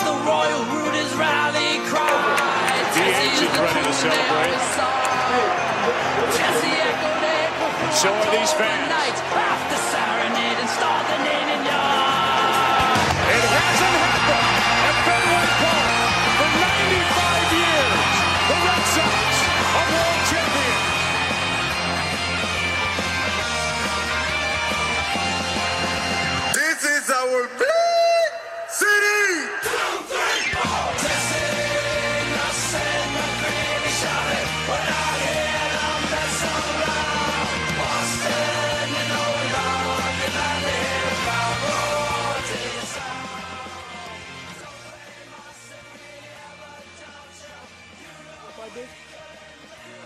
the Royal Rooters rally cry. The ancients ready to celebrate. Jesse echoed it. And so are these fans. Night after serenade and start the naming yard. It hasn't happened at Fenway Park for 95 years. The Red Sox are world champions. This is our big city.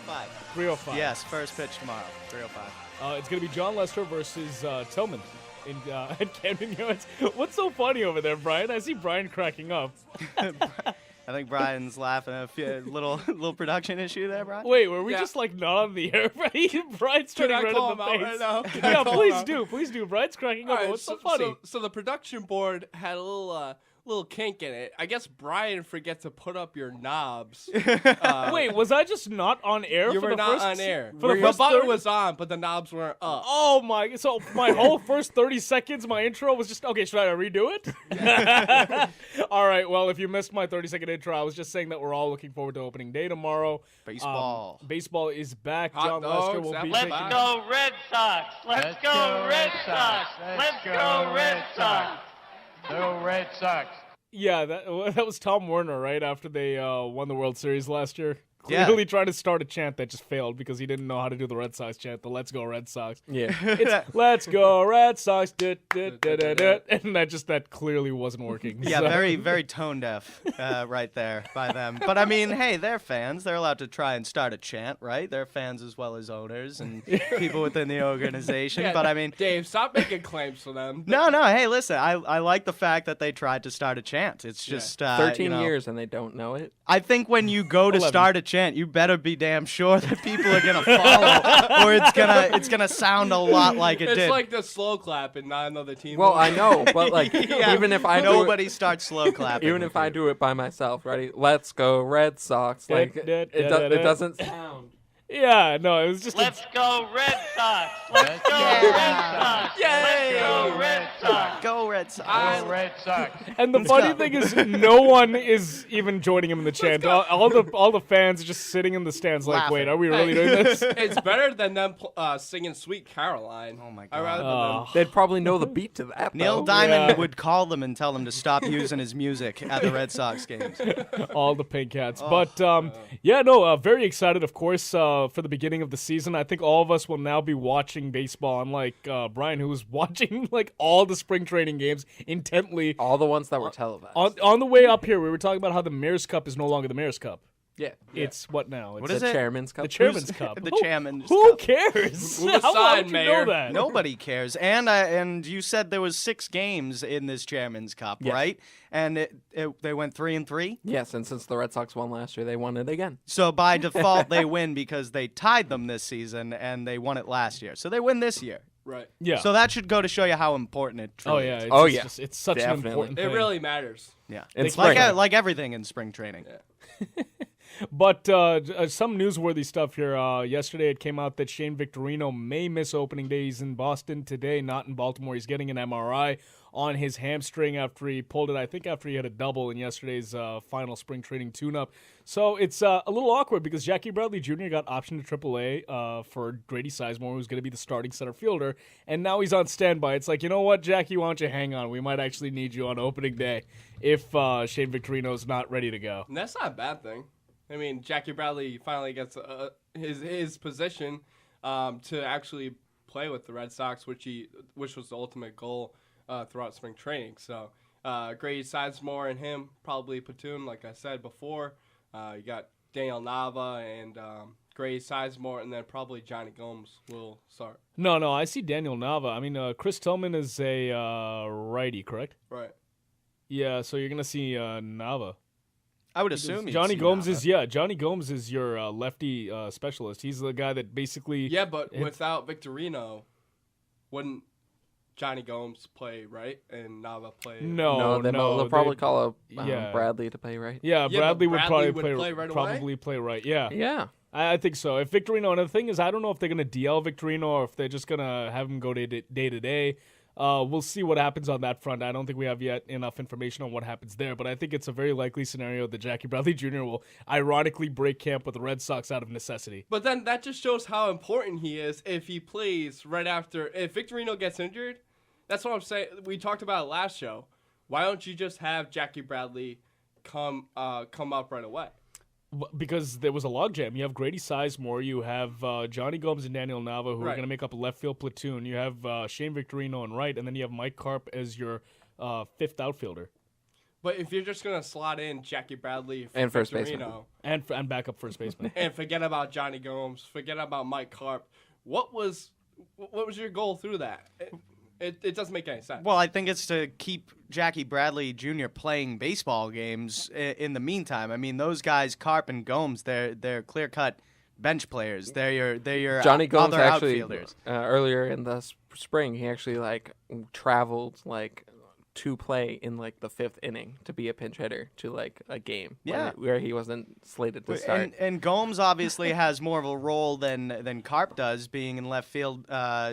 Five. 3:05. Yes, first pitch tomorrow. 3:05. It's going to be John Lester versus Tillman at Camden Yards. What's so funny over there, Brian? I see Brian cracking up. I think Brian's laughing at a little production issue there, Brian. Wait, were we just like not on the air? Brian's turning red in the face. Right now? Yeah, please do. Brian's cracking up. All right, What's so funny? So the production board had a little kink in it. I guess Brian forgot to put up your knobs. Wait, was I just not on air? You for were the not first, on air. For the Your first button 30 was on, but the knobs weren't up. Oh my! So my whole first 30 seconds, my intro was just okay. Should I redo it? All right. Well, if you missed my 30-second intro, I was just saying that we're all looking forward to opening day tomorrow. Baseball. Baseball is back. Hot John dogs, Lester will be let's taking. Go Red Sox! Let's go Red Sox! Let's go Red Sox! Go Red Sox. Yeah, that was Tom Werner, right after they won the World Series last year. Yeah. Clearly trying to start a chant that just failed because he didn't know how to do the Red Sox chant, the Let's Go Red Sox. Yeah. It's Let's Go Red Sox, and that clearly wasn't working. Yeah, So- very, very tone deaf right there by them. But I mean, hey, they're fans. They're allowed to try and start a chant, right? They're fans as well as owners and people within the organization. Yeah, but I mean, Dave, stop making claims for them. no. Hey, listen, I like the fact that they tried to start a chant. It's just 13 you know, years and they don't know it. I think when you go to 11. start a chant, you better be damn sure that people are gonna follow, or it's gonna sound a lot like it It's did. like the slow clap and not another team. Well, I know, but like Yeah, even if I nobody starts slow clapping. even if I do it by myself, ready? Let's go Red Sox. Like it doesn't sound. Yeah, no, it was just Let's go Red Sox! Let's go Red Sox! Let's go Red Sox! Go Red Sox. Go Red Sox. And the funny thing is, no one is even joining him in the chant. All the fans are just sitting in the stands, like, Laughing. wait, are we really doing this? It's better than them singing "Sweet Caroline." Oh my I'd rather God. than They'd probably know the beat to that. Neil though. Diamond Yeah. would call them and tell them to stop using his music at the Red Sox games. All the pink hats. Oh. But, very excited, of course, for the beginning of the season. I think all of us will now be watching baseball, unlike Brian, who was watching, like, all the spring training games intently. all the ones that were televised. On the way up here, we were talking about how the Mayor's Cup is no longer the Mayor's Cup. yeah. It's what now? It's What is the it? Chairman's Cup. the Chairman's Cup. The Chairman's Who Cup. cares? Move How aside, would you Mayor. know that? Nobody cares. And you said there was 6 games in this Chairman's Cup, Yes. right? And they went 3-3. Yes, and since the Red Sox won last year, they won it again. So by default, they win because they tied them this season and they won it last year. So they win this year. right. Yeah. So that should go to show you how important it Oh truly yeah. is. It's, Oh, it's yeah. just- it's such Definitely. an important It thing. really matters. Yeah. In It's spring. like everything in spring training. Yeah. But some newsworthy stuff here. Yesterday it came out that Shane Victorino may miss opening day. He's in Boston today, not in Baltimore. He's getting an MRI on his hamstring after he pulled it, I think after he had a double in yesterday's final spring training tune-up. So it's a little awkward because Jackie Bradley Jr. got optioned to AAA for Grady Sizemore, who's going to be the starting center fielder, and now he's on standby. It's like, you know what, Jackie, why don't you hang on? We might actually need you on opening day if Shane Victorino's not ready to go. And that's not a bad thing. I mean, Jackie Bradley finally gets his position to actually play with the Red Sox, which was the ultimate goal throughout spring training. So Grady Sizemore and him probably platoon, like I said before. You got Daniel Nava and Grady Sizemore, and then probably Johnny Gomes will start. No, I see Daniel Nava. I mean, Chris Tillman is a righty, correct? Right. Yeah, so you're gonna see Nava. I would assume you'd Johnny see Gomes Nava. Johnny Gomes is your lefty specialist. He's the guy that basically Yeah, but without Victorino, wouldn't Johnny Gomes play right and Nava play. They'll probably call Bradley to play right. Yeah, Bradley would probably play right away? play right. Yeah. Yeah. I think so. If Victorino, and the thing is, I don't know if they're going to DL Victorino or if they're just going to have him go day to day. We'll see what happens on that front. I don't think we have yet enough information on what happens there, but I think it's a very likely scenario that Jackie Bradley Jr. will ironically break camp with the Red Sox out of necessity. But then that just shows how important he is if he plays right after. If Victorino gets injured, that's what I'm saying. We talked about it last show. Why don't you just have Jackie Bradley come up right away? Because there was a logjam. You have Grady Sizemore, you have Johnny Gomes and Daniel Nava, who are going to make up a left field platoon. You have Shane Victorino on right, and then you have Mike Karp as your fifth outfielder. But if you're just going to slot in Jackie Bradley and first Victorino, baseman and backup first baseman, and forget about Johnny Gomes, forget about Mike Karp, what was your goal through that? It doesn't make any sense. Well, I think it's to keep Jackie Bradley Jr. playing baseball games in the meantime. I mean, those guys, Karp and Gomes, they're clear-cut bench players. They're your Johnny Gomes other actually, outfielders. Earlier in the spring, he actually traveled to play in the fifth inning to be a pinch hitter to a game where he wasn't slated to start. And Gomes obviously has more of a role than Karp does, being in left field,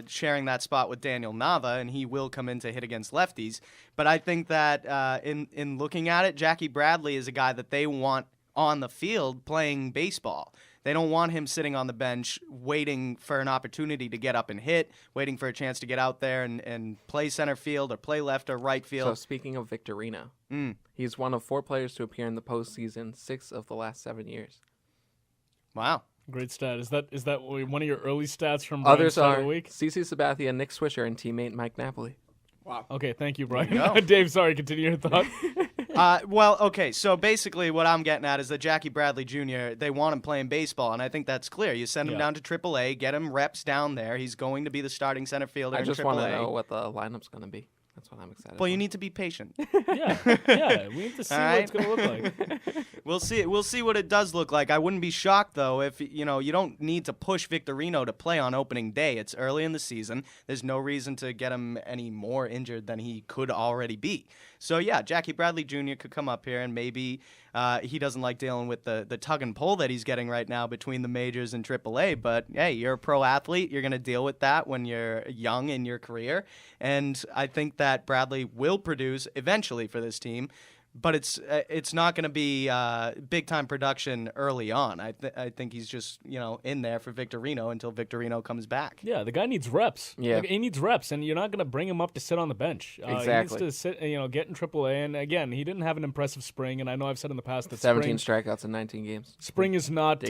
sharing that spot with Daniel Nava, and he will come in to hit against lefties. But I think that in looking at it, Jackie Bradley is a guy that they want on the field playing baseball. They don't want him sitting on the bench waiting for an opportunity to get up and hit, waiting for a chance to get out there and play center field or play left or right field. So speaking of Victorino, he's one of 4 players to appear in the postseason 6 of the last 7 years. Wow. Great stat. Is that one of your early stats from Others Brian's are of the week? CC Sabathia, Nick Swisher, and teammate Mike Napoli. Wow. Okay, thank you, Brian. Dave, sorry, continue your thought. Well, okay, so basically what I'm getting at is that Jackie Bradley Jr., they want him playing baseball, and I think that's clear. You send him down to AAA, get him reps down there. He's going to be the starting center fielder in AAA. I just want to know what the lineup's going to be. That's what I'm excited Well, for. you need to be patient. Yeah, we need to see what it's going to look like. We'll see what it does look like. I wouldn't be shocked, though, if, you don't need to push Victorino to play on opening day. It's early in the season. There's no reason to get him any more injured than he could already be. So, yeah, Jackie Bradley Jr. could come up here, and maybe he doesn't like dealing with the tug and pull that he's getting right now between the majors and AAA. But, hey, you're a pro athlete. You're going to deal with that when you're young in your career. And I think that Bradley will produce eventually for this team. But it's not going to be big-time production early on. I think he's just, in there for Victorino until Victorino comes back. Yeah, the guy needs reps. Yeah. He needs reps, and you're not going to bring him up to sit on the bench. Exactly. He needs to sit, get in AAA. And, again, he didn't have an impressive spring, and I know I've said in the past that 17 strikeouts in 19 games. Spring is not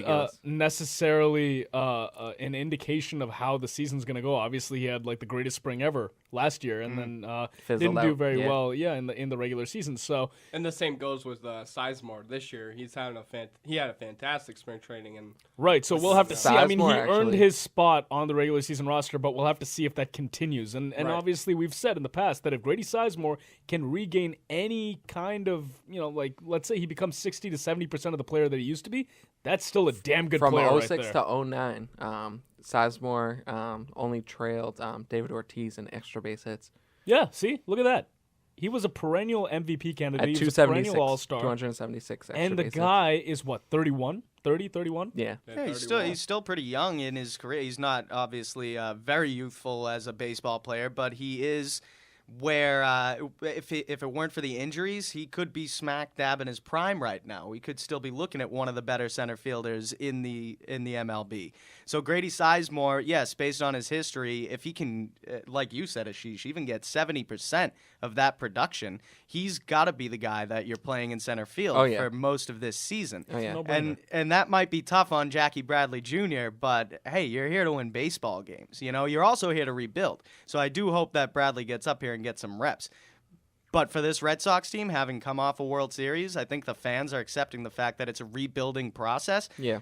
necessarily an indication of how the season's going to go. Obviously, he had, the greatest spring ever last year, and then didn't do very well in the regular season. So... And the same goes with Sizemore this year. He had a fantastic spring training, and right. So we'll have to see. I mean, he earned actually his spot on the regular season roster, but we'll have to see if that continues. And obviously, we've said in the past that if Grady Sizemore can regain any kind of let's say he becomes 60 to 70% of the player that he used to be, that's still a damn good From player. From right 06 there. to 09, Sizemore only trailed David Ortiz in extra base hits. Yeah. See, look at that. He was a perennial MVP candidate. At He was a perennial 276, All-Star. 276 extra And the base guy is, 31? 31? Yeah. He's still pretty young in his career. He's not obviously very youthful as a baseball player, but he is where if it weren't for the injuries, he could be smack dab in his prime right now. We could still be looking at one of the better center fielders in the MLB. So Grady Sizemore, yes, based on his history, if he can, like you said, Ashish, even get 70% of that production, he's got to be the guy that you're playing in center field for most of this season. Oh, yeah. And that might be tough on Jackie Bradley Jr., but hey, you're here to win baseball games. You're also here to rebuild. So I do hope that Bradley gets up here and gets some reps. But for this Red Sox team, having come off a World Series, I think the fans are accepting the fact that it's a rebuilding process. Yeah.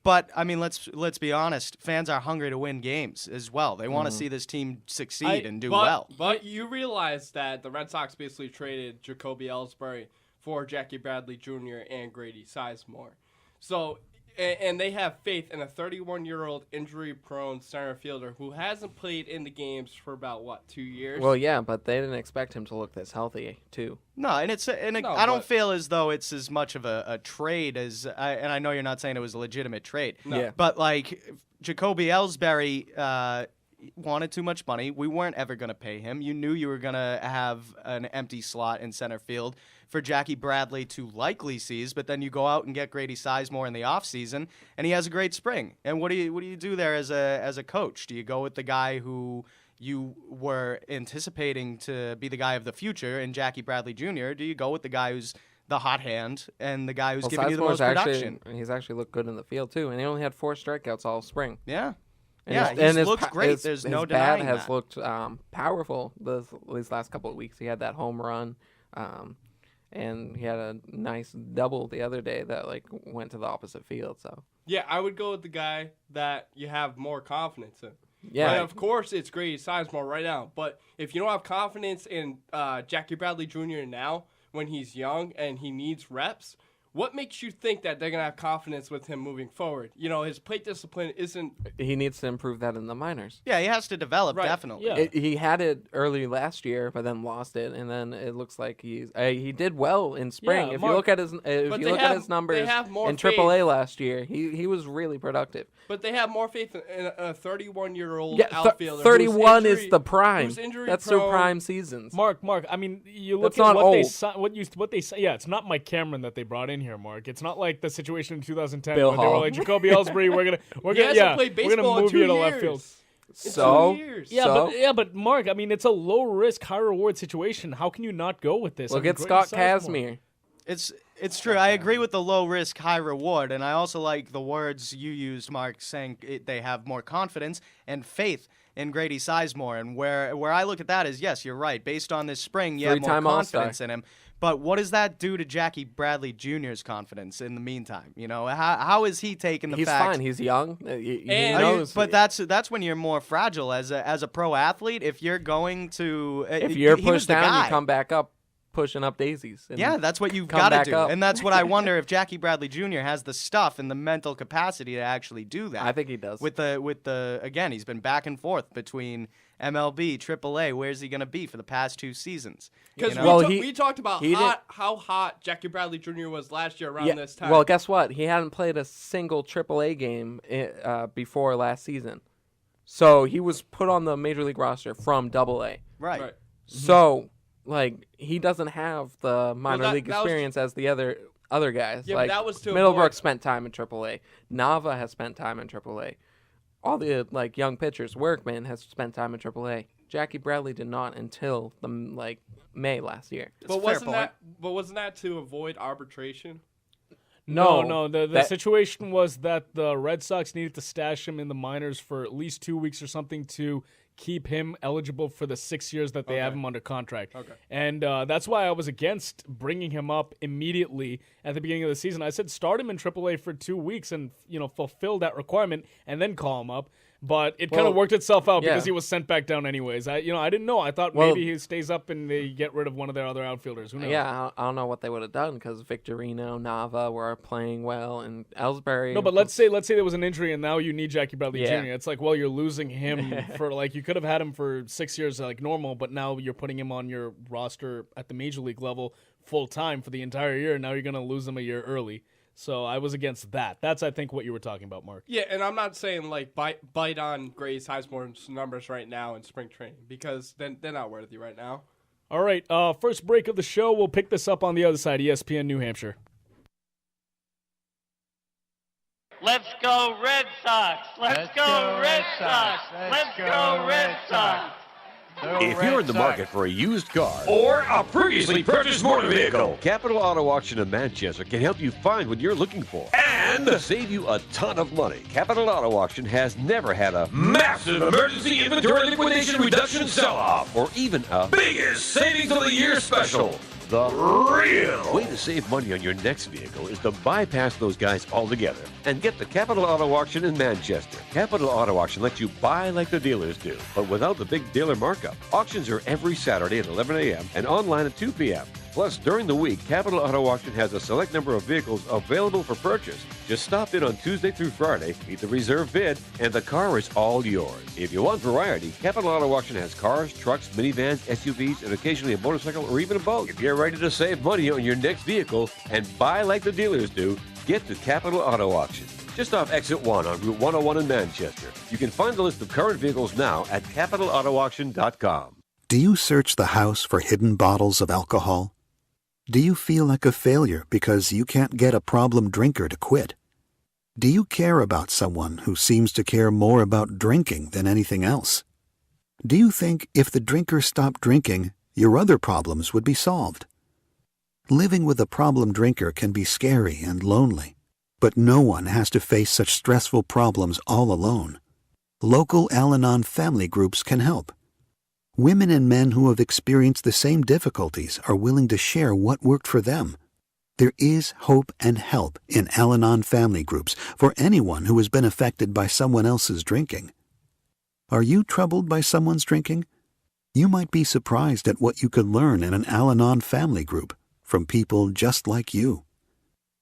But I mean, let's be honest. Fans are hungry to win games as well. They want to see this team succeed and do well. But you realize that the Red Sox basically traded Jacoby Ellsbury for Jackie Bradley Jr. and Grady Sizemore. So and they have faith in a 31-year-old injury-prone center fielder who hasn't played in the games for about 2 years. Well, yeah, but they didn't expect him to look this healthy too. No, and I don't feel as though it's as much of a trade as, and I know you're not saying it was a legitimate trade. No. Yeah. But like Jacoby Ellsbury wanted too much money. We weren't ever going to pay him. You knew you were going to have an empty slot in center field for Jackie Bradley to likely seize, but then you go out and get Grady Sizemore in the offseason, and he has a great spring. And what do you do there as a coach? Do you go with the guy who you were anticipating to be the guy of the future in Jackie Bradley Jr.? Do you go with the guy who's the hot hand and the guy who's giving you the most production? He's actually looked good in the field too, and he only had 4 strikeouts all spring. Yeah. And he's looked great. There's no denying bat has that. looked powerful these last couple of weeks. He had that home run, and he had a nice double the other day that went to the opposite field. So Yeah, I would go with the guy that you have more confidence in. yeah, And of course, it's Grady Sizemore right now. But if you don't have confidence in Jackie Bradley Jr. now, when he's young and he needs reps, what makes you think that they're going to have confidence with him moving forward? You know, his plate discipline isn't... he needs to improve that in the minors. Yeah, he has to develop, Right. definitely. Yeah. He had it early last year, but then lost it, and then it looks like he did well in spring. Yeah, if Mark- you look at his they numbers have more in faith. AAA last year, he was really productive. But they have more faith in a 31-year-old Yeah, outfielder. 31 who's is the prime. who's injury That's their prone. prime seasons. Mark. I mean, you look That's at not what old. they say. Yeah, it's not Mike Cameron that they brought in here, Mark. It's not like the situation in 2010 Bill where they were Hall. like Jacoby Ellsbury, we're He hasn't played we're gonna baseball in move 2 you to years. left field. So, 2 years. But Mark, I mean, it's a low risk, high reward situation. How can you not go with this? look I mean, at Grady Scott Sizemore. Kazmir. It's true. I agree with the low risk, high reward, and I also like the words you used, Mark, saying they have more confidence and faith in Grady Sizemore. And where I look at that is, yes, you're right. Based on this spring, you have more Three-time All-Star. confidence in him. But what does that do to Jackie Bradley Jr.'s confidence in the meantime? You know, how is he taking the He's fact? fine. He's young. He And- knows. But that's when you're more fragile as a pro athlete. If you're going to if you're he was pushed the down, guy. you come back up, pushing up daisies. And Yeah, that's what you've come got to back do. up. And that's what I wonder if Jackie Bradley Jr. has the stuff and the mental capacity to actually do that. I think he does. With the again, he's been back and forth between MLB, AAA. Where's he going to be for the past 2 seasons? Because You know? we talked about he how hot Jackie Bradley Jr. was last year around Yeah, this time. well, guess what? He hadn't played a single AAA game before last season. So he was put on the major league roster from AA. Right. So, he doesn't have the minor that- league that was- experience as the other guys. Yeah, but that was to Middlebrook avoid- spent time in AAA. Nava has spent time in AAA. All the young pitchers, Workman has spent time in AAA. Jackie Bradley did not until May last year. but wasn't that to avoid arbitration? No. The that- situation was that the Red Sox needed to stash him in the minors for at least 2 weeks or something to keep him eligible for the 6 years that they have him under contract. Okay. And that's why I was against bringing him up immediately at the beginning of the season. I said start him in AAA for 2 weeks and fulfill that requirement and then call him up. But it kind of worked itself out because yeah. he was sent back down anyways. I didn't know. I thought maybe he stays up and they get rid of one of their other outfielders. Who knows? Yeah, I don't know what they would have done because Victorino, Nava were playing well, and Ellsbury. No, but let's say there was an injury and now you need Jackie Bradley Yeah. Jr. It's like, well, you're losing him for you could have had him for 6 years like normal, but now you're putting him on your roster at the major league level full time for the entire year. And now you're going to lose him a year early. So I was against that. That's, I think, what you were talking about, Mark. Yeah, and I'm not saying bite on Grady Sizemore's numbers right now in spring training because then they're not worthy right now. All right, first break of the show. We'll pick this up on the other side, ESPN New Hampshire. Let's go Red Sox! Let's go Red Sox! Let's go Red Sox! If you're in the market for a used car Or a previously purchased motor vehicle. Capital Auto Auction in Manchester can help you find what you're looking for And save you a ton of money. Capital Auto Auction has never had a massive emergency inventory liquidation reduction sell-off. or even a Biggest savings of the year special. the Real. way to save money on your next vehicle is to bypass those guys altogether and get the Capital Auto Auction in Manchester. Capital Auto Auction lets you buy like the dealers do, but without the big dealer markup. Auctions are every Saturday at 11 a.m. and online at 2 p.m. Plus, during the week, Capital Auto Auction has a select number of vehicles available for purchase. Just stop in on Tuesday through Friday, meet the reserve bid, and the car is all yours. If you want variety, Capital Auto Auction has cars, trucks, minivans, SUVs, and occasionally a motorcycle or even a boat. If you're ready to save money on your next vehicle and buy like the dealers do, get to Capital Auto Auction. Just off Exit 1 on Route 101 in Manchester. You can find the list of current vehicles now at CapitalAutoAuction.com. Do you search the house for hidden bottles of alcohol? Do you feel like a failure because you can't get a problem drinker to quit? Do you care about someone who seems to care more about drinking than anything else? Do you think if the drinker stopped drinking, your other problems would be solved? Living with a problem drinker can be scary and lonely, but no one has to face such stressful problems all alone. Local Al-Anon family groups can help. Women and men who have experienced the same difficulties are willing to share what worked for them. There is hope and help in Al-Anon family groups for anyone who has been affected by someone else's drinking. Are you troubled by someone's drinking? You might be surprised at what you could learn in an Al-Anon family group from people just like you.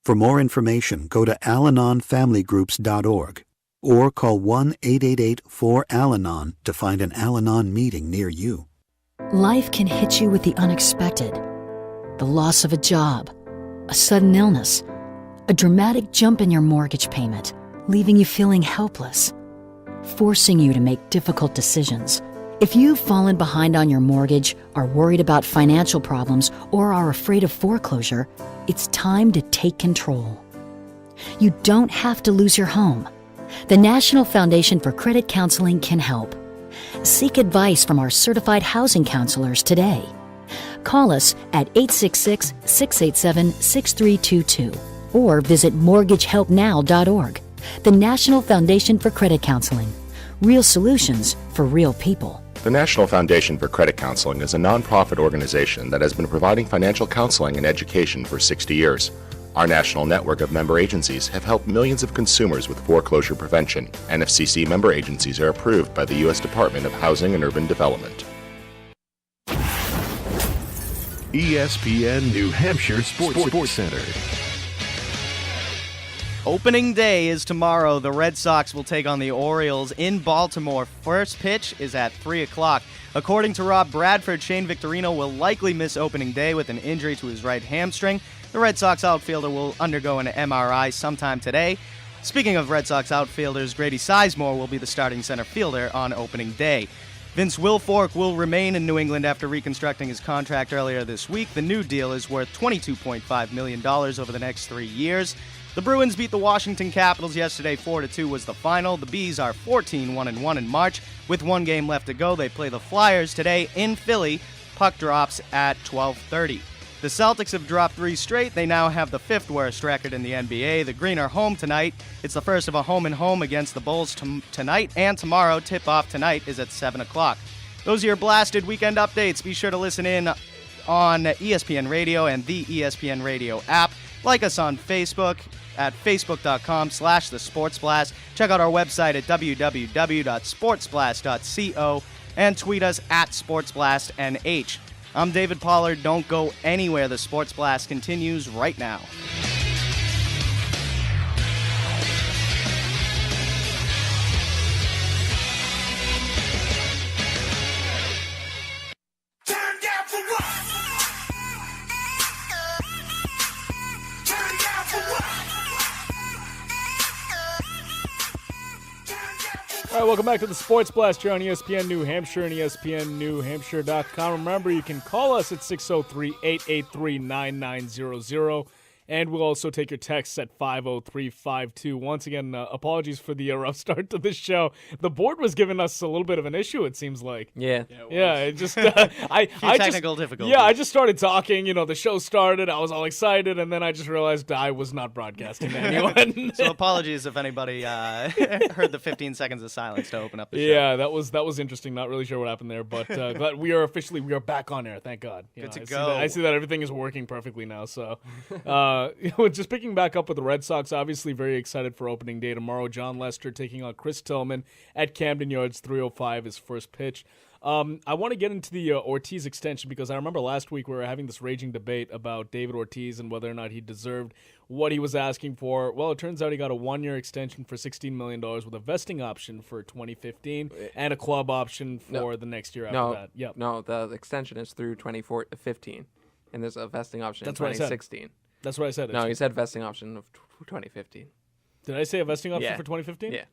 For more information, go to alanonfamilygroups.org or call 1-888-4-AL-ANON to find an Al-Anon meeting near you. Life can hit you with the unexpected. The loss of a job, a sudden illness, a dramatic jump in your mortgage payment, leaving you feeling helpless, forcing you to make difficult decisions. If you've fallen behind on your mortgage, are worried about financial problems, or are afraid of foreclosure, it's time to take control. You don't have to lose your home. The National Foundation for Credit Counseling can help. Seek advice from our certified housing counselors today. Call us at 866-687-6322 or visit mortgagehelpnow.org. The National Foundation for Credit Counseling. Real solutions for real people. The National Foundation for Credit Counseling is a nonprofit organization that has been providing financial counseling and education for 60 years. Our national network of member agencies have helped millions of consumers with foreclosure prevention. NFCC member agencies are approved by the U.S. Department of Housing and Urban Development. ESPN New Hampshire Sports Center. Opening day is tomorrow. The Red Sox will take on the Orioles in Baltimore. First pitch is at 3 o'clock. According to Rob Bradford, Shane Victorino will likely miss opening day with an injury to his right hamstring. The Red Sox outfielder will undergo an MRI sometime today. Speaking of Red Sox outfielders, Grady Sizemore will be the starting center fielder on opening day. Vince Wilfork will remain in New England after reconstructing his contract earlier this week. The new deal is worth $22.5 million over the next 3 years. The Bruins beat the Washington Capitals yesterday. 4-2 was the final. The Bees are 14-1-1 in March. With one game left to go, they play the Flyers today in Philly. Puck drops at 12:30. The Celtics have dropped 3 straight. They now have the 5th worst record in the NBA. The Green are home tonight. It's the first of a home-and-home against the Bulls tonight and tomorrow. Tip-off tonight is at 7 o'clock. Those are your blasted weekend updates. Be sure to listen in on ESPN Radio and the ESPN Radio app. Like us on Facebook at facebook.com/thesportsblast. Check out our website at www.sportsblast.co and tweet us at SportsBlastNH. I'm David Pollard. Don't go anywhere. The Sports Blast continues right now. All right, welcome back to the Sports Blast here on ESPN New Hampshire and ESPNNewHampshire.com. Remember, you can call us at 603-883-9900. And we'll also take your texts at 50352. Once again, apologies for the rough start to this show. The board was giving us a little bit of an issue, it seems like. Yeah. It just technical difficulties. Yeah, I just started talking. The show started. I was all excited, and then I just realized I was not broadcasting to anyone. So apologies if anybody heard the 15 seconds of silence to open up the show. Yeah, that was interesting. Not really sure what happened there, but glad we are back on air. Thank God. Good to go. I see that everything is working perfectly now. So. just picking back up with the Red Sox, obviously very excited for opening day tomorrow. John Lester taking on Chris Tillman at Camden Yards, 3:05 his first pitch. I want to get into the Ortiz extension because I remember last week we were having this raging debate about David Ortiz and whether or not he deserved what he was asking for. Well, it turns out he got a 1-year extension for $16 million with a vesting option for 2015 and a club option for the next year after that. Yep. No, the extension is through 2015, and there's a vesting option in 2016. That's what I said. No, you said vesting option of 2015. Did I say a vesting option for 2015? Yeah.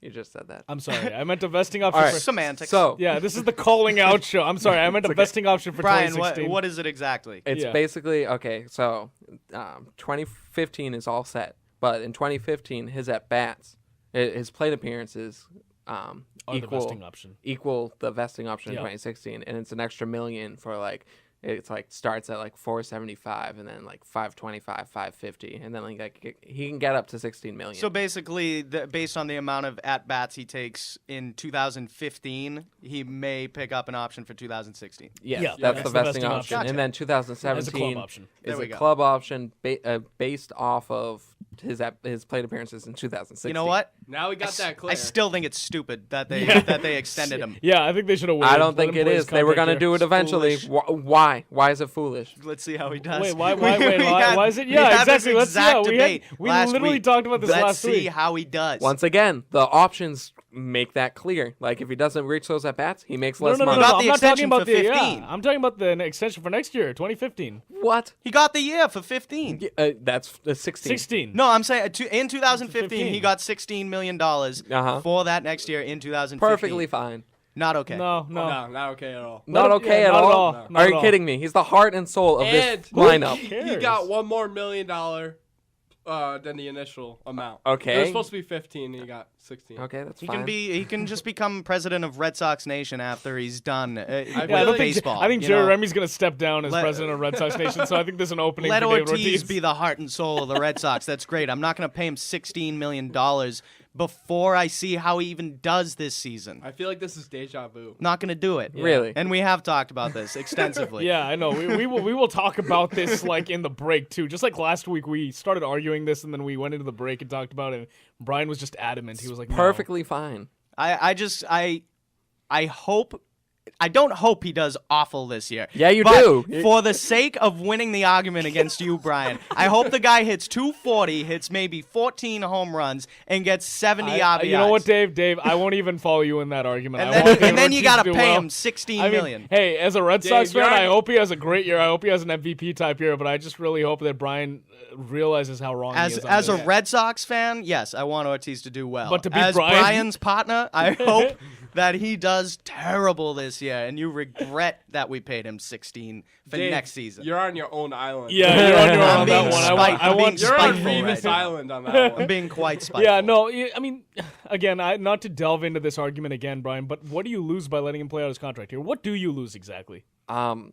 You just said that. I'm sorry. I meant a vesting option for semantics. So yeah, this is the calling out show. I'm sorry. I meant a vesting option for Brian, 2016. what is it exactly? It's basically okay. So 2015 is all set, but in 2015, his at bats, his plate appearances the vesting option. equal the vesting option in 2016, and it's an extra $1 million for like. It's like starts at like 475 and then like 525, 550, and then like he can get up to 16 million. So basically, based on the amount of at bats he takes in 2015, he may pick up an option for 2016. Yes, that's the vesting option. Gotcha. And then 2017 is a club option based off of his plate appearances in 2016. You know what? Now we got that clear. I still think it's stupid that they extended him. Yeah, I think they should have waited. I don't think it is. They were going to do it eventually. Why? Why is it foolish? Let's see how he does. Wait, why is it? Yeah, exactly. Let's debate. We literally talked about this last week. Let's see how he does. Once again, the options make that clear. Like if he doesn't reach those at bats, he makes less money. No, I'm not talking about the 15. I'm talking about the extension for next year, 2015. What? He got the year for 15. That's 16. 16. No, I'm saying in 2015 he got $16 million for that next year in 2015. Perfectly fine. Not okay. No, not okay at all. Not okay at all? Are you kidding me? He's the heart and soul of this lineup. He got $1 more $1 million than the initial amount. Okay. It was supposed to be 15, and he got 16. Okay, that's fine. He can just become president of Red Sox Nation after he's done with baseball. I think Jerry Remy's going to step down as president of Red Sox Nation, so I think there's an opening let for David Ortiz be the heart and soul of the Red Sox. That's great. I'm not going to pay him $16 million before I see how he even does this season. I feel like this is deja vu. Not going to do it. Really? And we have talked about this extensively. Yeah, I know. We will talk about this like in the break too. Just like last week, we started arguing this, and then we went into the break and talked about it. And Brian was just adamant. He was like, perfectly fine. I hope. I don't hope he does awful this year. Yeah, you but do. For the sake of winning the argument against you, Brian, I hope the guy hits 240, hits maybe 14 home runs, and gets 70 RBIs. You know what, Dave? I won't even follow you in that argument. And then you got to pay him $16 million. Hey, as a Red Sox fan, I hope he has a great year. I hope he has an MVP type year, but I just really hope that Brian realizes how wrong he is. As a Red Sox fan, yes, I want Ortiz to do well. But to be as Brian, Brian's partner, I hope that he does terrible this year, and you regret that we paid him $16 for Dave, next season. You're on your own island. Yeah, you're on your own on that one. You're on Revis Island on that one. I'm being quite spiteful. Yeah, no, I mean, again, not to delve into this argument again, Brian, but what do you lose by letting him play out his contract here? What do you lose exactly? You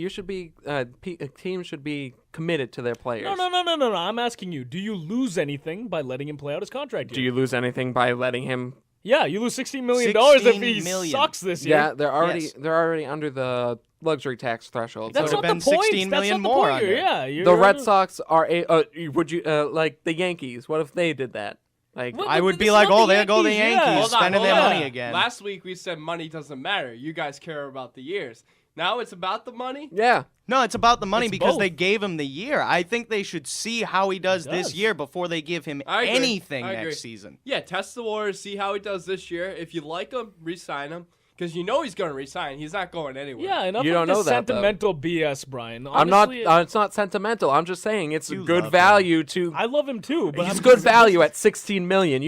should be teams should be committed to their players. No. I'm asking you, do you lose anything by letting him play out his contract here? Do you lose anything by letting him? Yeah, you lose $16 million if he sucks this year. Yeah, they're already under the luxury tax threshold. That's so not the point. $16 million more under. Yeah, the Red Sox are would you like the Yankees? What if they did that? Like I would be like, there go the Yankees spending their money again. Last week we said money doesn't matter. You guys care about the years. Now it's about the money? Yeah. No, it's about the money because they gave him the year. I think they should see how he does this year before they give him anything next season. Yeah, test the waters, see how he does this year. If you like him, re-sign him. Because you know he's going to resign. He's not going anywhere. Yeah, enough you of don't know the that, sentimental BS, Brian. Honestly, I'm not. It's not sentimental. I'm just saying it's good value to. I love him too, but he's good value at $16 million.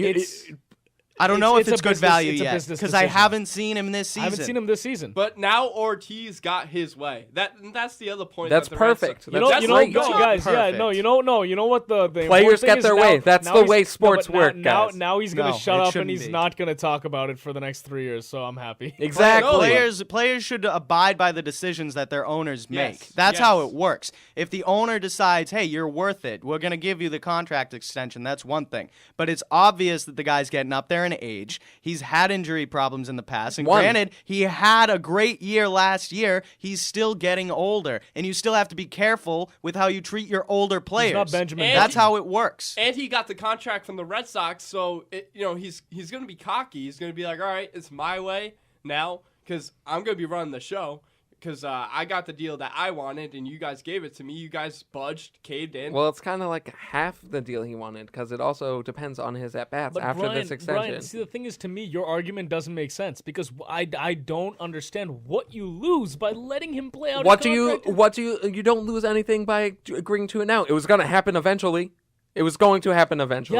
I don't know if it's good value yet because I haven't seen him this season. I haven't seen him this season. But now Ortiz got his way. That's the other point. That's perfect. You know, guys. Yeah, no. You know what the players get their way. That's the way sports work, guys. Now he's gonna shut up and he's not gonna talk about it for the next 3 years. So I'm happy. Exactly. Players should abide by the decisions that their owners make. That's how it works. If the owner decides, hey, you're worth it, we're gonna give you the contract extension. That's one thing. But it's obvious that the guy's getting up there in age. He's had injury problems in the past. And granted, he had a great year last year. He's still getting older. And you still have to be careful with how you treat your older players. He's not Benjamin. That's how it works. And he got the contract from the Red Sox, so he's going to be cocky. He's going to be like, all right, it's my way now because I'm going to be running the show. Because I got the deal that I wanted, and you guys gave it to me. You guys budged, caved in. Well, it's kind of like half the deal he wanted, because it also depends on his at-bats after this extension. Brian, see, the thing is, to me, your argument doesn't make sense, because I don't understand what you lose by letting him play out You don't lose anything by agreeing to it now. It was going to happen eventually. It was going to happen eventually.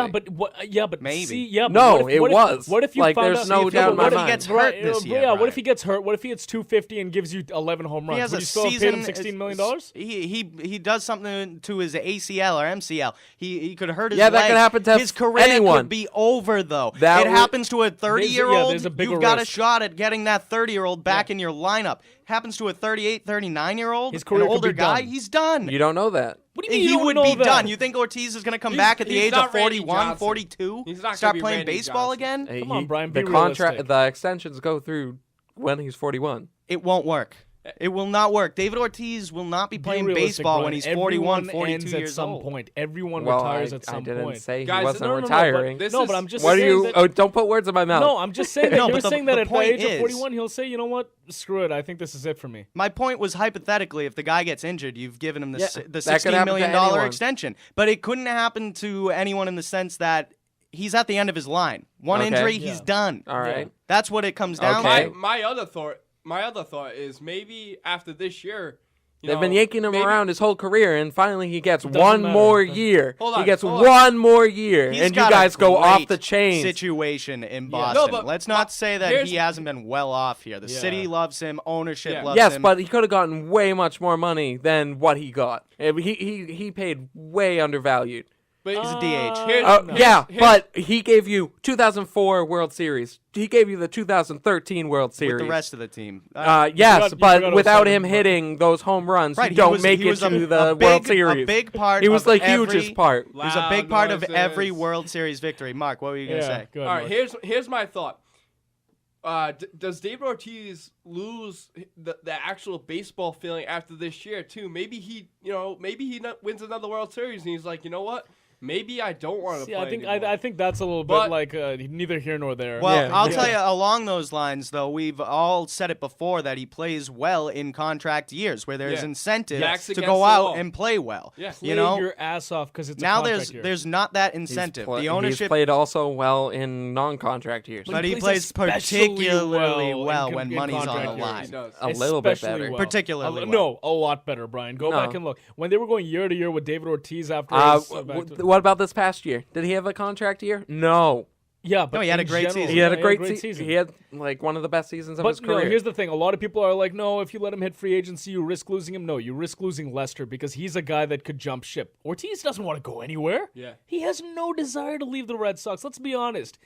Yeah, but maybe. See, yeah, but no, it was. What if you like? found There's out, no doubt in my What if mind. he gets hurt this year? Yeah, what if he gets hurt? What if he hits 250 and gives you 11 home runs? He has Would a you still season. have paid him $16 million? He does something to his ACL or MCL. He could hurt his Yeah, leg. that could happen to his career anyone. could be over though. It That happens to a 30-year-old. there's a bigger You've got a risk. shot at getting that 30-year-old back in your lineup. Happens to a 38, 39-year-old, His career an could older be guy. done. He's done. You don't know that. What do you mean He you don't would know be that? done. You think Ortiz is going to come back at the he's age of not Randy 41, Johnson. 42? He's not Start gonna be playing Randy baseball Johnson. again? Come on, Brian, be the realistic. the extensions go through when he's 41. It won't work. It will not work. David Ortiz will not be playing realistic, baseball Brian. when he's 41, Everyone 42 ends years at some old. point. Everyone Well, retires at I some didn't point. say he Guys, wasn't no, retiring. but I'm just What saying are you? that- Oh, don't put words in my mouth. No, I'm just saying that No, you're but saying the that at the point age of is- 41, he'll say, you know what? Screw it. I think this is it for me. My point was hypothetically, if the guy gets injured, you've given him the that could $16 happen million to anyone. extension. But it couldn't happen to anyone in the sense that he's at the end of his line. One Okay. injury, Yeah. he's done. All right. That's what it comes down Okay. to. My other thought is maybe after this year, They've been yanking him around his whole career, and finally he gets doesn't one matter. more year. Hold on, he gets hold on. one more year, He's and you got guys a go off great the chain. situation in No, Boston. but Let's not say that here's- he hasn't been well off here. The city loves him. Ownership Yeah. loves Yes, him. but he could have gotten way much more money than what he got. He paid way undervalued. But He's a DH. But he gave you 2004 World Series. He gave you the 2013 World Series. with the rest of the team. Yes, you but forgot without 07, him but- hitting those home runs, Right, you he don't was- make he it was to a the big- World Series. A big part. He was of the every- hugest part. He was a big part of Loud every noises. World Series victory. Mark, what were you going to say? Good. All right, here's my thought. Does David Ortiz lose the actual baseball feeling after this year too? Maybe he wins another World Series and he's like, you know what? Maybe I don't want to See, play I think anymore. I think that's a little But- bit like neither here nor there. Well, Yeah. I'll tell you, along those lines, though, we've all said it before that he plays well in contract years where there's Yeah. incentive Backs to against go the out wall. and play well. Yeah. Play You know, your ass off because it's now a contract year. there's not that incentive. The He's ownership, played also well in non-contract years. but he plays plays especially particularly well well in when in money's on contract the years. line. He does. A little bit Especially better. well. Particularly well. No, a lot better, Brian. Go No. back and look. When they were going year to year with David Ortiz after his, What about this past year? Did he have a contract year? No. yeah, but No, he had a in great general, season. He had a yeah, great season. He had like one of the best seasons of his But no, career. here's the thing. A lot of people are like, no, if you let him hit free agency, you risk losing him. No, you risk losing Lester because he's a guy that could jump ship. Ortiz doesn't want to go anywhere. Yeah. He has no desire to leave the Red Sox. Let's be honest.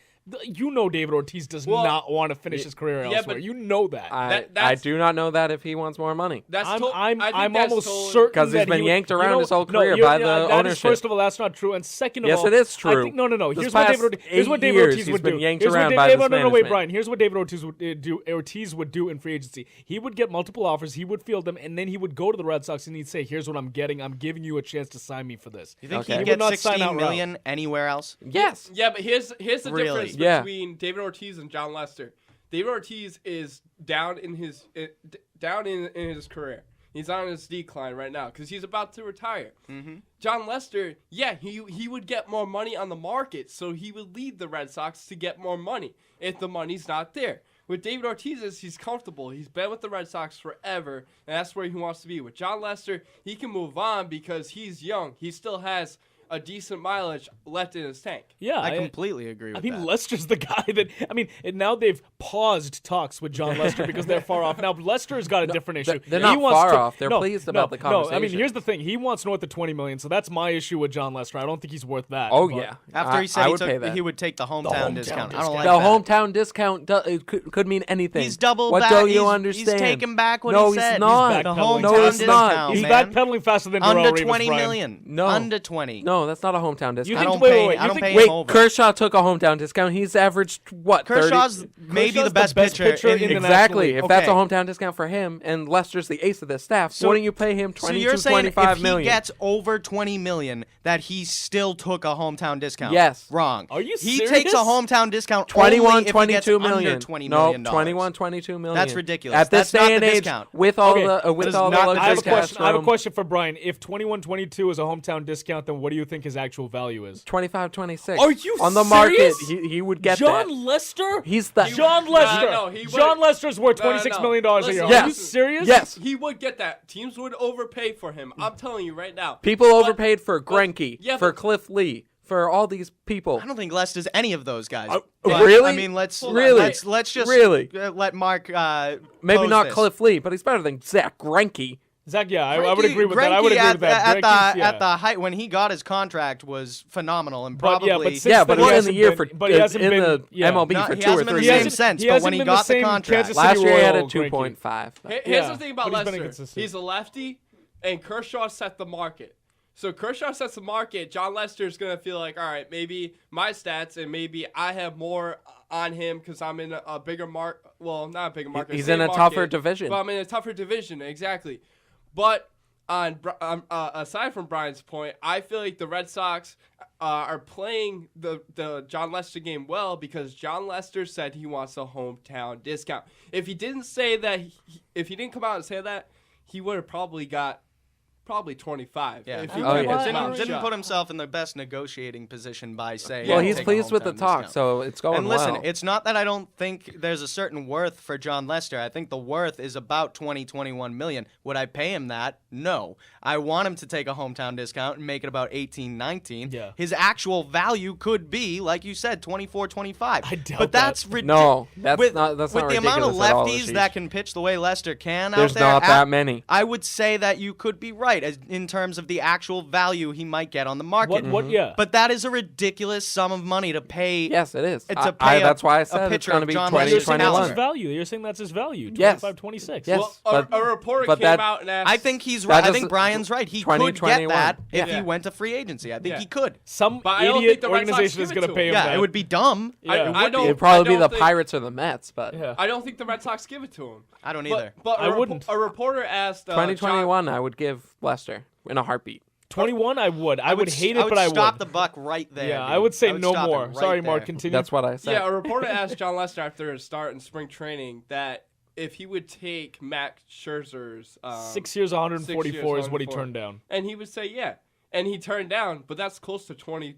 You know David Ortiz does Well, not want to finish his career yeah, elsewhere. but You know that. I that's- do not know that if he wants more money. That's I'm I think that's almost totally- certain 'Cause he's that been he would- yanked you around know, his whole no, career you're- by the that is, ownership. first of all, that's not true. And second of Yes, all, it is I true. think, no. This Here's what past here's what 8 David years, Ortiz he's would been do. yanked Here's what around Dave- by no, this no, wait, management. Brian. Here's what David Ortiz would do. Ortiz would do in free agency. He would get multiple offers. He would field them, and then he would go to the Red Sox and he'd say, "Here's what I'm getting. I'm giving you a chance to sign me for this." You think Okay. he'd He get would not sign $16 out million anywhere else? Yes. Yeah, but here's the Really? difference Yeah. between David Ortiz and John Lester. David Ortiz is down in his career. He's on his decline right now because he's about to retire. Mm-hmm. John Lester, yeah, he would get more money on the market, so he would lead the Red Sox to get more money if the money's not there. With David Ortiz, he's comfortable. He's been with the Red Sox forever, and that's where he wants to be. With John Lester, he can move on because he's young. He still has a decent mileage left in his tank. Yeah, I completely agree with that. I mean, Lester's the guy that. I mean, and now they've paused talks with John Lester because they're far off. Now Lester's got a different issue. They're He not wants far to- off. They're pleased about the No, I mean, conversation. here's the thing. He wants north of $20 million, so that's my issue with John Lester. I don't think he's worth that. Oh but- yeah. After he said I he, would pay took, that. he would take the hometown discount. I don't like The that. hometown discount it could mean anything. He's double What back. don't you he's, understand? He's taking back what No, he said. he's not. The backpedaling. hometown No, he's not. discount, He's man. backpedaling faster than Under Darrell Rivas, 20 Brian. million. No. Under 20. No, No, that's not a hometown discount. I don't pay him over. Kershaw took a hometown discount. He's averaged what? Kershaw's 30? maybe the best pitcher in the exactly. If that's a Okay. hometown discount for him, and Lester's the ace of this staff, So- wouldn't you pay him So 22, you're saying 25 if million? he gets over 20 million, that he still took a hometown discount? Yes. Wrong. Are you He serious? takes a hometown discount 21, only if he gets 22 under million. $20 No, million. 21, 22 million. That's ridiculous. At this That's not day and the age, discount. with all Okay, the with does all the not- luxury I have a cash question. I have a room, question for Brian. If 21-22 is a hometown discount, then what do you think his actual value is? 25, 26. Are you on the serious? market? He would get John that. Lester? He's the John Lester. No, he John would- Lester's worth No, no, $26 no. million a year. Listen, Are you serious? Yes. He would get that. Teams would overpay for him. I'm telling you right now. People But- overpaid for Greinke, yeah, for but- Cliff Lee, for all these people. I don't think Lester's any of those guys. Really? I mean, let's just Really? Let Mark. Maybe pose not this. Cliff Lee, but he's better than Zach Greinke. Zach, yeah, I would agree with that. I would agree with that. At the height when he got his contract was phenomenal and probably. But he's in the year for but he hasn't in been, the yeah. MLB No, for he 2 or hasn't been 3 the years. same sense, He but hasn't when he been the got the same contract, Kansas Last City year he had a Royal Greinke. 2.5. Here's Yeah, the thing about but he's been Lester. inconsistent. He's a lefty, and Kershaw set the market. So Kershaw sets the market. John Lester's going to feel like, all right, maybe my stats and maybe I have more on him because I'm in a bigger market. Well, not a bigger market. He's same in a market, tougher division. But I'm in a tougher division, exactly. But aside from Brian's point, I feel like the Red Sox are playing the John Lester game well because John Lester said he wants a hometown discount. If he didn't say that, if he didn't come out and say that, he would have probably got 25. Yeah, If he Oh, kept yeah. his didn't, mouth didn't shut. put himself in the best negotiating position by saying. Well, "I'll he's take a pleased with the hometown talk, discount." so it's going And listen, well. it's not that I don't think there's a certain worth for John Lester. I think the worth is about 21 million. Would I pay him that? No. I want him to take a hometown discount and make it about 18, 19. Yeah. His actual value could be, like you said, 24, 25. I doubt but that's that. ridiculous. No, that's with, not with the amount of ridiculous at all, lefties Ashish. that can pitch the way Lester can There's out there. not that many. I would say that you could be right in terms of the actual value he might get on the market. Yeah. But that is a ridiculous sum of money to pay. Yes, it is. That's why I said it's going to be 20, You're saying that's 21. his value. You're saying that's his value. Yes. 25, 26. Yes. Well, but- a reporter but came that- out and asked. I think he's right. I That think is- Brian's right. He 20, could get 21. that if Yeah. he went to free agency. I think he could. Some But I don't idiot think the Red Sox organization is give it going to to pay him him. Yeah, that. it would be dumb. Yeah. I don't. It'd probably I be don't the think- Pirates or the Mets, but Yeah. I don't think the Red Sox give it to him. I don't either. But I wouldn't. A reporter asked. 2021 I would give Lester in a heartbeat. 21, I would. I would hate it, but I would. stop the buck right there. Yeah, dude. I would say would no stop it more. right Sorry, Mark. there. Continue. That's what I said. Yeah, a reporter asked John Lester after his start in spring training that if he would take Max Scherzer's 6 years, 144 6 years, is what he 144. turned down. And he would say, yeah. And he turned down, but that's close to 24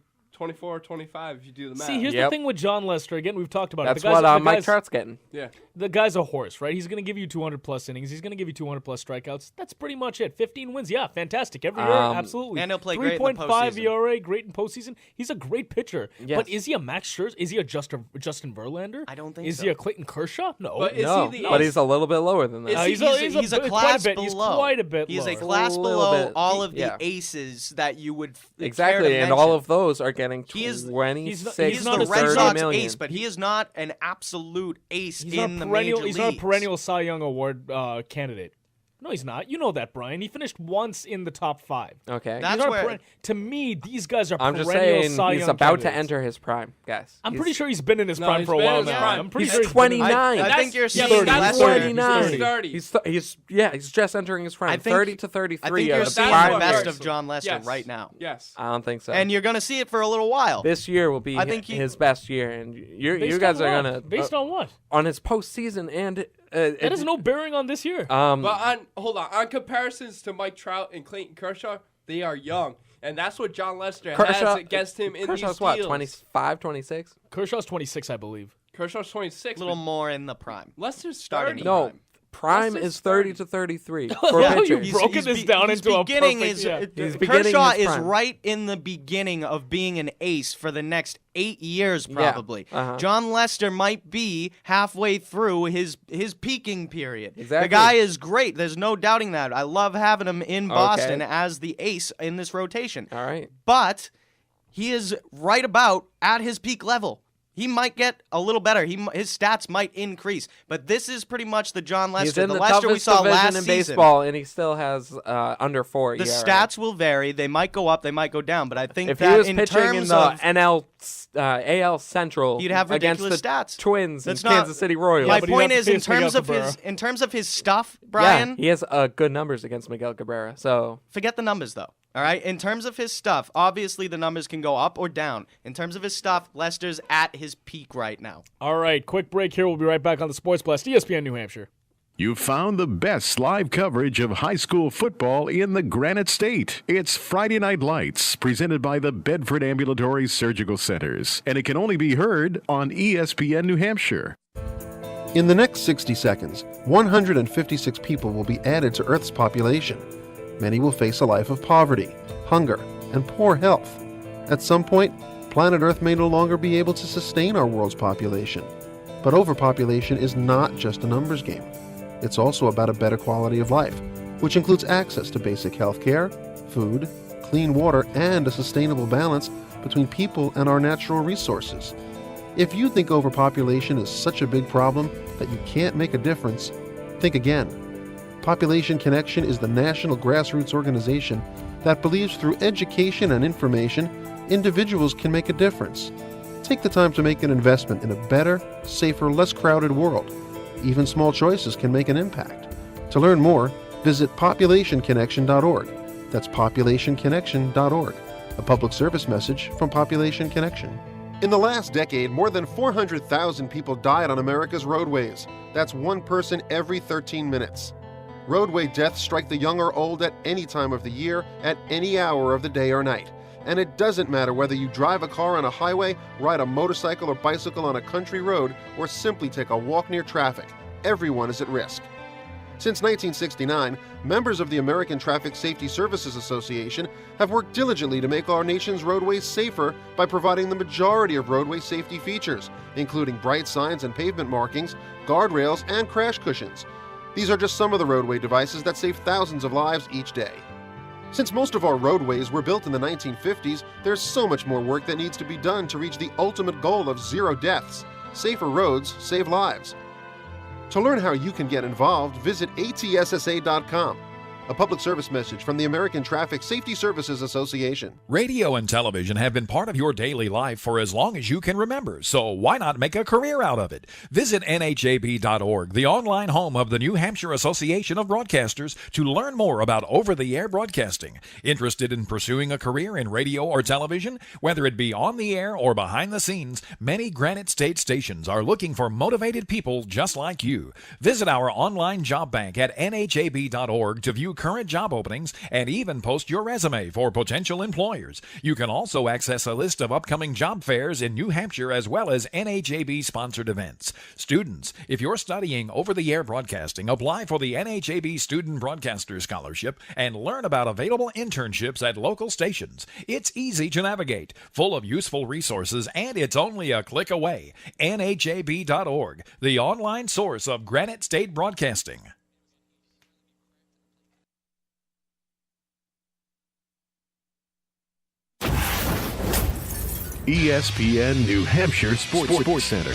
or 25 if you do the math. See, here's the thing with John Lester. Again, we've talked about That's it. The guy's, what Mike Trout's getting. Yeah. The guy's a horse, right? He's going to give you 200-plus innings. He's going to give you 200-plus strikeouts. That's pretty much it. 15 wins, yeah, fantastic. Every year, absolutely. And he'll play great in the 3.5 postseason. ERA, great in postseason. He's a great pitcher. Yes. But is he a Max Scherzer? Is he a Justin Verlander? I don't think Is so. he a Clayton Kershaw? No. But is No, he the but ace? he's a little bit lower than that. Is He's a quite class bit. below. He's quite a bit He's a lower. class A little below bit. all of the Yeah. aces that you would care Exactly, to and all mention. of those are getting He is- 26 He's not the a Red 30 Sox million. ace, but he is not an absolute ace He's in not the perennial. major He's not a leagues. perennial Cy Young Award candidate. No, he's not. You know that, Brian. He finished once in the top 5. Okay. That's He's not a where- to me, these guys are I'm just perennial saying Cy he's Young about to candidates. enter his prime, guys. I'm pretty sure he's been in his No, prime he's for a been in while his now. prime. I'm pretty He's sure he's been in- 29. I think you're yeah, seeing but that's Lester. where 29. He's 30. He's just entering his prime. I think- 30 to 33 I think are you're the seeing prime the best years. of John Lester Yes. right now. Yes. I don't think so. And you're going to see it for a little while. This year will be I think he- his best year, and you Based guys on are what? gonna Based on what? on his postseason and That has no bearing on this year. But on comparisons to Mike Trout and Clayton Kershaw, they are young. And that's what John Lester has against him in Kershaw's these what, deals. 25, 26? Kershaw's 26, I believe. Kershaw's 26. A little more in the prime. Lester's Starting 30. No, prime Lester's is 30 30. to 33 for Yeah, pitchers. you've broken this down he's into a beginning perfect... his, yeah. He's beginning Kershaw his is prime. right in the beginning of being an ace for the next 8 years, Yeah, probably. uh-huh. John Lester might be halfway through his peaking period. Exactly. The guy is great. There's no doubting that. I love having him in Boston as the ace in this rotation. All right. But he is right about at his peak level. He might get a little better. His stats might increase, but this is pretty much the John Lester. He's in the Lester we toughest saw division last in season. baseball, and he still has under 4 The ERA. stats will vary. They might go up. They might go down. But I think if that he was in pitching terms in the of AL Central, he'd have against ridiculous the stats. Twins That's and not- Kansas City Royals. My point is, in terms of his stuff, Brian. Yeah, he has good numbers against Miguel Cabrera. So forget the numbers, though. All right? In terms of his stuff, obviously the numbers can go up or down. In terms of his stuff, Lester's at his peak right now. All right, quick break here. We'll be right back on the Sports Blast, ESPN New Hampshire. You found the best live coverage of high school football in the Granite State. It's Friday Night Lights, presented by the Bedford Ambulatory Surgical Centers, and it can only be heard on ESPN New Hampshire. In the next 60 seconds, 156 people will be added to Earth's population. Many will face a life of poverty, hunger, and poor health. At some point, planet Earth may no longer be able to sustain our world's population. But overpopulation is not just a numbers game. It's also about a better quality of life, which includes access to basic health care, food, clean water, and a sustainable balance between people and our natural resources. If you think overpopulation is such a big problem that you can't make a difference, think again. Population Connection is the national grassroots organization that believes through education and information, individuals can make a difference. Take the time to make an investment in a better, safer, less crowded world. Even small choices can make an impact. To learn more, visit populationconnection.org. That's populationconnection.org. A public service message from Population Connection. In the last decade, more than 400,000 people died on America's roadways. That's one person every 13 minutes. Roadway deaths strike the young or old at any time of the year, at any hour of the day or night. And it doesn't matter whether you drive a car on a highway, ride a motorcycle or bicycle on a country road, or simply take a walk near traffic. Everyone is at risk. Since 1969, members of the American Traffic Safety Services Association have worked diligently to make our nation's roadways safer by providing the majority of roadway safety features, including bright signs and pavement markings, guardrails, and crash cushions. These are just some of the roadway devices that save thousands of lives each day. Since most of our roadways were built in the 1950s, there's so much more work that needs to be done to reach the ultimate goal of zero deaths. Safer roads save lives. To learn how you can get involved, visit atssa.com. A public service message from the American Traffic Safety Services Association. Radio and television have been part of your daily life for as long as you can remember, so why not make a career out of it? Visit nhab.org, the online home of the New Hampshire Association of Broadcasters, to learn more about over-the-air broadcasting. Interested in pursuing a career in radio or television? Whether it be on the air or behind the scenes, many Granite State stations are looking for motivated people just like you. Visit our online job bank at nhab.org to view current job openings and even post your resume for potential employers. You can also access a list of upcoming job fairs in New Hampshire as well as NHAB-sponsored events. Students, if you're studying over-the-air broadcasting, apply for the NHAB Student Broadcaster Scholarship and learn about available internships at local stations. It's easy to navigate, full of useful resources, and it's only a click away. NHAB.org, the online source of Granite State broadcasting. ESPN New Hampshire Sports Center.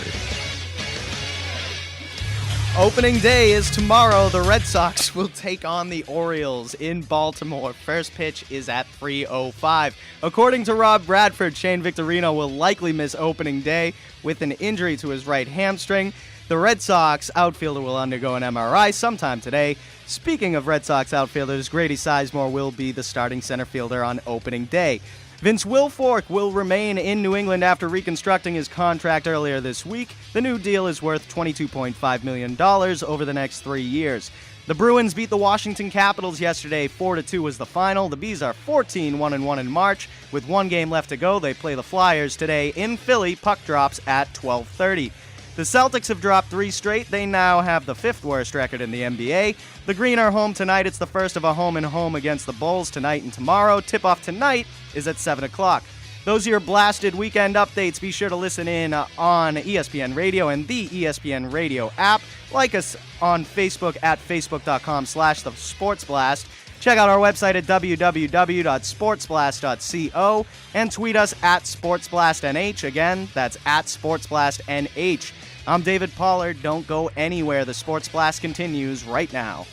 Opening day is tomorrow. The Red Sox will take on the Orioles in Baltimore. First pitch is at 3:05. According to Rob Bradford, Shane Victorino will likely miss opening day with an injury to his right hamstring. The Red Sox outfielder will undergo an MRI sometime today. Speaking of Red Sox outfielders, Grady Sizemore will be the starting center fielder on opening day. Vince Wilfork will remain in New England after reconstructing his contract earlier this week. The new deal is worth $22.5 million over the next 3 years. The Bruins beat the Washington Capitals yesterday. 4-2 was the final. The Bees are 14-1-1 in March. With one game left to go, they play the Flyers today in Philly. Puck drops at 12:30. The Celtics have dropped 3 straight. They now have the 5th worst record in the NBA. The Green are home tonight. It's the first of a home-and-home against the Bulls tonight and tomorrow. Tip-off tonight is at 7 o'clock. Those are your blasted weekend updates. Be sure to listen in on ESPN Radio and the ESPN Radio app. Like us on Facebook at facebook.com/thesportsblast. Check out our website at www.sportsblast.co and tweet us at SportsBlastNH. Again, that's at SportsBlastNH. I'm David Pollard. Don't go anywhere. The Sports Blast continues right now.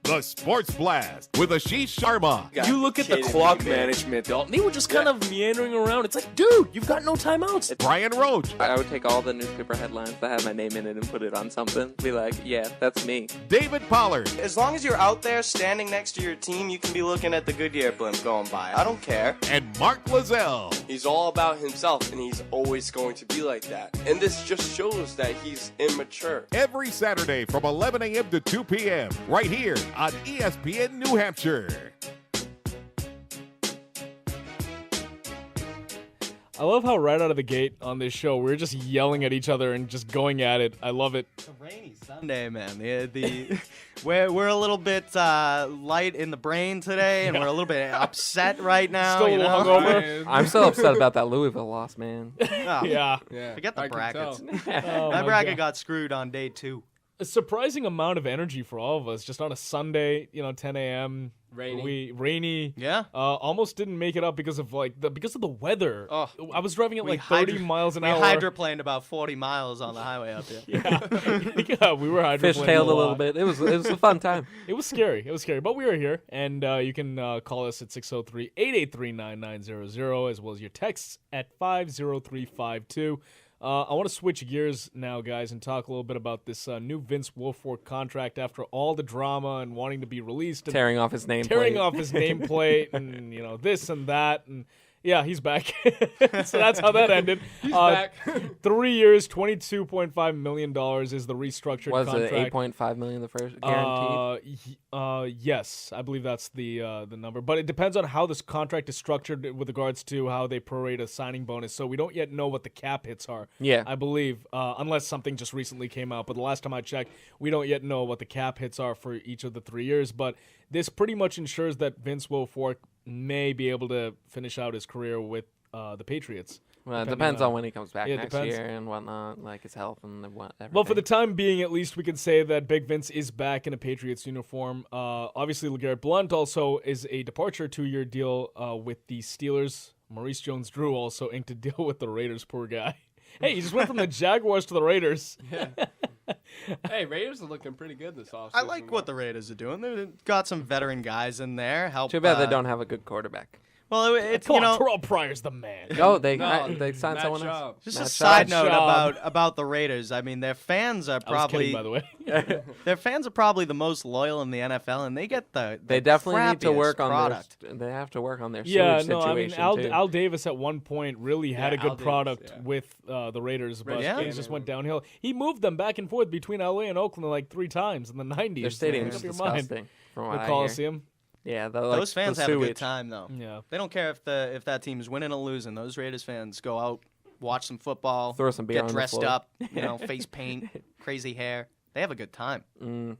The Sports Blast with Ashish Sharma. You look at the clock management, Dalton. They were just kind of meandering around. It's like, dude, you've got no timeouts. Brian Roach. I would take all the newspaper headlines that had my name in it and put it on something. Be like, yeah, that's me. David Pollard. As long as you're out there standing next to your team, you can be looking at the Goodyear blimp going by. I don't care. And Mark Lozelle. He's all about himself, and he's always going to be like that. And this just shows that he's immature. Every Saturday from 11 a.m. to 2 p.m. right here on ESPN New Hampshire. I love how right out of the gate on this show, we're just yelling at each other and just going at it. I love it. It's a rainy Sunday, man. We're a little bit light in the brain today, and we're a little bit upset right now. Still a little hungover. I'm still upset about that Louisville loss, man. Yeah. Forget the brackets. Oh, My my bracket God. got screwed on day 2. A surprising amount of energy for all of us, just on a Sunday, 10 a.m. Rainy. Yeah. Almost didn't make it up because of the weather. Oh, I was driving at 30 miles an hour. We hydroplaned about 40 miles on the highway up here. Yeah, we were hydroplaned. Fishtailed a little bit. It was a fun time. It was scary, but we were here, and you can call us at 603-883-9900, as well as your texts at 50352. I want to switch gears now, guys, and talk a little bit about this new Vince Wilfork contract after all the drama and wanting to be released. And tearing off his nameplate. And, this and that. And, yeah, he's back. So that's how that ended. He's back. 3 years, $22.5 million is the restructured contract. Was it $8.5 million the first guaranteed? Yes, I believe that's the number. But it depends on how this contract is structured with regards to how they prorate a signing bonus. So we don't yet know what the cap hits are. Yeah. I believe, unless something just recently came out. But the last time I checked, we don't yet know what the cap hits are for each of the 3 years. But this pretty much ensures that Vince Wilfork may be able to finish out his career with the Patriots. Well, it depends on when he comes back next depends. year and whatnot, like his health and everything. Well, for the time being, at least we can say that Big Vince is back in a Patriots uniform. Obviously, LeGarrette Blount also is a departure, 2-year deal with the Steelers. Maurice Jones-Drew also inked a deal with the Raiders, poor guy. Hey, he just went from the Jaguars to the Raiders. Yeah. Hey, Raiders are looking pretty good this offseason. I like what the Raiders are doing. They've got some veteran guys in there. Too bad they don't have a good quarterback. Well, it's Come on, Terrell Pryor's the man. Oh, they signed someone else. Just a side note about the Raiders. I mean, their fans are probably by the way. Their fans are probably the most loyal in the NFL, and they get the They definitely need to work product. on their. They have to work on their Yeah, sewage no, I mean situation too. Al Davis at one point really had a good Al Davis, product yeah. with the Raiders, but Yeah. things just went downhill. He moved them back and forth between LA and Oakland like 3 times in the 90s. Their stadium Make is up your mind. disgusting. From what The I Coliseum. Yeah, Those fans have a good time though. Yeah. They don't care if that team is winning or losing. Those Raiders fans go out, watch some football, Throw some beer get on the dressed floor. up, face paint, crazy hair. They have a good time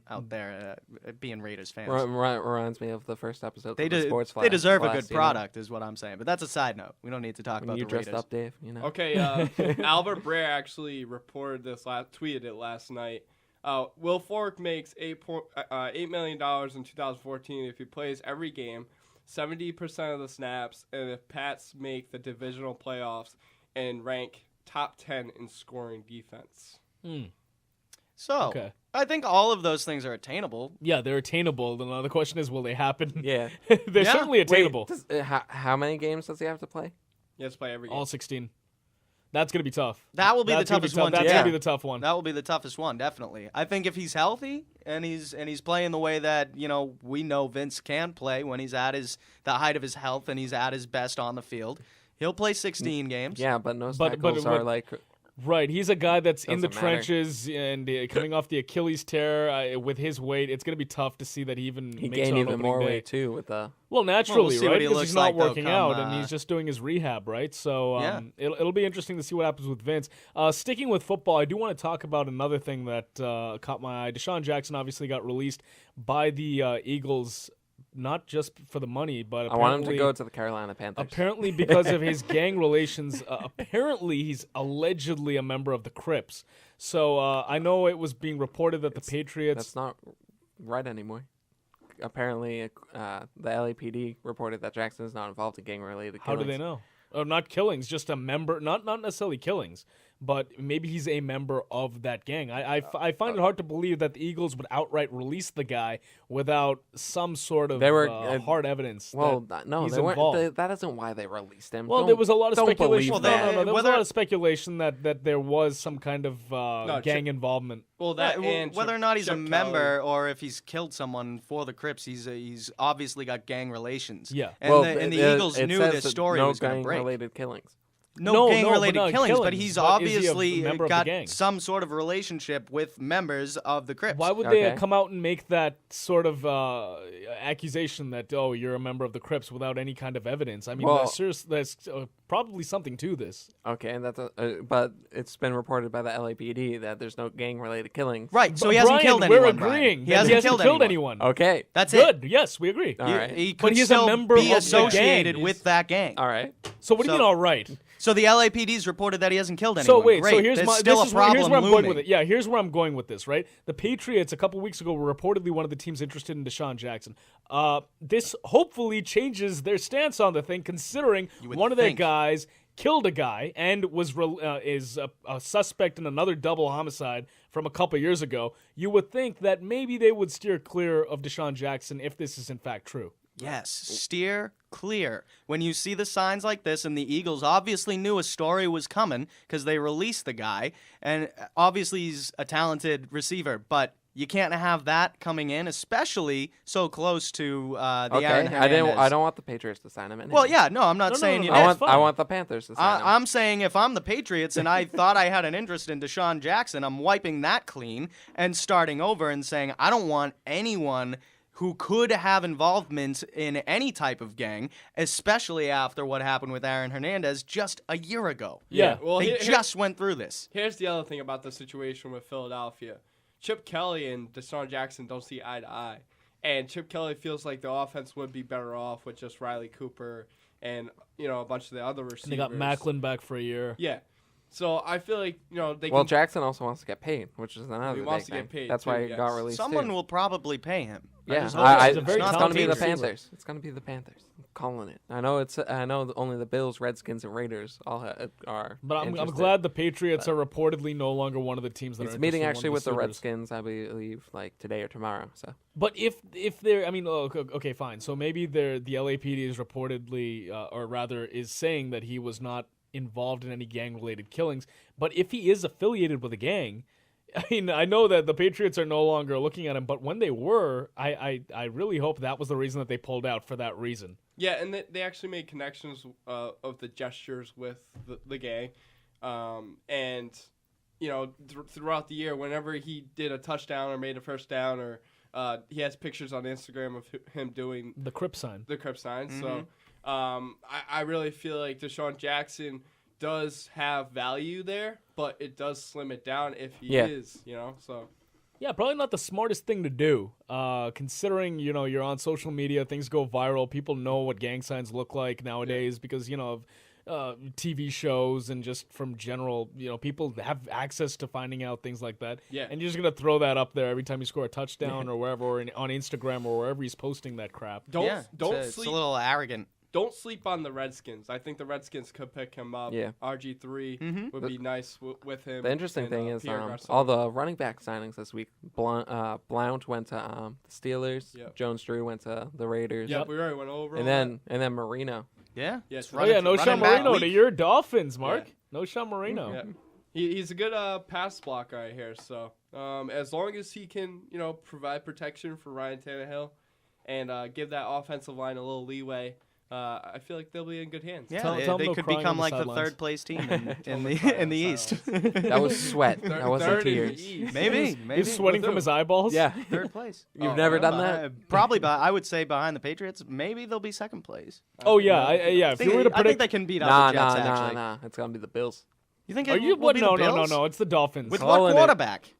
out there being Raiders fans. Reminds me of the first episode They of the Sports They deserve a Blast, good product, is what I'm saying. But that's a side note. We don't need to talk about You the dressed Raiders. up, Dave. You know. Okay, Albert Breer actually reported this, tweeted it last night. Wilfork makes $8 million in 2014 if he plays every game, 70% of the snaps, and if Pats make the divisional playoffs and rank top 10 in scoring defense. So, Okay. I think all of those things are attainable. Yeah, they're attainable. The question is, will they happen? Yeah. They're Yeah. certainly attainable. Wait, how many games does he have to play? He has to play every game. All 16. That's going to be tough. That will be That's the gonna be toughest tough. one. That's to going to get. be the tough one. That will be the toughest one, definitely. I think if he's healthy and he's playing the way that we know Vince can play when he's at the height of his health and he's at his best on the field, he'll play 16 games. Yeah, but no tackles are like. Right, he's a guy that's in the Doesn't matter. trenches and coming off the Achilles tear with his weight. It's going to be tough to see that he even He makes gained it on even opening more day. weight too with the. Well, naturally, we'll see right? what he Because looks he's not like, though, working come, out and he's just doing his rehab, right? So Yeah. it'll be interesting to see what happens with Vince. Sticking with football, I do want to talk about another thing that caught my eye. Deshaun Jackson obviously got released by the Eagles. Not just for the money, but I want him to go to the Carolina Panthers. Apparently, because of his gang relations, apparently he's allegedly a member of the Crips. So I know it was being reported that the Patriots. That's not right anymore. Apparently, the LAPD reported that Jackson is not involved in gang-related killings. How do they know? Not killings, just a member. Not necessarily killings, but maybe he's a member of that gang. I find it hard to believe that the Eagles would outright release the guy without some sort of hard evidence. Well, no, he's they weren't. That isn't why they released him. Well, there was a lot of speculation. There was a lot of speculation that there was some kind of gang involvement. Well, whether or not he's a member or if he's killed someone for the Crips, he's obviously got gang relations. Yeah, and the Eagles knew this story was going to break. Related killings. No gang-related killings, but he's obviously member got of the gang. some sort of relationship with members of the Crips. Why would they come out and make that sort of accusation that, you're a member of the Crips without any kind of evidence? I mean, there's probably something to this. Okay, and that's but it's been reported by the LAPD that there's no gang-related killings. Right, so he hasn't killed anyone. We're agreeing. He hasn't killed anyone. Okay. That's good. Yes, we agree. All right. He but could he's still a member be of associated the gang. with that gang. All right. So what do you mean, all right? So the LAPD's reported that he hasn't killed anyone. So wait, Great. here's There's my still this a is problem here's where I'm looming. going with it. Yeah, here's where I'm going with this, right? The Patriots a couple weeks ago were reportedly one of the teams interested in Deshaun Jackson. This hopefully changes their stance on the thing, considering one of their guys killed a guy and is a suspect in another double homicide from a couple years ago. You would think that maybe they would steer clear of Deshaun Jackson if this is in fact true. Yes, steer clear. When you see the signs like this, and the Eagles obviously knew a story was coming because they released the guy, and obviously he's a talented receiver, but you can't have that coming in, especially so close to the Aaron Hernandez. I don't want the Patriots to sign him anyway. Well, yeah, no, I'm not saying you. I want the Panthers to sign him. I'm saying if I'm the Patriots and I thought I had an interest in Deshaun Jackson, I'm wiping that clean and starting over and saying I don't want anyone who could have involvement in any type of gang, especially after what happened with Aaron Hernandez just a year ago. Yeah. Well, they just went through this. Here's the other thing about the situation with Philadelphia. Chip Kelly and Deshaun Jackson don't see eye to eye. And Chip Kelly feels like the offense would be better off with just Riley Cooper and, a bunch of the other receivers. And they got Macklin back for a year. Yeah. So I feel like, they Well, Jackson also wants to get paid, which is another He wants big to get thing. paid, That's too, why he yes. got released. Someone will probably pay him. Yeah, it's going to be the Panthers. It's going to be the Panthers. I'm calling it. I know only the Bills, Redskins, and Raiders all are. But I'm glad the Patriots are reportedly no longer one of the teams that are. He's meeting interested in actually one of with the suitors. Redskins, I believe, like today or tomorrow. So. But if they're, okay, fine. So maybe the LAPD is reportedly, or rather, is saying that he was not involved in any gang-related killings. But if he is affiliated with a gang, I know that the Patriots are no longer looking at him, but when they were, I really hope that was the reason that they pulled out for that reason. Yeah, and they actually made connections of the gestures with the gang. And, throughout the year, whenever he did a touchdown or made a first down, or he has pictures on Instagram of him doing the Crip sign. Mm-hmm. So I really feel like Deshaun Jackson does have value there, but it does slim it down if he is, so. Yeah, probably not the smartest thing to do, considering, you're on social media, things go viral, people know what gang signs look like nowadays because, of TV shows and just from general, people have access to finding out things like that. Yeah. And you're just going to throw that up there every time you score a touchdown or wherever, or on Instagram or wherever he's posting that crap. Don't sleep. It's a little arrogant. Don't sleep on the Redskins. I think the Redskins could pick him up. Yeah. RG3 would be nice with him. The interesting thing is Garcon. all the running back signings this week. Blount went to the Steelers. Yep. Jones-Drew went to the Raiders. Yep, we already went over. And then Marino. Yeah. Yes. No Sean Marino to your Dolphins, Mark. Yeah. No Sean Marino. Yeah. He's a good pass blocker right here. So as long as he can, provide protection for Ryan Tannehill and give that offensive line a little leeway. I feel like they'll be in good hands. Yeah, they could become like the third place team in the East. That was sweat. That wasn't tears. Maybe he's sweating from his eyeballs. Yeah, third place. You've never done that? Probably, I would say behind the Patriots. Maybe they'll be second place. Oh yeah, If you were to predict, I think they can beat out the Jets. Actually, nah. It's gonna be the Bills. You think? Are you? Will be the Bills? No. It's the Dolphins. With what quarterback?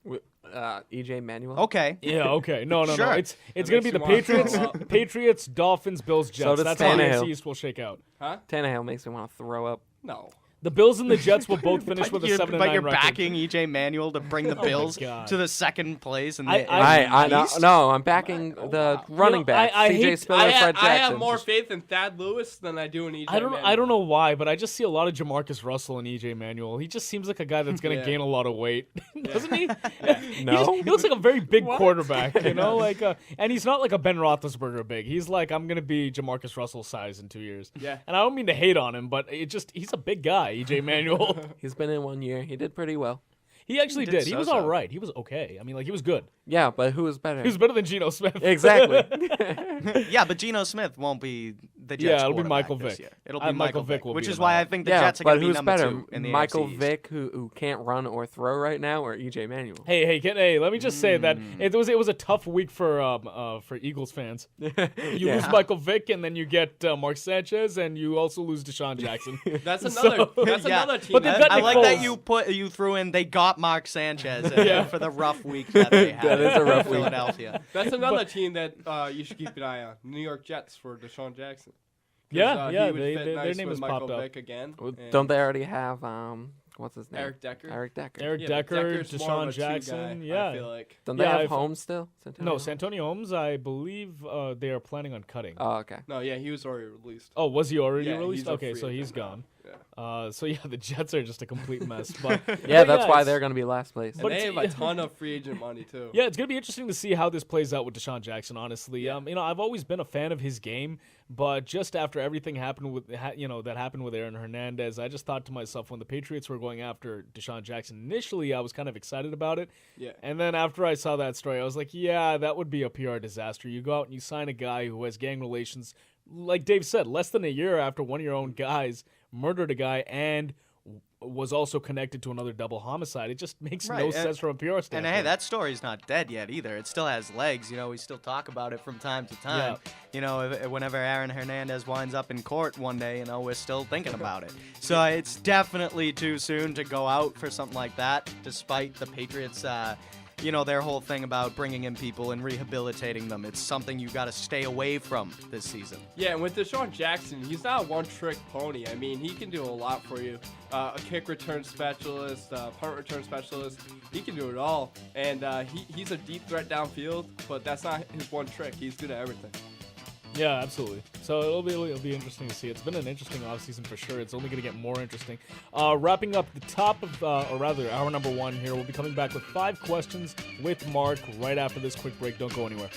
EJ Manuel. Okay. Yeah. Okay. No. Sure. It's gonna be the Patriots, Dolphins, Bills, Jets. So that's how the NFC East will shake out. Huh? Tannehill makes me want to throw up. No. The Bills and the Jets will both finish with a 7-9 record. But you're backing EJ Manuel to bring the Oh my Bills God. to the second place. And No, I'm backing the running back. CJ Spiller, Fred Jackson. I have more faith in Thad Lewis than I do in EJ Manuel. I don't know why, but I just see a lot of Jamarcus Russell and EJ Manuel. He just seems like a guy that's going to gain a lot of weight, doesn't he? No. He looks like a very big quarterback, and he's not like a Ben Roethlisberger big. He's like, I'm going to be Jamarcus Russell size in 2 years. Yeah. And I don't mean to hate on him, but he's a big guy, EJ Manuel. He's been in 1 year. He did pretty well. He actually did. He was so-so. all right. He was okay. I mean, he was good. Yeah, but who was better? He was better than Geno Smith. Exactly. Yeah, but Geno Smith won't be the Jets. It'll be Michael this Vick. year. It'll be Michael Vick, will which be is the why number. I think the Jets are going to be number better? 2 in the Michael AFC East. Vick, who can't run or throw right now, or EJ Manuel? Hey, let me just say that it was a tough week for Eagles fans. You lose Michael Vick, and then you get Mark Sanchez, and you also lose Deshaun Jackson. That's another team. But they've got I Nick like that Foles. you threw in. They got Mark Sanchez for the rough week that they had. That is a rough in week. Philadelphia. That's another team that you should keep an eye on. New York Jets for Deshaun Jackson. Yeah, he would fit their nice name with has Michael popped up. Vick again. Well, and don't they already have what's his name? Eric Decker. Eric Decker. Eric Yeah, Decker, Decker's more of Deshaun a two Jackson. guy, Yeah. I feel like. Don't they Yeah, have Holmes still? No, Santonio Holmes, I believe they are planning on cutting. Oh, okay. No, yeah, he was already released. Oh, was he already Yeah, released? he's a Okay, free so he's agent now. gone. So the Jets are just a complete mess. But Yeah, but that's why it's- they're going to be last place. And they have a ton of free agent money, too. Yeah, it's gonna be interesting to see how this plays out with Deshaun Jackson. Honestly, I've always been a fan of his game, but just after everything happened with that happened with Aaron Hernandez, I just thought to myself, when the Patriots were going after Deshaun Jackson initially, I was kind of excited about it. Yeah. And then after I saw that story, I was like, yeah, that would be a PR disaster. You go out and you sign a guy who has gang relations, like Dave said, less than a year after one of your own guys murdered a guy and was also connected to another double homicide. It just makes no sense from a PR standpoint. And hey, that story's not dead yet either. It still has legs. We still talk about it from time to time. Whenever Aaron Hernandez winds up in court one day, we're still thinking about it. So it's definitely too soon to go out for something like that, despite the Patriots their whole thing about bringing in people and rehabilitating them. It's something you got to stay away from this season. Yeah, and with Deshaun Jackson, he's not a one-trick pony. I mean, he can do a lot for you. A kick return specialist, punt return specialist. He can do it all. And he's a deep threat downfield, but that's not his one trick. He's good at everything. Yeah, absolutely. So it'll be interesting to see. It's been an interesting offseason for sure. It's only going to get more interesting. Wrapping up the top of, or rather, hour number 1 here. We'll be coming back with 5 questions with Mark right after this quick break. Don't go anywhere.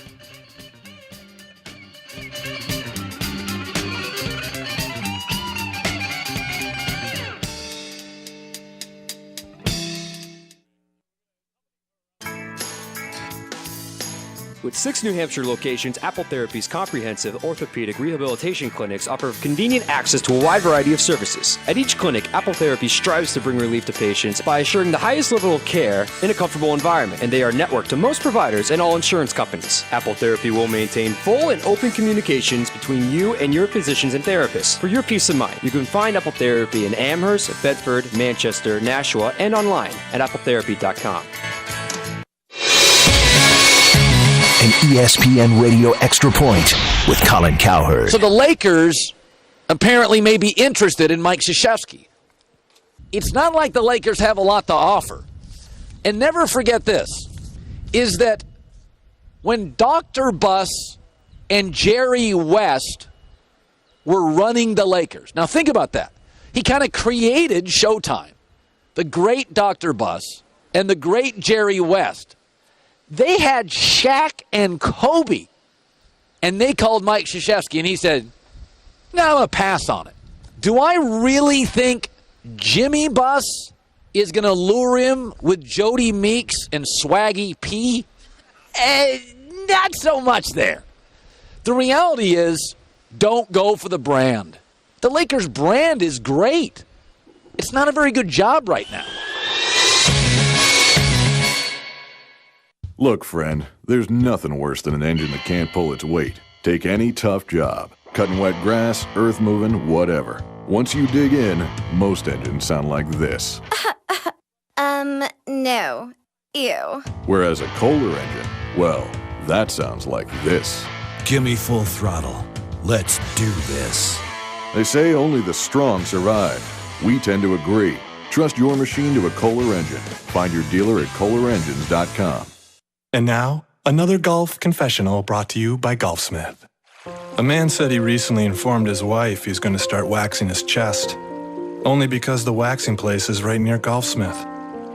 With 6 New Hampshire locations, Apple Therapy's comprehensive orthopedic rehabilitation clinics offer convenient access to a wide variety of services. At each clinic, Apple Therapy strives to bring relief to patients by assuring the highest level of care in a comfortable environment, and they are networked to most providers and all insurance companies. Apple Therapy will maintain full and open communications between you and your physicians and therapists. For your peace of mind, you can find Apple Therapy in Amherst, Bedford, Manchester, Nashua, and online at appletherapy.com. An ESPN Radio Extra Point with Colin Cowherd. So the Lakers apparently may be interested in Mike Krzyzewski. It's not like the Lakers have a lot to offer. And never forget this, is that when Dr. Buss and Jerry West were running the Lakers, now think about that. He kind of created Showtime. The great Dr. Buss and the great Jerry West. They had Shaq and Kobe, and they called Mike Krzyzewski, and he said, no, I'm going to pass on it. Do I really think Jimmy Buss is going to lure him with Jody Meeks and Swaggy P? Not so much there. The reality is, don't go for the brand. The Lakers' brand is great. It's not a very good job right now. Look, friend, there's nothing worse than an engine that can't pull its weight. Take any tough job. Cutting wet grass, earth moving, whatever. Once you dig in, most engines sound like this. No. Ew. Whereas a Kohler engine, well, that sounds like this. Gimme full throttle. Let's do this. They say only the strong survive. We tend to agree. Trust your machine to a Kohler engine. Find your dealer at KohlerEngines.com. And now, another golf confessional brought to you by Golfsmith. A man said he recently informed his wife he's going to start waxing his chest, only because the waxing place is right near Golfsmith,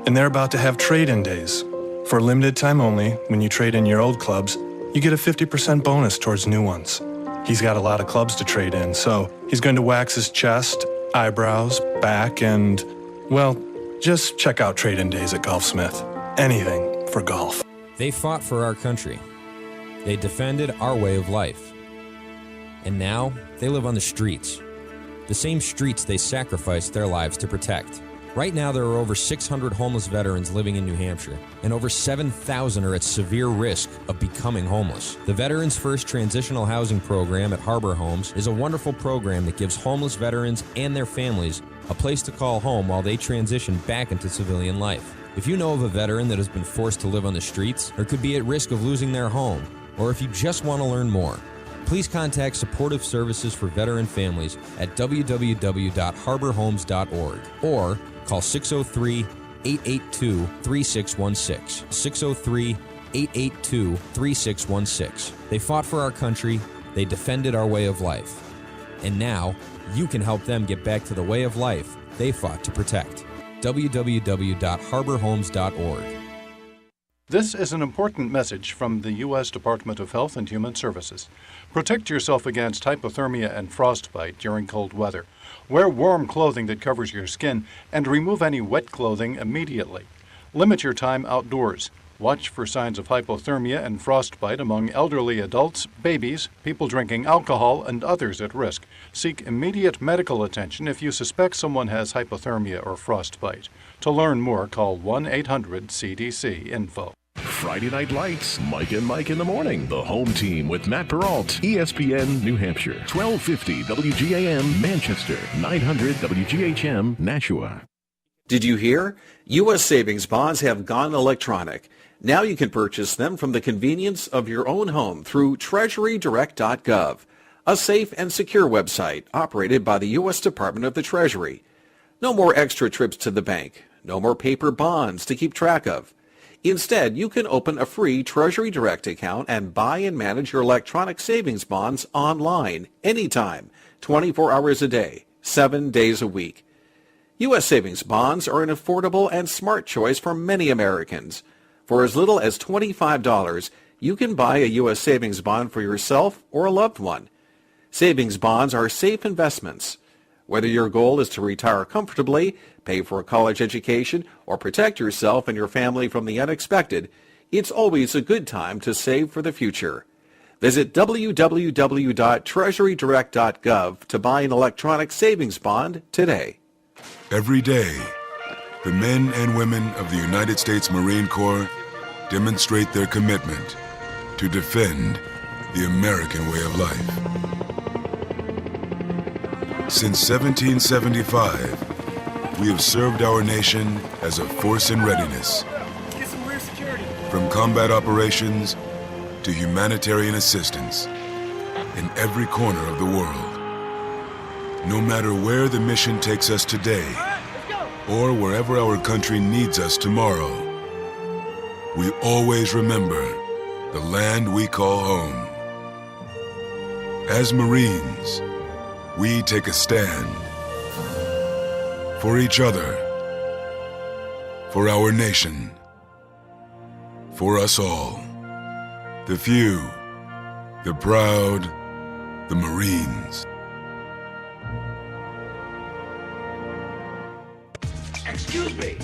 and they're about to have trade-in days. For a limited time only, when you trade in your old clubs, you get a 50% bonus towards new ones. He's got a lot of clubs to trade in, so he's going to wax his chest, eyebrows, back, and, well, just check out trade-in days at Golfsmith. Anything for golf. They fought for our country. They defended our way of life. And now, they live on the streets. The same streets they sacrificed their lives to protect. Right now, there are over 600 homeless veterans living in New Hampshire, and over 7,000 are at severe risk of becoming homeless. The Veterans First Transitional Housing Program at Harbor Homes is a wonderful program that gives homeless veterans and their families a place to call home while they transition back into civilian life. If you know of a veteran that has been forced to live on the streets or could be at risk of losing their home, or if you just want to learn more, please contact Supportive Services for Veteran Families at www.harborhomes.org or call 603-882-3616. 603-882-3616. They fought for our country, they defended our way of life. And now, you can help them get back to the way of life they fought to protect. www.harborhomes.org. This is an important message from the U.S. Department of Health and Human Services. Protect yourself against hypothermia and frostbite during cold weather. Wear warm clothing that covers your skin and remove any wet clothing immediately. Limit your time outdoors. Watch for signs of hypothermia and frostbite among elderly adults, babies, people drinking alcohol, and others at risk. Seek immediate medical attention if you suspect someone has hypothermia or frostbite. To learn more, call 1-800-CDC-INFO. Friday Night Lights, Mike and Mike in the Morning. The home team with Matt Peralt, ESPN New Hampshire, 1250 WGAM Manchester, 900 WGHM Nashua. Did you hear? U.S. savings bonds have gone electronic. Now you can purchase them from the convenience of your own home through TreasuryDirect.gov, a safe and secure website operated by the U.S. Department of the Treasury. No more extra trips to the bank. No more paper bonds to keep track of. Instead, you can open a free Treasury Direct account and buy and manage your electronic savings bonds online, anytime, 24 hours a day, 7 days a week. U.S. savings bonds are an affordable and smart choice for many Americans. For as little as $25, you can buy a U.S. savings bond for yourself or a loved one. Savings bonds are safe investments. Whether your goal is to retire comfortably, pay for a college education, or protect yourself and your family from the unexpected, it's always a good time to save for the future. Visit www.treasurydirect.gov to buy an electronic savings bond today. Every day, the men and women of the United States Marine Corps demonstrate their commitment to defend the American way of life. Since 1775, we have served our nation as a force in readiness. Get some rear security. From combat operations to humanitarian assistance in every corner of the world. No matter where the mission takes us today, or wherever our country needs us tomorrow, we always remember the land we call home. As Marines, we take a stand for each other, for our nation, for us all. The few, the proud, the Marines. Excuse me.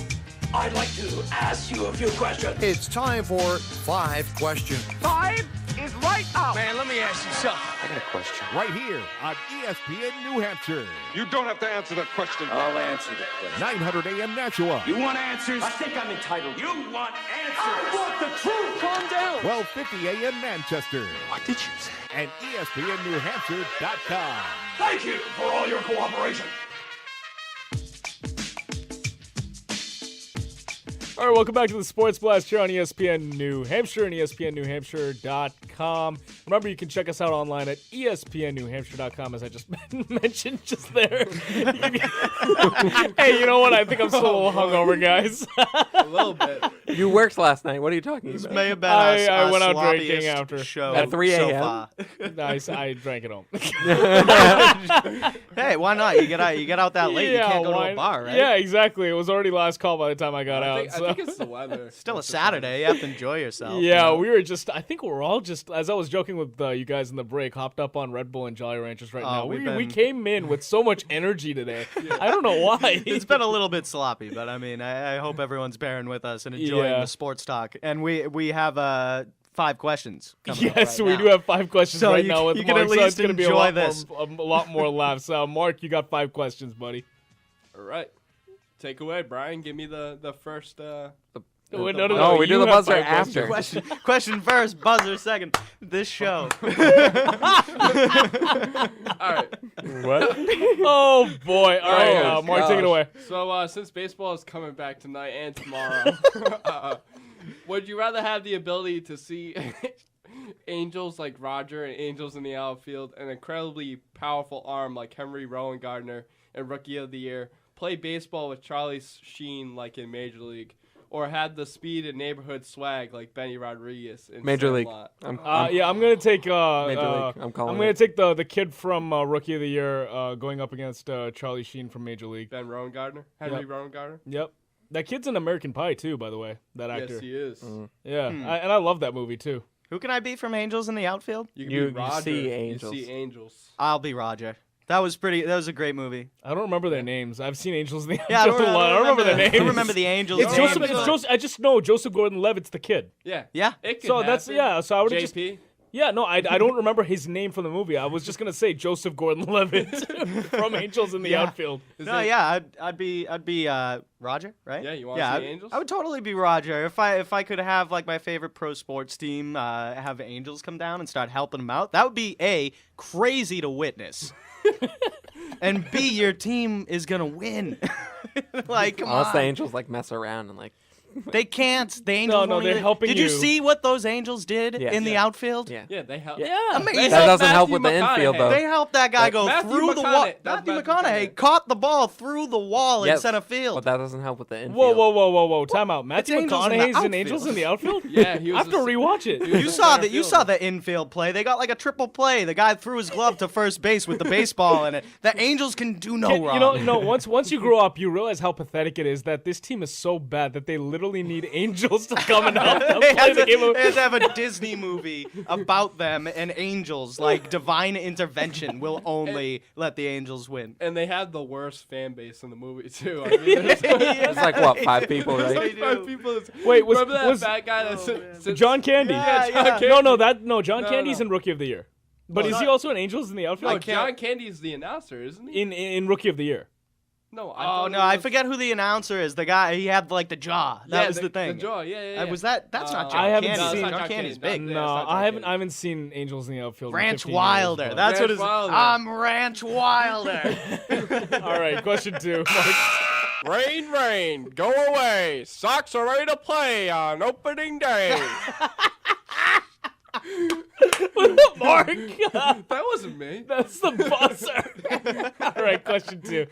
I'd like to ask you a few questions. It's time for 5 questions. 5 is right up. Man, let me ask you something. I got a question. Right here on ESPN New Hampshire. You don't have to answer the question. I'll answer the question. 900 AM Nashua. You want answers? I think I'm entitled. You want answers? I want the truth. Calm down. 1250 AM Manchester. What did you say? And ESPNNewHampshire.com. Thank you for all your cooperation. All right, welcome back to the Sports Blast here on ESPN New Hampshire and ESPNNewHampshire.com. Remember, you can check us out online at espnnewhampshire.com, as I just mentioned just there. Hey, you know what? I think I'm still a little hungover, guys. A little bit. You worked last night. What are you talking This about? may have been I went out sloppiest drinking after. show At 3 so a.m.? far. Nice. I drank it home. Hey, why not? You get out that late. You can't go to a bar, right? Yeah, exactly. It was already last call by the time I got out. I think it's the weather. Still a Saturday. You have to enjoy yourself. Yeah, we were just. I think we're all just. As I was joking with you guys in the break, hopped up on Red Bull and Jolly Ranchers right now. We came in with so much energy today. I don't know why. It's been a little bit sloppy, but I mean, I hope everyone's bearing with us and enjoying the sports talk. And we have 5 questions. Yes, right we now. do have 5 questions So right you- now with you Mark. can at So least it's going to be enjoy a lot more laughs. Mark, you got 5 questions, buddy. All right. Take away, Brian. Give me the first. No, we do you the have buzzer 5 after. Question first, buzzer second. This show. All right. What? Oh boy! All right, Oh, Mark, take it away. So since baseball is coming back tonight and tomorrow, would you rather have the ability to see angels like Roger and angels in the outfield, an incredibly powerful arm like Henry Rowan Gardner and Rookie of the Year, play baseball with Charlie Sheen like in Major League, or had the speed and neighborhood swag like Benny Rodriguez in Major League. Sandlot? Yeah, I'm gonna take. Major League. I'm calling gonna it. take the kid from Rookie of the Year going up against Charlie Sheen from Major League. Ben Rowan Gardner? Henry Rowan Gardner? Yep. That kid's in American Pie too, by the way. That actor. Yes, he is. Yeah, and I love that movie too. Who can I be from Angels in the outfield? You can You be Roger. see angels. You see angels. I'll be Roger. That was a great movie. I don't remember their names. I've seen Angels in the Yeah, Outfield a lot. I don't remember their names. I don't remember the Angels. It's names, Joseph. It's but- Joseph. I just know Joseph Gordon-Levitt's the kid. Yeah. Yeah. It could So that's happen. So I would just. JP? Yeah, no, I don't remember his name from the movie. I was just gonna say Joseph Gordon-Levitt from Angels in the Outfield. I'd be Roger, right? Yeah, you want to see Angels? I would totally be Roger if I could have like my favorite pro sports team have Angels come down and start helping them out. That would be A, crazy to witness, and B, your team is gonna win. Like, come Unless on. the angels like mess around and like. They can't. The Angels. No, won't they're even- helping Did you you. see what those Angels did Yes. in the outfield? Yeah. Yeah, they help. Yeah, amazing. They That doesn't help Matthew with the infield McConaughey. though. They helped that guy go Matthew through the wall. McConaughey. That's Matthew Matthew McConaughey McConaughey. caught the ball through the wall in Yes, center field. But that doesn't help with the infield. Whoa! Time out. Matthew Angels in the McConaughey's in outfield. Angels in the Outfield. Yeah, he I was have to rewatch it. he was You a saw center that. You saw fielder. the infield play. They got like a triple play. The guy threw his glove to first base with the baseball in it. The Angels can do no wrong. You know, once you grow up, you realize how pathetic it is that this team is so bad that they literally need angels to come and help them They play have, the game. they have to have a Disney movie about them and angels. Like divine intervention will only let the Angels win. And they had the worst fan base in the movie too. I mean, there's like what, 5 people, right? like 5 people. Wait, was Remember that fat guy that sits John Candy? Yeah, John yeah. Candy. John No, Candy's no. in Rookie of the Year. But No, is he not- also in Angels in the Outfield? No, John Candy's the announcer, isn't he? in Rookie of the Year. No, Oh no, I forget who the announcer is. The guy he had like the jaw. That was the thing. The jaw, yeah. Was that? That's not John I haven't Candy. seen- No, John Candy's big. Yeah, No, it's not John I Candy. haven't seen Angels in the Outfield. in Ranch 15 Wilder. Years, That's Ranch what it is. Wilder. I'm Ranch Wilder. All right, question 2. Mark. Rain, go away. Sox are ready to play on opening day. Mark. That wasn't me. That's the buzzer. All right, question 2.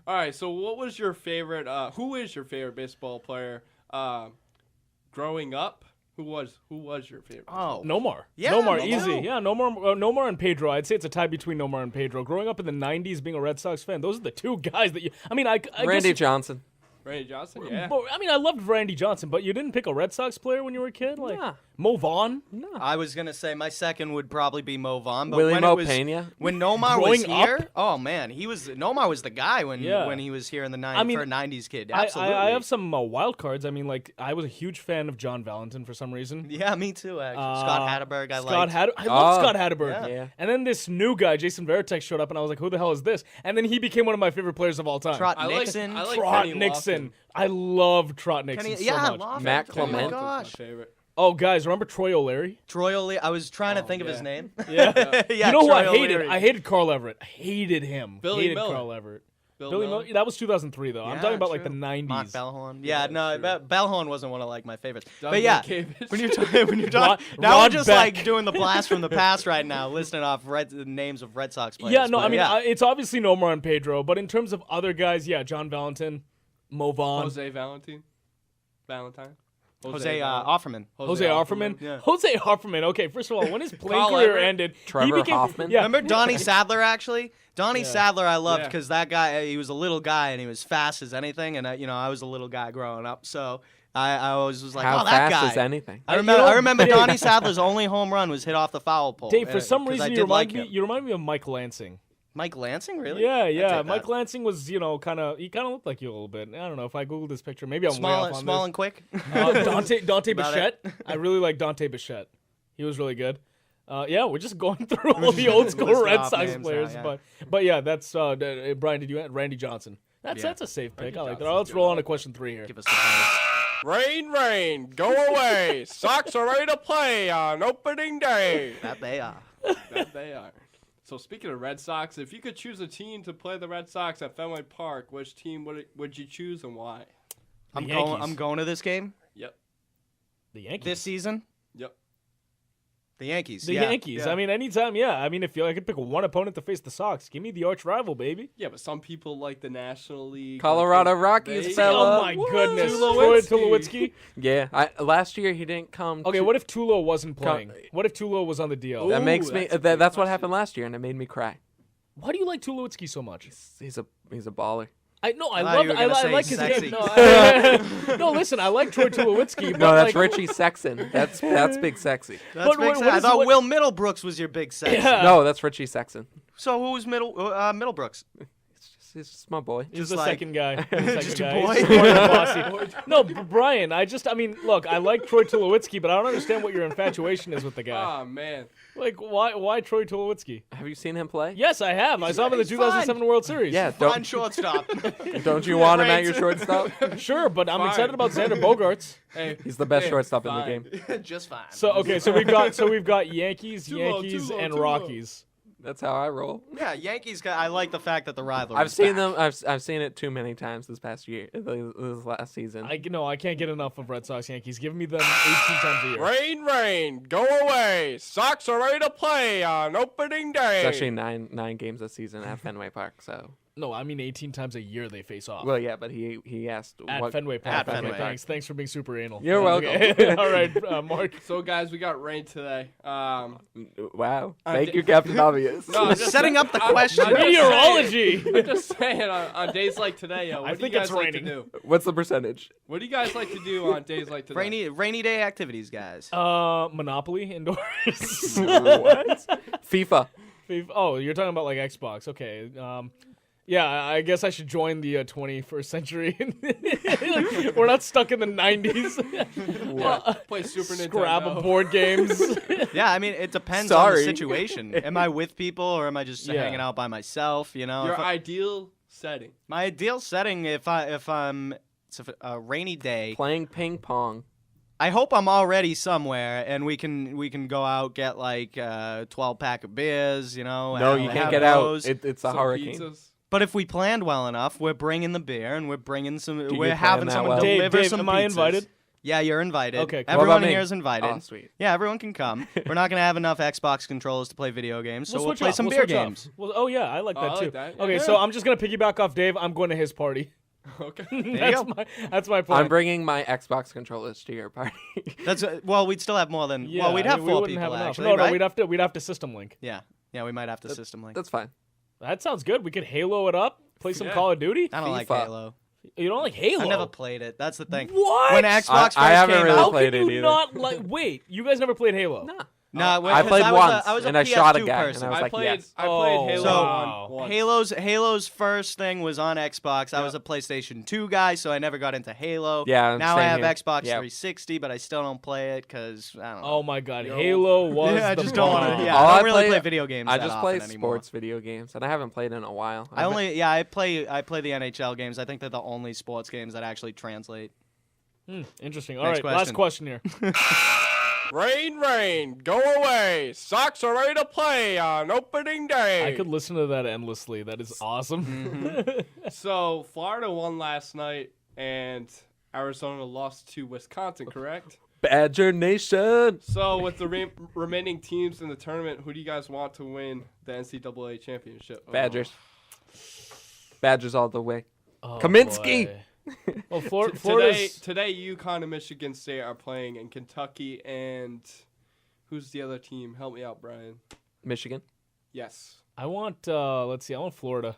All right, so what was your favorite? Who is your favorite baseball player? Growing up, who was your favorite? Oh, Nomar. Yeah, Nomar, Nomar. easy. Yeah, Nomar and Pedro. I'd say it's a tie between Nomar and Pedro. Growing up in the 90s, being a Red Sox fan, those are the two guys that you... I mean, I Randy guess... Johnson. Randy Johnson, yeah. But, I mean, I loved Randy Johnson, but you didn't pick a Red Sox player when you were a kid? Like, Nah. Mo Vaughn? I was gonna say my second would probably be Mo Vaughn, but Willie when Mo it was Pena? when Nomar was Growing here, up? oh man, Nomar was the guy when Yeah. he was here in the 90s I mean, for a 90s kid. I Absolutely. have some wild cards. I mean, like, I was a huge fan of John Valentin for some reason. Yeah, me too. Actually, Scott Hatterberg. I liked. I love Oh, Scott Hatterberg. yeah. And then this new guy, Jason Varitek, showed up, and I was like, "Who the hell is this?" And then he became one of my favorite players of all time. Trot I like- Nixon. I like Trot Kenny Nixon. Lofton. I love Trot Nixon Kenny- so yeah, much. Lofton. Matt Oh Clement. my Lofton's gosh. my favorite. Oh, guys, remember Troy O'Leary? Troy O'Leary. I was trying to think of his yeah. name. Yeah. yeah. You know who Troy I hated? O'Leary. I hated Carl Everett. I hated him. Billy hated Miller. Carl Everett. Billy Miller. That was 2003 though. I'm talking about like the 90s. Mark Bellhorn. Yeah, no, Bellhorn wasn't one of like my favorites. Doug But yeah, Mankiewicz. when you're talking, now Rod we're just Beck. like doing the blast from the past right now, listing off the names of Red Sox players. Yeah, no, But, I mean yeah. it's obviously Nomar and Pedro, but in terms of other guys, yeah, John Valentin, Mo Vaughn, Jose Valentine. Jose Offerman. Jose Offerman. Yeah. Jose Offerman. Okay, first of all, when his playing Carl career Everett. ended, Trevor he became, Hoffman. Yeah, Remember Donnie Sadler, actually? Donnie Sadler I loved Yeah. because that guy, he was a little guy and he was fast as anything. And, I was a little guy growing up. So I always was like, How oh, that fast guy. is anything? I remember Donnie Sadler's only home run was hit off the foul pole. Dave, for some 'cause I reason did like him. you remind me of Mike Lansing. Mike Lansing, really? Yeah, I'd yeah. take Mike that. Lansing was, he kind of looked like you a little bit. I don't know if I googled this picture, maybe I'm way Small, off on small this. and quick. Dante About Bichette. it. I really like Dante Bichette. He was really good. Yeah, we're just going through all the old school Listing Red off Sox names now, players, yeah. but yeah, that's Brian. Did you add Randy Johnson? That's a safe pick. I like that. All right, let's roll on to question 3 here. Give us the points. Rain, go away. Sox are ready to play on opening day. That they are. That they are. So speaking of Red Sox, if you could choose a team to play the Red Sox at Fenway Park, which team would you choose and why? I'm Yankees. going to this game Yep. The Yankees. this season. Yep. The Yankees. The yeah. Yankees. Yeah. I mean, anytime. Yeah. I mean, if I could pick one opponent to face the Sox, give me the arch rival, baby. Yeah, but some people like the National League. Colorado like, Rockies, they- fella. Oh my goodness, Troy Tulowitzki. Yeah, last year he didn't come. Okay, to- what if Tulo wasn't playing? What if Tulo was on the DL? That Ooh, makes me. that's a good That's what happened last year, and it made me cry. Why do you like Tulowitzki so much? He's a baller. I thought love. you were I gonna say like his sexy. game. No, listen, I like Troy Tulowitzki. No, that's like, Richie Sexton. That's big sexy. That's But big what sex. I is- thought what- Will Middlebrooks was your big sex. Yeah. No, that's Richie Sexton. So who was Middlebrooks? He's my boy. He's Just the like- second guy. He's the Just second your guy. boy? He's more bossy. No, Brian, I mean, look, I like Troy Tulowitzki, but I don't understand what your infatuation is with the guy. Oh man. Like, why Troy Tulowitzki? Have you seen him play? Yes, I have. I saw him in the he's 2007 World Series. Yeah. Fine shortstop. Don't you want him at your shortstop? Sure, but I'm Fine. excited about Xander Bogaerts. Hey, He's the best hey, shortstop in the fine. game. Just fine. So we've got Yankees, Too low, and too low. Rockies. That's how I roll. Yeah, Yankees. I like the fact that the rivalry. I've seen them. I've seen it too many times this past year. This last season. I can't get enough of Red Sox Yankees. Give me them 18 times a year. Rain, go away. Sox are ready to play on opening day. It's actually nine games this season at Fenway Park. So. No, I mean 18 times a year they face off. Well, yeah, but he asked At what Fenway Park. At Fenway Park. Thanks for being super anal. You're welcome. Okay. All right, Mark. So guys, we got rain today. Wow. Thank you, Captain Obvious. No, I'm just setting up the question. I'm just Meteorology. saying- I'm just saying on days like today, what I do you think guys it's like raining. to do? What's the percentage? What do you guys like to do on days like today? Rainy day activities, guys. Monopoly indoors. What? FIFA. Oh, you're talking about like Xbox. Okay. Yeah, I guess I should join the 21st century. We're not stuck in the 90s. Play Super Scrabble Nintendo. board games. Yeah, I mean, it depends on Sorry. the situation. Am I with people or am I just Yeah. hanging out by myself? You know, Your If I- ideal setting. my ideal setting if I'm it's a rainy day. Playing ping pong. I hope I'm already somewhere and we can go out, get like 12-pack of beers. You know. No, have- you can't have get out. those. It's a Some hurricane. pizzas. But if we planned well enough, we're bringing the beer and we're bringing some. you We're plan having that someone well? deliver Dave, some am I pizzas. invited? Yeah, you're invited. Okay, cool. What Everyone about me? here is invited. Oh, sweet. Yeah, everyone can come. We're not gonna have enough Xbox controllers to play video games, so we'll switch play up. some We'll beer switch up. games. Well, oh yeah, I like Oh, that I too. like that. Okay, Yeah. so I'm just gonna piggyback off Dave. I'm going to his party. Okay. That's my plan. I'm bringing my Xbox controllers to your party. That's well, we'd still have more than. Yeah, well, we'd have we 4 wouldn't people have enough. actually. No, right? we'd have to system link. Yeah, we might have to system link. That's fine. That sounds good. We could Halo it up. Play some Yeah. Call of Duty. I don't like FIFA. Halo. You don't like Halo? I never played it. That's the thing. What? When Xbox first I haven't came really out, How played can it you either. not like? Wait, you guys never played Halo? No. nah, I played once, I was a and I PS2 shot a guy, person. and I was like, yes. I played Oh, Halo So, wow. once. Halo's first thing was on Xbox. I was a PlayStation 2 guy, so I never got into Halo. Yeah, Now I same have here. Xbox Yeah. 360, but I still don't play it because I don't know. Oh my God, Halo was Yeah, I the just don't bomb. wanna- yeah. All I I don't really play- play video games I that just play often anymore. sports video games, and I haven't played in a while. I play the NHL games. I think they're the only sports games that actually translate. Interesting. All Next right, last question here. Rain, go away. Sox are ready to play on opening day. I could listen to that endlessly. That is awesome. So Florida won last night, and Arizona lost to Wisconsin, correct? Badger Nation. So with the remaining teams in the tournament, who do you guys want to win the NCAA championship? Badgers. Badgers all the way. Oh, Kaminsky. boy. Well, Florida today, UConn and Michigan State are playing, and Kentucky and who's the other team? Help me out, Brian. Michigan. Yes. I want. Let's see. I want Florida.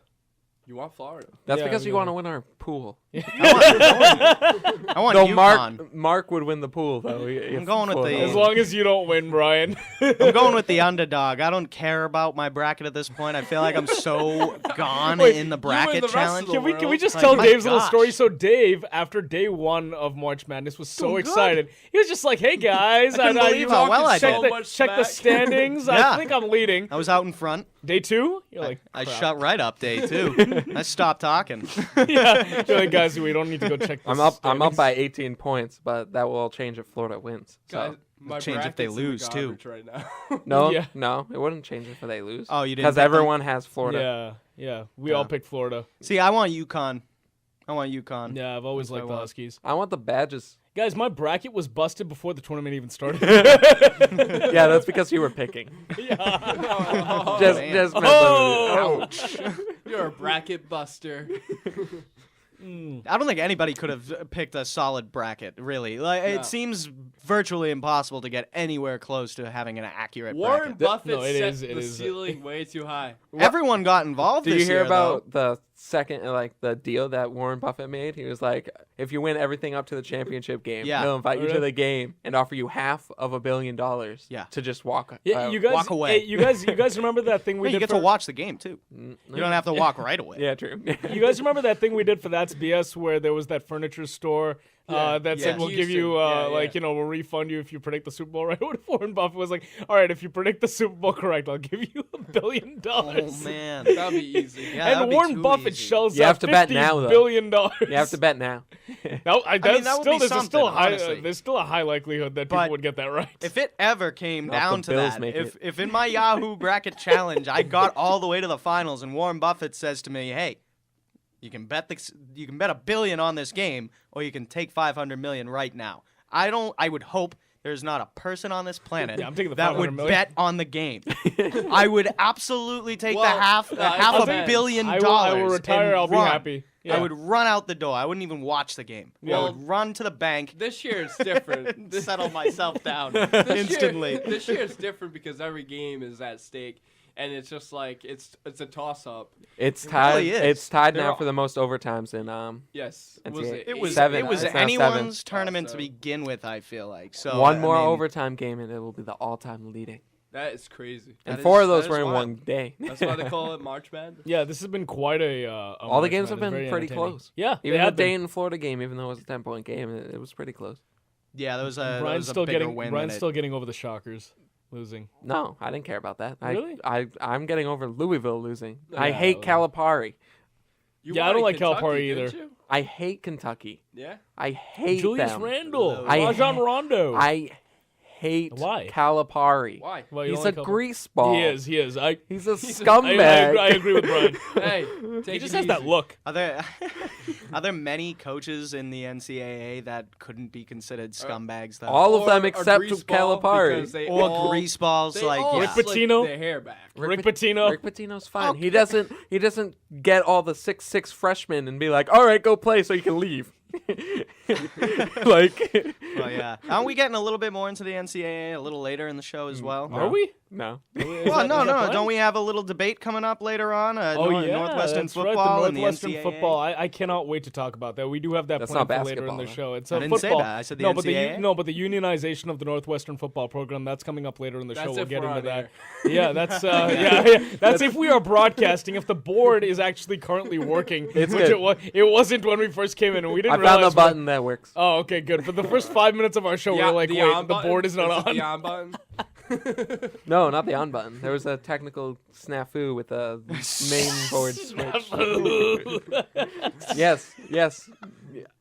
You want Florida? That's because you want to win our pool. I want no, UConn. Mark would win the pool, though. I'm going with the... As long as you don't win, Brian. I'm going with the underdog. I don't care about my bracket at this point. I feel like I'm so gone in the bracket challenge. Can we just tell Dave's little story? So Dave, after day 1 of March Madness, was so excited. He was just like, "Hey guys, I couldn't believe how well I did. Check the standings. I think I'm leading." I was out in front. Day 2, you're like, I shut right up. Day 2, I stopped talking. Yeah, you're like, guys, we don't need to go check. I'm up by 18 points, but that will all change if Florida wins. Guys, my change if they bracket's in the lose too. garbage right now. No, it wouldn't change if they lose. Oh, you didn't? Because everyone has Florida. Yeah. We all picked Florida. See, I want UConn. Yeah, I've always liked the Huskies. I want the Badgers. Guys, my bracket was busted before the tournament even started. Yeah, that's because you were picking. Yeah. Just ouch. You're a bracket buster. I don't think anybody could have picked a solid bracket, really. Like, it seems virtually impossible to get anywhere close to having an accurate Warren bracket. Buffett set the ceiling way too high. Everyone got involved Did this you hear year, about the second, the deal that Warren Buffett made? He was like, if you win everything up to the championship game, he'll invite you to the game and offer you $500 million to just walk away. Hey, you guys remember that thing we did? You get to watch the game, too. You don't have to walk right away. Yeah, true. You guys remember that thing we did for That's BS where there was that furniture store that said we'll give you we'll refund you if you predict the Super Bowl right? What if Warren Buffett was like, all right, if you predict the Super Bowl correct, I'll give you $1 billion. Oh man, that'd be easy. And Warren Buffett shells you out have to bet now, $50 though. billion. You have to bet now. There's still a high likelihood that people would get that right. If it ever came down to that, if in my Yahoo bracket challenge I got all the way to the finals and Warren Buffett says to me, "Hey, you can bet $1 billion on this game, or you can take $500 million right now." I would hope there's not a person on this planet that would bet on the game. I would absolutely take the half $1 billion. I will retire. I'll be happy. Yeah. I would run out the door. I wouldn't even watch the game. I would run to the bank. This year it's different. Settle myself down instantly. This year it's different because every game is at stake. And it's just like it's a toss up. It's tied. Really is. It's tied now for the most overtimes in Yes. It was seven. It was It's now anyone's 7. tournament to begin with. I feel like so. One more overtime game and it will be the all-time leading. That is crazy. And 4 of those were in one day. That's why they call it March Madness. Yeah, this has been quite a. All the games have been pretty close. Yeah, even the Dayton-Florida game, even though it was a 10-point game, it was pretty close. Yeah, there was a. Brian's still getting. Brian's still getting over the Shockers losing. No, I didn't care about that. Really? I'm getting over Louisville losing. I hate Calipari. I don't like Calipari either. I hate Kentucky. Yeah. I hate Julius them. Randle. Rajon Rondo. I hate Calipari. Why? He's a grease ball. He is. He's a scumbag. I agree with Brian. Hey, he just has that look. Are there many coaches in the NCAA that couldn't be considered scumbags? Though? All of them except Calipari. Or grease balls, Rick Pitino. Their hair back. Rick Pitino. Rick Pitino's fine. He doesn't get all the 6'6" freshmen and be like, all right, go play so you can leave. Well, yeah. Aren't we getting a little bit more into the NCAA a little later in the show as well? Are we? No. Well, no. Don't we have a little debate coming up later on? Northwestern that's football right, and the the Northwestern NCAA. football. I cannot wait to talk about that. We do have that That's planned not for later in the basketball, show. It's I didn't football. say that. I said the No, NCAA. but the unionization of the Northwestern football program, that's coming up later in the show. That's We'll if get we're into on that. Yeah, that's That's if we are broadcasting. If the board is actually currently working, It's which good. it wasn't when we first came in, and we didn't I found realize the button that works. Oh, okay, good. For the first 5 minutes of our show, we were like, wait, the board is not on. The on button. No, not the on button. There was a technical snafu with the main board switch. Yes,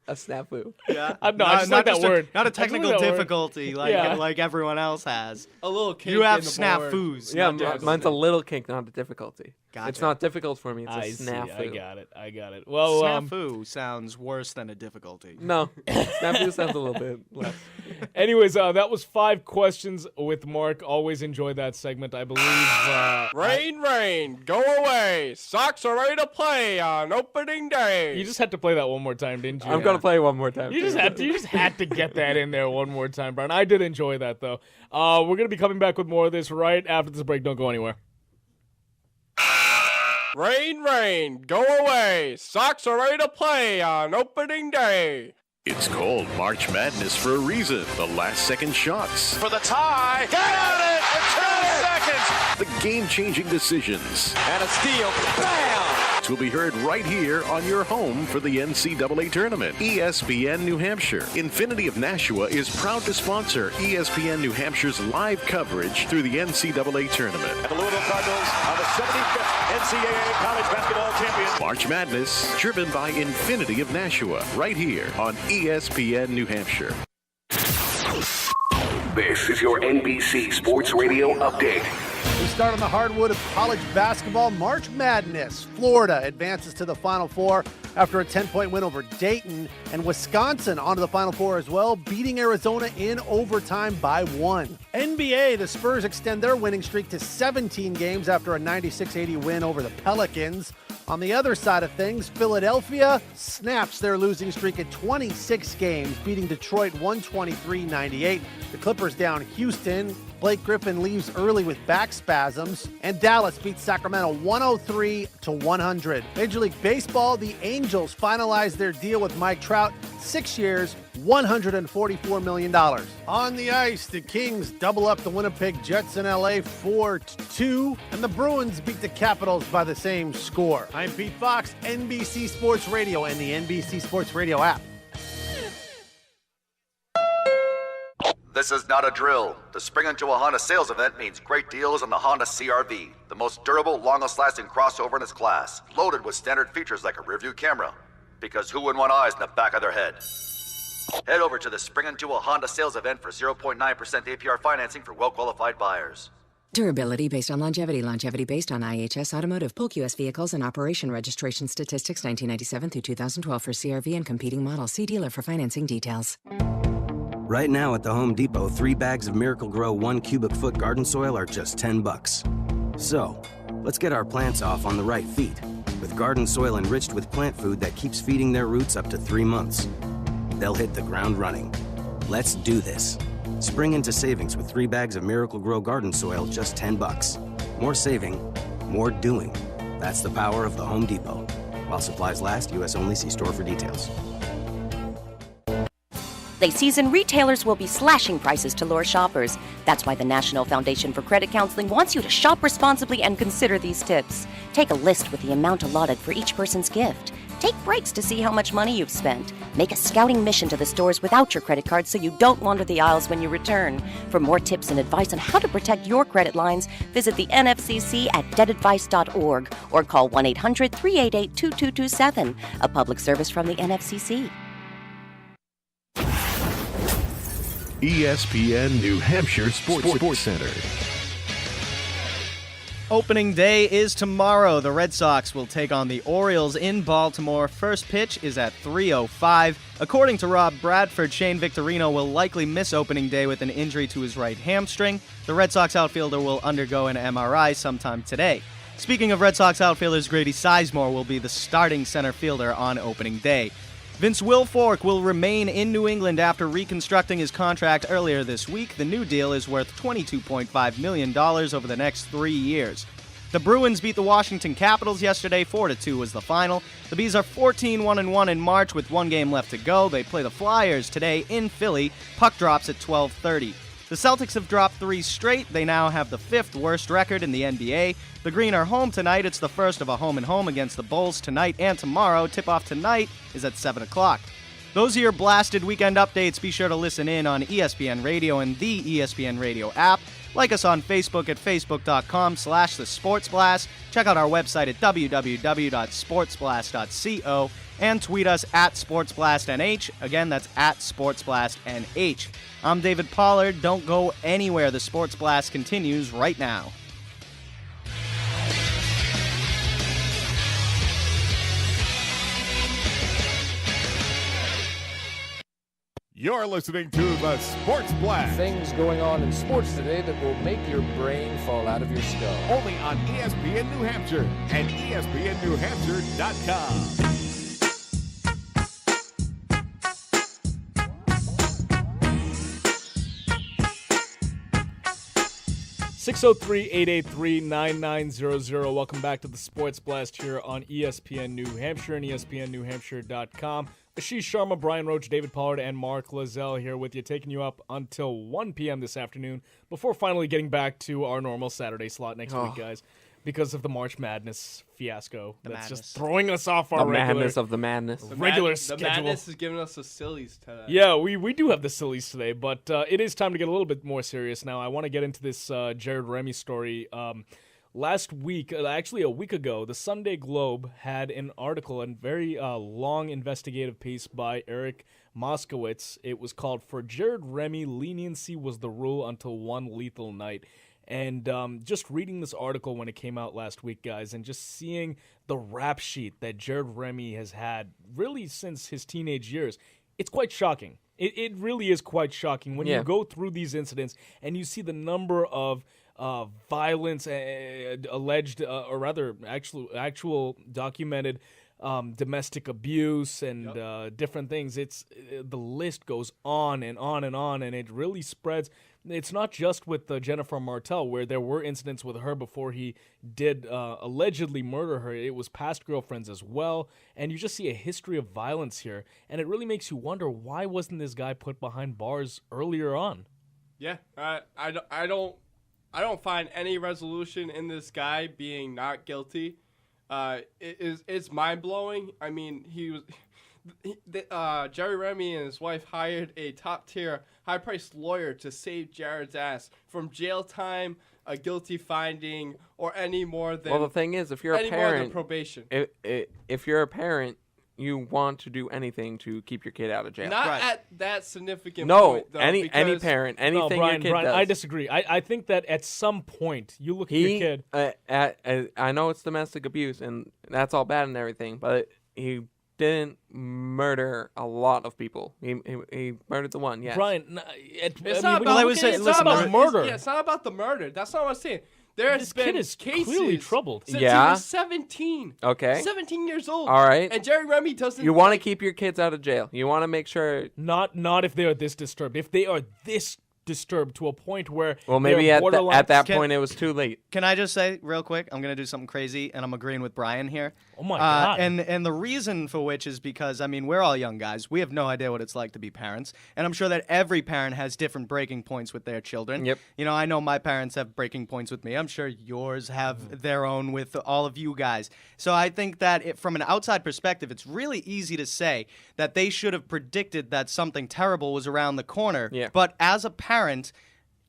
a snafu. Yeah. No, I just like that word. Not a I just like technical that word. difficulty like everyone else has. A little kink You have in the board. snafus. Yeah, not difficulty. mine's a little kink, not a difficulty. Gotcha. It's not difficult for me. It's I a see. snafu. I got it. Well, snafu sounds worse than a difficulty. No, snafu sounds a little bit less. Anyways, that was 5 questions with Mark. Always enjoy that segment. I believe. Rain, go away. Sox are ready to play on opening day. You just had to play that one more time, didn't you? I'm gonna play one more time. You just had to get that in there one more time, Brian. I did enjoy that though. We're gonna be coming back with more of this right after this break. Don't go anywhere. Rain, go away. Sox are ready to play on opening day. It's called March Madness for a reason. The last-second shots. For the tie. Got it in 2 seconds. The game-changing decisions. And a steal. Bam! Will be heard right here on your home for the NCAA tournament. ESPN New Hampshire. Infinity of Nashua is proud to sponsor ESPN New Hampshire's live coverage through the NCAA tournament. And the Louisville Cardinals are the 75th NCAA college basketball champions. March Madness, driven by Infinity of Nashua, right here on ESPN New Hampshire. This is your NBC Sports Radio update. We start on the hardwood of college basketball. March Madness. Florida advances to the Final Four after a 10-point win over Dayton, and Wisconsin onto the Final Four as well, beating Arizona in overtime by 1. NBA, the Spurs extend their winning streak to 17 games after a 96-80 win over the Pelicans. On the other side of things, Philadelphia snaps their losing streak at 26 games, beating Detroit 123-98. The Clippers down Houston. Blake Griffin leaves early with back spasms, and Dallas beats Sacramento 103-100. Major League Baseball, the Angels finalized their deal with Mike Trout, 6 years, $144 million. On the ice, the Kings double up the Winnipeg Jets in LA 4-2, and the Bruins beat the Capitals by the same score. I'm Pete Fox, NBC Sports Radio and the NBC Sports Radio app. This is not a drill. The Spring Into a Honda sales event means great deals on the Honda CR-V, the most durable, longest-lasting crossover in its class, loaded with standard features like a rear-view camera. Because who wouldn't want eyes in the back of their head? Head over to the Spring Into a Honda sales event for 0.9% APR financing for well-qualified buyers. Durability based on longevity. Longevity based on IHS Automotive. Polk US Vehicles and Operation Registration Statistics 1997 through 2012 for CR-V and competing models. See dealer for financing details. Right now at the Home Depot, 3 bags of Miracle-Gro 1 cubic foot garden soil are just $10. So, let's get our plants off on the right feet with garden soil enriched with plant food that keeps feeding their roots up to 3 months. They'll hit the ground running. Let's do this. Spring into savings with 3 bags of Miracle-Gro garden soil, just $10. More saving, more doing. That's the power of the Home Depot. While supplies last, U.S. only. See store for details. Holiday season, retailers will be slashing prices to lure shoppers. That's why the National Foundation for Credit Counseling wants you to shop responsibly and consider these tips. Take a list with the amount allotted for each person's gift. Take breaks to see how much money you've spent. Make a scouting mission to the stores without your credit card so you don't wander the aisles when you return. For more tips and advice on how to protect your credit lines, visit the NFCC at debtadvice.org or call 1-800-388-2227. A public service from the NFCC. ESPN New Hampshire Sports Center. Opening day is tomorrow. The Red Sox will take on the Orioles in Baltimore. First pitch is at 3:05. According to Rob Bradford, Shane Victorino will likely miss opening day with an injury to his right hamstring. The Red Sox outfielder will undergo an MRI sometime today. Speaking of Red Sox outfielders, Grady Sizemore will be the starting center fielder on opening day. Vince Wilfork will remain in New England after reconstructing his contract earlier this week. The new deal is worth $22.5 million over the next 3 years. The Bruins beat the Washington Capitals yesterday. 4-2 was the final. The Bees are 14-1-1 in March with 1 game left to go. They play the Flyers today in Philly. Puck drops at 12:30. The Celtics have dropped 3 straight. They now have the 5th worst record in the NBA. The Green are home tonight. It's the first of a home-and-home against the Bulls tonight and tomorrow. Tip-off tonight is at 7 o'clock. Those are your blasted weekend updates. Be sure to listen in on ESPN Radio and the ESPN Radio app. Like us on Facebook at facebook.com/thesportsblast. Check out our website at www.sportsblast.co and tweet us at SportsBlastNH. Again, that's at SportsBlastNH. I'm David Pollard. Don't go anywhere. The Sports Blast continues right now. You're listening to the Sports Blast. Things going on in sports today that will make your brain fall out of your skull. Only on ESPN New Hampshire and ESPNNewHampshire.com. 603-883-9900. Welcome back to the Sports Blast here on ESPN New Hampshire and ESPNNewHampshire.com. Ashish Sharma, Brian Roach, David Pollard, and Mark Lazell here with you, taking you up until 1 p.m. this afternoon before finally getting back to our normal Saturday slot next week, guys, because of the March Madness fiasco that's just throwing us off our madness of the madness. Regular schedule. The madness is giving us the sillies today. Yeah, we do have the sillies today, but it is time to get a little bit more serious now. I want to get into this Jerry Remy story. Last week, actually a week ago, the Sunday Globe had an article, a very long investigative piece by Eric Moskowitz. It was called "For Jared Remy, Leniency Was the Rule Until One Lethal Night." And just reading this article when it came out last week, guys, and just seeing the rap sheet that Jared Remy has had really since his teenage years, it's quite shocking. It really is quite shocking when you go through these incidents and you see the number of violence, alleged, or rather actual documented domestic abuse and different things. The list goes on and on and on, and it really spreads. It's not just with Jennifer Martell, where there were incidents with her before he did allegedly murder her. It was past girlfriends as well, and you just see a history of violence here, and it really makes you wonder, why wasn't this guy put behind bars earlier on? Yeah, I don't find any resolution in this guy being not guilty. It's mind blowing. I mean, Jerry Remy and his wife hired a top tier, high priced lawyer to save Jared's ass from jail time, a guilty finding, or any more than. Well, the thing is, if you're a parent, probation. If you're a parent, you want to do anything to keep your kid out of jail. Not at that significant no, point, though, any parent, anything Brian, your kid does. I disagree. I think that at some point you look at your kid. I know it's domestic abuse and that's all bad and everything, but he didn't murder a lot of people. He murdered the one. Yes, Brian. It's not about murder. It's not about the murder. That's not what I'm saying. This kid is clearly troubled. Since he was 17. Okay. 17 years old. All right. And Jerry Remy doesn't. You want to keep your kids out of jail. You want to make sure. Not if they are this disturbed. If they are this disturbed to a point where. Well, maybe at that point it was too late. Can I just say real quick? I'm going to do something crazy, and I'm agreeing with Brian here. Oh my God. And the reason for which is because, I mean, we're all young guys. We have no idea what it's like to be parents. And I'm sure that every parent has different breaking points with their children. Yep. You know, I know my parents have breaking points with me. I'm sure yours have their own with all of you guys. So I think that from an outside perspective, it's really easy to say that they should have predicted that something terrible was around the corner. Yeah. But as a parent,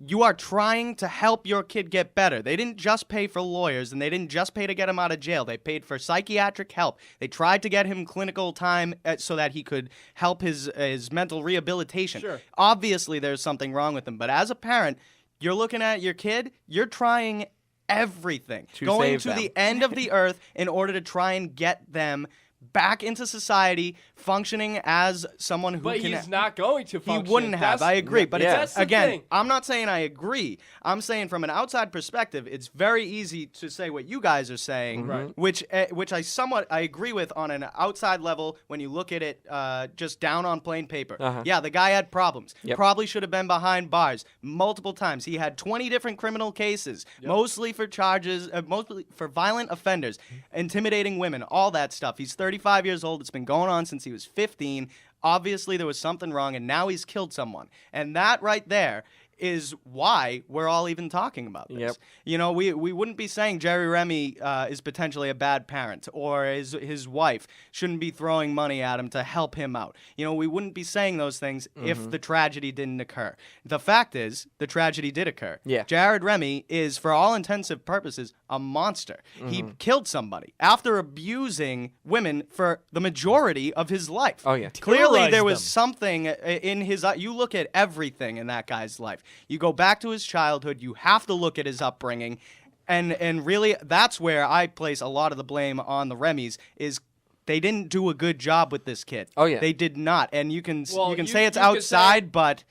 you are trying to help your kid get better. They didn't just pay for lawyers, and they didn't just pay to get him out of jail. They paid for psychiatric help. They tried to get him clinical time so that he could help his mental rehabilitation. Sure. Obviously, there's something wrong with him. But as a parent, you're looking at your kid, you're trying everything. Going to the end of the earth in order to try and get them back into society, functioning as someone who but can. He's not going to function. He wouldn't have. I agree. But that's again, thing. I'm not saying I agree. I'm saying from an outside perspective, it's very easy to say what you guys are saying, which I somewhat agree with on an outside level when you look at it just down on plain paper. Yeah, the guy had problems. Yep. Probably should have been behind bars multiple times. He had 20 different criminal cases, mostly for charges, mostly for violent offenders, intimidating women, all that stuff. He's 35 years old. It's been going on since he was 15. Obviously, there was something wrong, and now he's killed someone. And that right there is why we're all even talking about this. Yep. You know, we wouldn't be saying Jerry Remy is potentially a bad parent, or his wife shouldn't be throwing money at him to help him out. You know, we wouldn't be saying those things if the tragedy didn't occur. The fact is, the tragedy did occur. Yeah. Jared Remy is, for all intensive purposes, a monster. He killed somebody after abusing women for the majority of his life. Oh, yeah. Clearly, there was something in his. You look at everything in that guy's life. You go back to his childhood. You have to look at his upbringing, and really, that's where I place a lot of the blame on the Remys. Is they didn't do a good job with this kid. Oh, yeah. They did not. And you can Well, say it's you could outside, but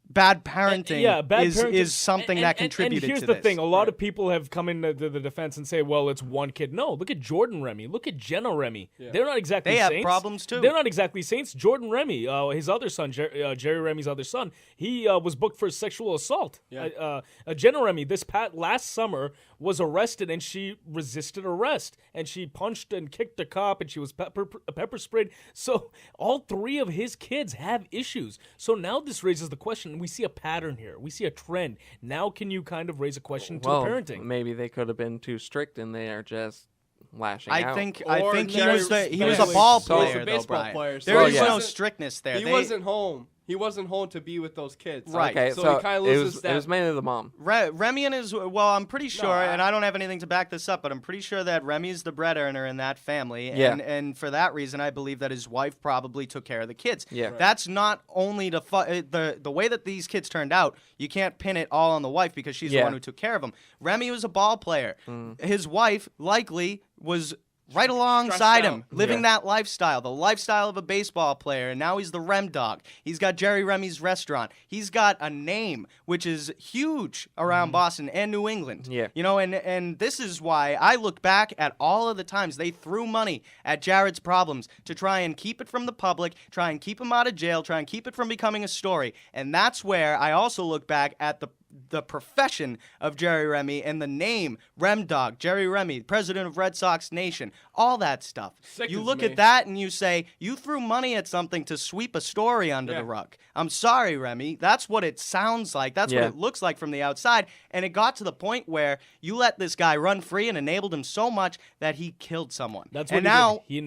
bad parenting, parenting is something that contributed and here's to the this. thing. A lot of people have come into the defense and say, well, it's one kid. No, look at Jordan Remy. Look at Jenna Remy. Yeah. They're not exactly They saints. have problems, too. They're not exactly saints. Jordan Remy, his other son, Jerry Remy's other son, he was booked for sexual assault. Yeah. Jenna Remy, last summer, was arrested, and she resisted arrest. And she punched and kicked a cop, and she was pepper sprayed. So all three of his kids have issues. So now this raises the question. We see a pattern here. We see a trend. Now can you kind of raise a question to the parenting? Maybe they could have been too strict, and they are just lashing out. I think Or he was Jerry- a ball So he's player, a though, baseball Brian. player, so There he is no wasn't- strictness there. He wasn't home. He wasn't home to be with those kids. Right. Okay, So, so he kind of it loses was, that. it was mainly the mom. Remy and his, I'm pretty sure, I- and I don't have anything to back this up, but I'm pretty sure that Remy's the bread earner in that family. Yeah. And for that reason, I believe that his wife probably took care of the kids. Yeah. Right. That's not only the way that these kids turned out, you can't pin it all on the wife because she's the one who took care of them. Remy was a ball player. His wife likely was right alongside him, living that lifestyle, the lifestyle of a baseball player, and now he's the Rem Dog. He's got Jerry Remy's restaurant. He's got a name which is huge around Boston and New England. Yeah. You know, and this is why I look back at all of the times they threw money at Jared's problems to try and keep it from the public, try and keep him out of jail, try and keep it from becoming a story. And that's where I also look back at the profession of Jerry Remy and the name Rem Dog, Jerry Remy, president of Red Sox Nation, all that stuff. You look at that and you say, you threw money at something to sweep a story under the rug. I'm sorry, Remy. That's what it sounds like. That's what it looks like from the outside. And it got to the point where you let this guy run free and enabled him so much that he killed someone. That's what he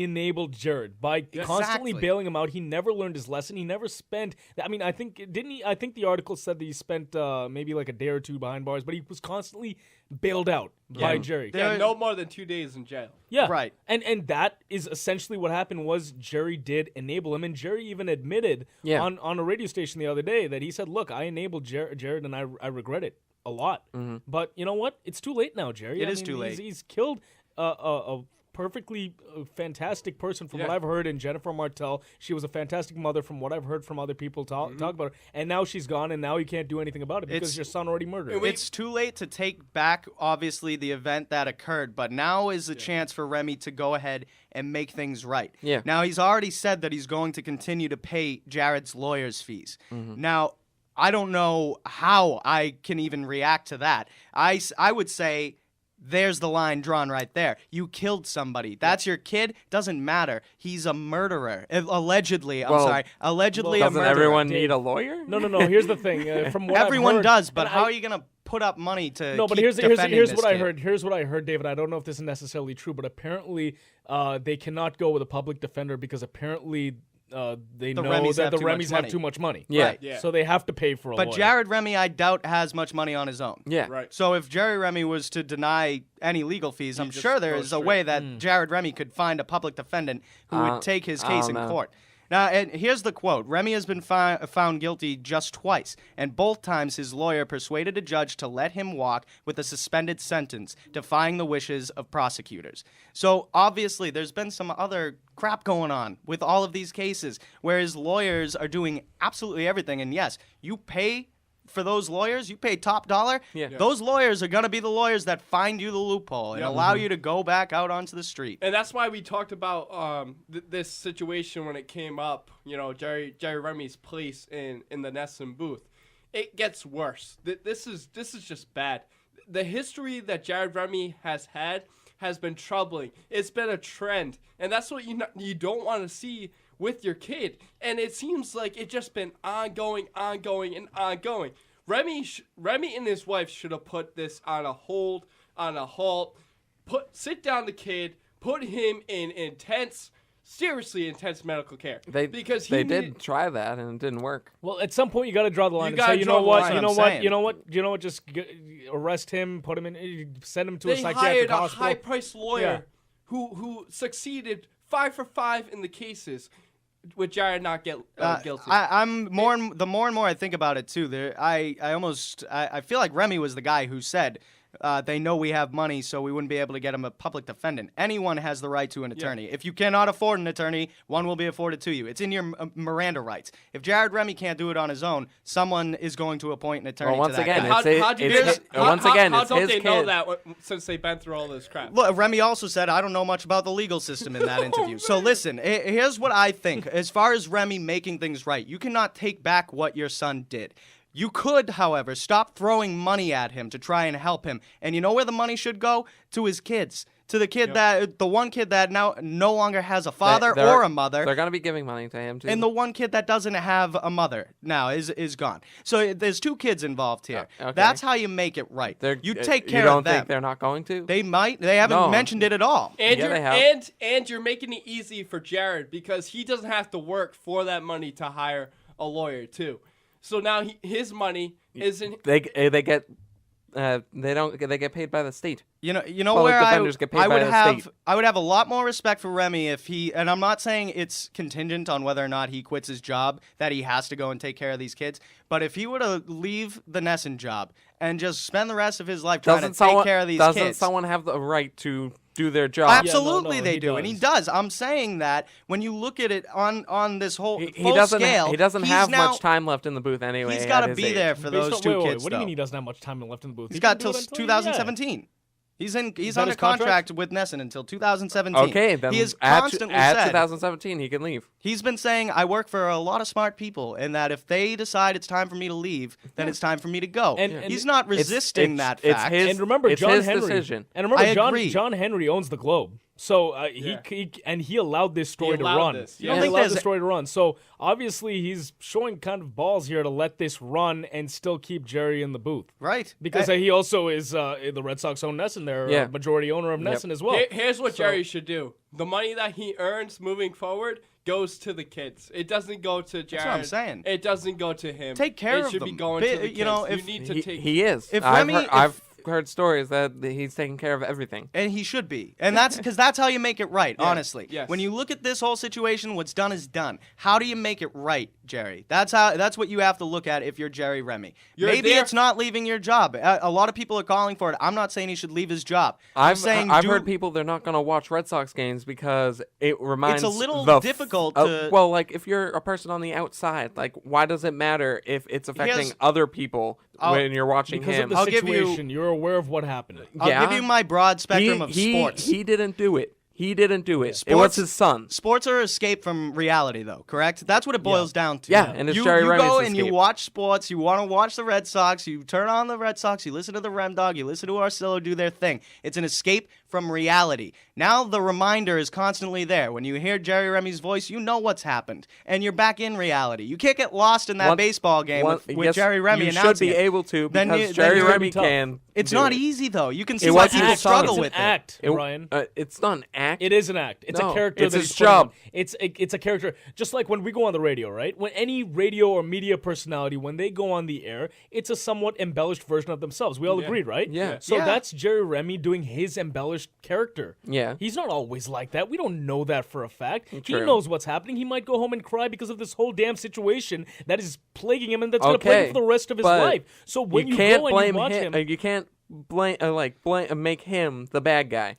enabled Jared by constantly bailing him out. He never learned his lesson. He never spent. I mean, I think the article said that he spent maybe like a day or two behind bars, but he was constantly bailed out by Jerry. Yeah, no more than 2 days in jail. Yeah, right. And that is essentially what happened. Was Jerry did enable him, and Jerry even admitted on a radio station the other day that he said, "Look, I enabled Jared, and I regret it a lot. But you know what? It's too late now, Jerry. It is too late. He's killed a perfectly fantastic person from what I've heard in Jennifer Martell. She was a fantastic mother from what I've heard from other people talk about her. And now she's gone, and now you can't do anything about it because your son already murdered her. It's too late to take back, obviously, the event that occurred, but now is a chance for Remy to go ahead and make things right. Yeah. Now, he's already said that he's going to continue to pay Jared's lawyer's fees. Now, I don't know how I can even react to that. I would say, there's the line drawn right there. You killed somebody. That's your kid. Doesn't matter. He's a murderer. Allegedly. Allegedly a murderer. Doesn't everyone need a lawyer? No. Here's the thing. From what everyone I've heard, does, but how are you going to put up money to No, but keep here's defending what this I kid? heard. Here's what I heard, David. I don't know if this is necessarily true, but apparently they cannot go with a public defender because apparently they know Remys that have the too much Remys have money. too much money. Yeah. Right. Yeah. So they have to pay for a lawyer. But Jared Remy, I doubt, has much money on his own. Yeah. Right. So if Jerry Remy was to deny any legal fees, I'm just sure there goes is a straight. way that Jared Remy could find a public defendant who would take his I case don't in know. court. Now, and here's the quote. Remy has been found guilty just twice, and both times his lawyer persuaded a judge to let him walk with a suspended sentence, defying the wishes of prosecutors. So, obviously, there's been some other crap going on with all of these cases, where his lawyers are doing absolutely everything. And yes, you pay for those lawyers, you pay top dollar. Yeah. Those lawyers are going to be the lawyers that find you the loophole and allow you to go back out onto the street. And that's why we talked about this situation when it came up. You know, Jerry Remy's place in the Nesson booth. It gets worse. This is just bad. The history that Jared Remy has had has been troubling. It's been a trend, and that's what you don't want to see with your kid. And it seems like it's just been ongoing. Remy and his wife should have put this on a hold, on a halt. Sit down the kid, put him in seriously intense medical care. Because they did try that and it didn't work. Well, at some point you got to draw the line You and say, gotta draw the line. you know what, just arrest him, put him in, send him to a psychiatric hired a hospital. high-priced lawyer who succeeded 5 for 5 in the cases with Jared not guilty. I'm the more and more I think about it too. I feel like Remy was the guy who said, they know we have money, so we wouldn't be able to get him a public defendant. Anyone has the right to an attorney. If you cannot afford an attorney, one will be afforded to you. It's in your Miranda rights. If Jared Remy can't do it on his own, someone is going to appoint an attorney. Well, once to that again, guy. How do it's they his know kid. that since they've been through all this crap? Look, Remy also said, I don't know much about the legal system in that interview. So listen, here's what I think. As far as Remy making things right, you cannot take back what your son did. You could, however, stop throwing money at him to try and help him. And you know where the money should go? To his kids. To the kid the one kid that now no longer has a father or a mother. They're going to be giving money to him, too. And the one kid that doesn't have a mother now is gone. So there's 2 kids involved here. Okay. That's how you make it right. You take care you don't of them. think they're not going to? They might. They haven't mentioned it at all. And Yeah, they have. and you're making it easy for Jared because he doesn't have to work for that money to hire a lawyer too. So now his money isn't. They get they get paid by the state. You know Public where defenders get paid I by would the have state. I would have a lot more respect for Remy if he, and I'm not saying it's contingent on whether or not he quits his job that he has to go and take care of these kids, but if he were to leave the Nesson job and just spend the rest of his life trying to take care of these kids. Doesn't someone have the right to do their job? Absolutely, they do, and he does. I'm saying that when you look at it on this whole full scale, he doesn't have now, much time left in the booth anyway. He's got to at his be age. there for those 2 kids. What do you mean he doesn't have much time left in the booth? He's got till till 2017. He's under his contract with Nesson until 2017. Okay, then he is at constantly 2017 he can leave. He's been saying, I work for a lot of smart people, and that if they decide it's time for me to leave, then it's time for me to go. And he's not resisting that fact. And remember, it's John his Henry. decision. And remember, agree. John Henry owns the Globe. So he allowed this story to run. He allowed the story to run. So obviously he's showing kind of balls here to let this run and still keep Jerry in the booth. Right. Because he also is the Red Sox own Nesson. They're a majority owner of Nesson as well. Here's what Jerry should do. The money that he earns moving forward goes to the kids. It doesn't go to Jared. That's what I'm saying. It doesn't go to him. Take care of It should them. be going to the kids. You know, you if need to take. He is. If I've heard stories that he's taking care of everything. And he should be. And that's because that's how you make it right, honestly. Yes. When you look at this whole situation, what's done is done. How do you make it right, Jerry? That's what you have to look at if you're Jerry Remy. Maybe it's not leaving your job. A lot of people are calling for it. I'm not saying he should leave his job. I've heard people they're not going to watch Red Sox games because it reminds it's a little difficult to well, like if you're a person on the outside, like why does it matter if it's affecting other people when you're watching because him? Of the situation, you're aware of what happened. I'll give you my broad spectrum of sports. He didn't do it. He didn't do it. It was his son. Sports are escape from reality, though, correct? That's what it boils down to. Yeah, and it's Jerry Remy's go escape. and you watch sports. You want to watch the Red Sox. You turn on the Red Sox. You listen to the Rem Dog. You listen to Arcillo do their thing. It's an escape from reality. Now the reminder is constantly there. When you hear Jerry Remy's voice, you know what's happened, and you're back in reality. You can't get lost in that baseball game with Jerry Remy you announcing should be it. able to Then because you- Jerry then Remy it's can. It's do not it. easy though. You can see It why was people his son. struggle It's with an act, Brian. It's not an act. It is an act. It's No, a character. it's that his he's putting job. on. It's a character. Just like when we go on the radio, right? When any radio or media personality, when they go on the air, it's a somewhat embellished version of themselves. We all agreed, right? Yeah. So Yeah. that's Jerry Remy doing his embellished character. Yeah. He's not always like that. We don't know that for a fact. He True. knows what's happening. He might go home and cry because of this whole damn situation that is plaguing him and that's going to plague him for the rest of his but life. So when you can't go and blame you watch him, him, you can't make him the bad guy.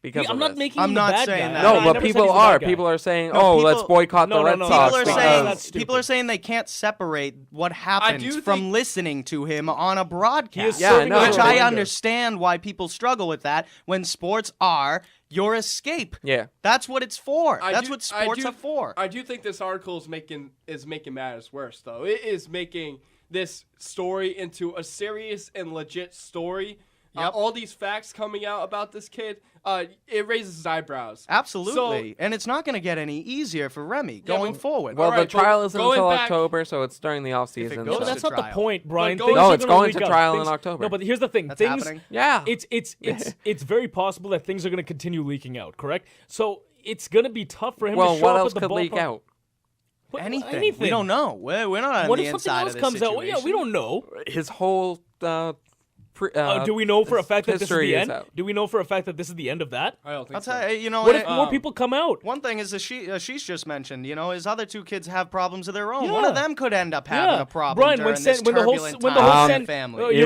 Because I'm of not this. making I'm him not the bad saying guy. that. No, I but never said people he's the are. bad guy. People are saying, No, let's people- boycott the Red no, Sox. People are saying they can't separate what happened do from think- listening to him on a broadcast. Yeah, I know. Which I Surrender. understand why people struggle with that when sports are your escape. Yeah. That's what it's for. I That's do- what sports are for. I do think this article is making matters worse, though. It is making this story into a serious and legit story. All these facts coming out about this kid, it raises his eyebrows. Absolutely. And it's not going to get any easier for Remy going forward. Well, Alright, the trial but isn't going until back- October, so it's during the off season. goes No, to that's not the trial. point, Brian. But Things going- No, are it's gonna going leak to out. trial Things- in October. No, but here's the thing. That's things, happening? Yeah. It's very possible that things are going to continue leaking out. Correct. So it's going to be tough for him Well, to show what up else at the could leak ballpark. out? What- Anything. We don't know. We're not on What the if something inside else of this comes out? Well, situation. yeah, we don't know. His whole Do we know for a fact that this is history the is end? out. Do we know for a fact that this is the end of that? I don't think I'll so. tell you, What if more people come out? One thing is Ashish just mentioned, his other two kids have problems of their own. One of them could end up having a problem Brian, during this when the whole turbulent when time the whole in sen- the family.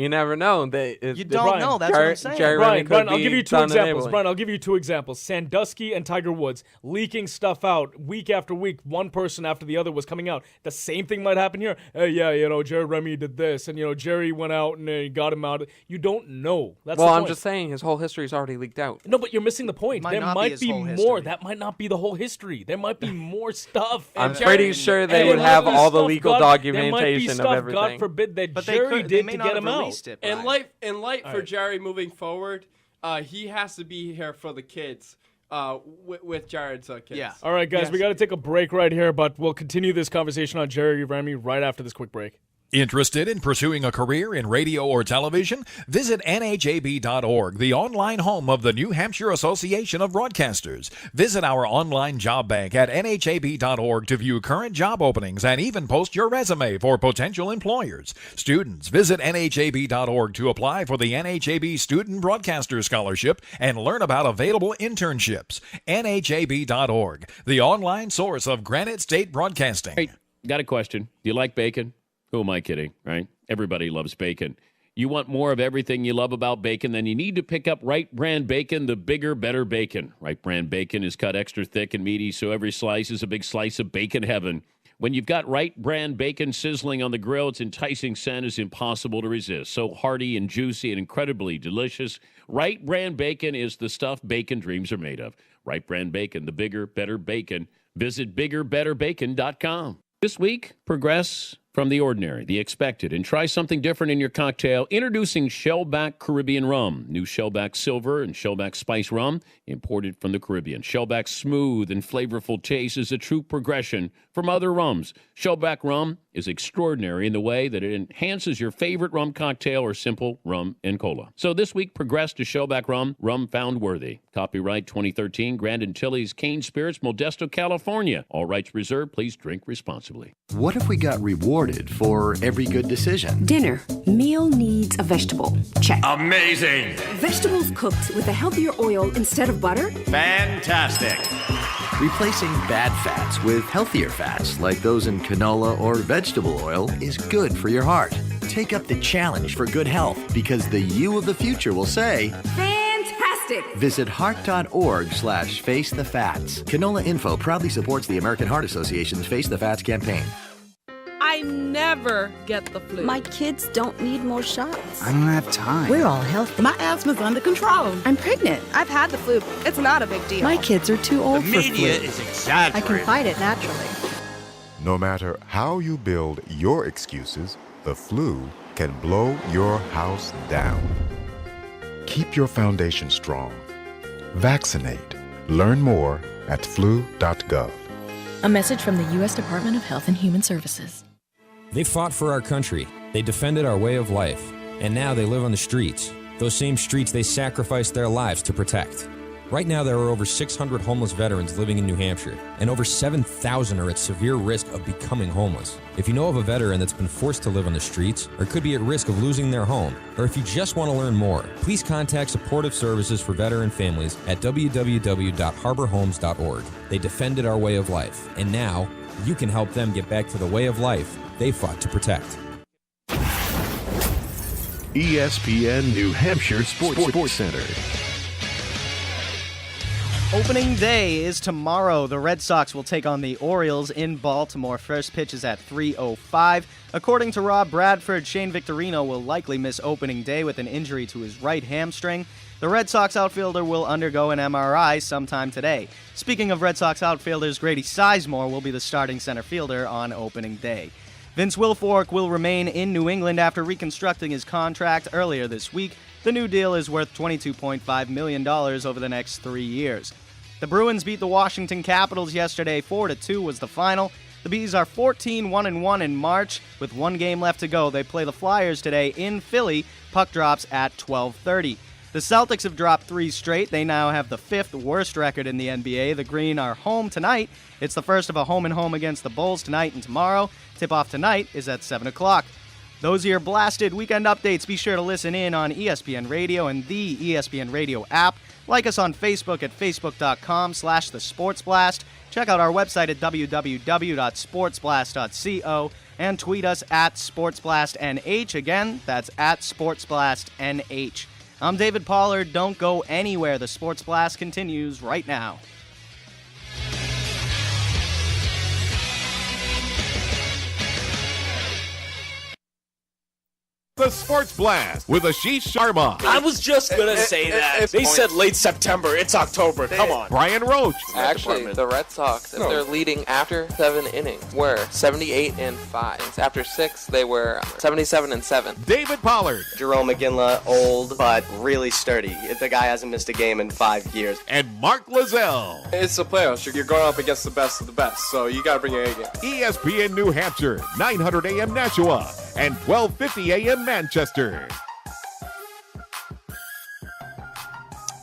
You never know. You don't know. That's what I'm saying. Jerry Remy Brian, could I'll be give you two done examples. enabling. Brian, I'll give you two examples. Sandusky and Tiger Woods leaking stuff out week after week. One person after the other was coming out. The same thing might happen here. Hey, yeah, Jerry Remy did this, and Jerry went out and got him out. You don't know. That's Well, the I'm point. just saying his whole history is already leaked out. No, but you're missing the point. Might There not be might his be whole more. history. That might not be the whole history. There might be more stuff. I'm And pretty sure they and would there have might be all the stuff legal there might be documentation of stuff, everything. God forbid, that But Jerry they did may to not get have him out. released it, In Brian. light All for right. Jerry moving forward, he has to be here for the kids. With Jared's kids. Yeah. All right, guys, we got to take a break right here, but we'll continue this conversation on Jerry Remy right after this quick break. Interested in pursuing a career in radio or television? Visit NHAB.org, the online home of the New Hampshire Association of Broadcasters. Visit our online job bank at NHAB.org to view current job openings and even post your resume for potential employers. Students, visit NHAB.org to apply for the NHAB Student Broadcaster Scholarship and learn about available internships. NHAB.org, the online source of Granite State Broadcasting. Hey, got a question. Do you like bacon? Who am I kidding, right? Everybody loves bacon. You want more of everything you love about bacon, then you need to pick up Wright Brand Bacon, the bigger, better bacon. Wright Brand Bacon is cut extra thick and meaty, so every slice is a big slice of bacon heaven. When you've got Wright Brand Bacon sizzling on the grill, its enticing scent is impossible to resist. So hearty and juicy and incredibly delicious. Wright Brand Bacon is the stuff bacon dreams are made of. Wright Brand Bacon, the bigger, better bacon. Visit biggerbetterbacon.com. This week, progress from the ordinary, the expected, and try something different in your cocktail. Introducing Shellback Caribbean Rum. New Shellback Silver and Shellback Spice Rum, imported from the Caribbean. Shellback's smooth and flavorful taste is a true progression from other rums. Shellback Rum is extraordinary in the way that it enhances your favorite rum cocktail or simple rum and cola. So this week, progress to Shellback Rum, rum found worthy. Copyright 2013, Grand Antilles Cane Spirits, Modesto, California. All rights reserved. Please drink responsibly. What if we got rewarded for every good decision? Dinner. Meal needs a vegetable. Check. Amazing! Vegetables cooked with a healthier oil instead of butter? Fantastic! Replacing bad fats with healthier fats, like those in canola or vegetable oil, is good for your heart. Take up the challenge for good health, because the you of the future will say, Fantastic! Visit heart.org/face the fats. Canola Info proudly supports the American Heart Association's Face the Fats campaign. I never get the flu. My kids don't need more shots. I don't have time. We're all healthy. My asthma's under control. I'm pregnant. I've had the flu. It's not a big deal. My kids are too old for flu. The media is exaggerating. I can fight it naturally. No matter how you build your excuses, the flu can blow your house down. Keep your foundation strong. Vaccinate. Learn more at flu.gov. A message from the U.S. Department of Health and Human Services. They fought for our country. They defended our way of life. And now they live on the streets. Those same streets they sacrificed their lives to protect. Right now, there are over 600 homeless veterans living in New Hampshire, and over 7,000 are at severe risk of becoming homeless. If you know of a veteran that's been forced to live on the streets, or could be at risk of losing their home, or if you just want to learn more, please contact Supportive Services for Veteran Families at www.harborhomes.org. They defended our way of life, and now you can help them get back to the way of life they fought to protect. ESPN New Hampshire Sports Center. Opening day is tomorrow. The Red Sox will take on the Orioles in Baltimore. First pitch is at 3:05. According to Rob Bradford, Shane Victorino will likely miss opening day with an injury to his right hamstring. The Red Sox outfielder will undergo an MRI sometime today. Speaking of Red Sox outfielders, Grady Sizemore will be the starting center fielder on opening day. Vince Wilfork will remain in New England after reconstructing his contract earlier this week. The new deal is worth $22.5 million over the next 3 years. The Bruins beat the Washington Capitals yesterday. 4-2 was the final. The Bees are 14-1-1 in March. With one game left to go, they play the Flyers today in Philly. Puck drops at 12:30. The Celtics have dropped 3 straight. They now have the 5th worst record in the NBA. The Green are home tonight. It's the first of a home-and-home against the Bulls tonight and tomorrow. Tip-off tonight is at 7 o'clock. Those are your blasted weekend updates. Be sure to listen in on ESPN Radio and the ESPN Radio app. Like us on Facebook at facebook.com/thesportsblast. Check out our website at www.sportsblast.co and tweet us at SportsBlastNH. Again, that's at SportsBlastNH. I'm David Pollard. Don't go anywhere. The Sports Blast continues right now. The Sports Blast with Ashish Sharma. I was just going to say that. They said late September. It's October. Come on. Brian Roach. Actually, the Red Sox, if they're leading after 7 innings, were 78-5. After 6, they were 77-7. David Pollard. Jerome McGinley, old but really sturdy. The guy hasn't missed a game in 5 years. And Mark Lozelle. It's the playoffs. You're going up against the best of the best, so you got to bring your A game. ESPN New Hampshire, 900 AM Nashua, and 1250 AM Manchester.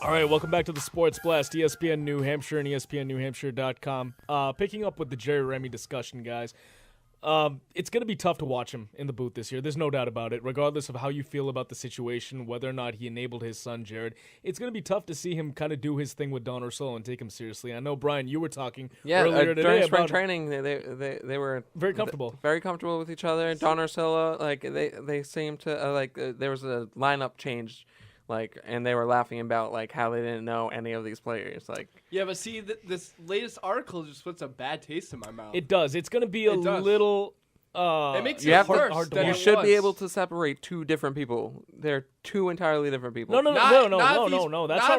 All right, welcome back to the Sports Blast, ESPN New Hampshire and ESPNNewHampshire.com. Picking up with the Jerry Remy discussion, guys. It's going to be tough to watch him in the booth this year. There's no doubt about it. Regardless of how you feel about the situation, whether or not he enabled his son, Jared, it's going to be tough to see him kind of do his thing with Don Orsillo and take him seriously. I know, Brian, you were talking earlier today during spring about training, they were very comfortable. Very comfortable with each other. Don Orsillo, like, they seemed to, there was a lineup change. Like, and they were laughing about, like, how they didn't know any of these players. Like, yeah, but see, this latest article just puts a bad taste in my mouth. It does. It's going to be a little. It makes it worse. You should be able to separate two different people. They're two entirely different people. No. That's not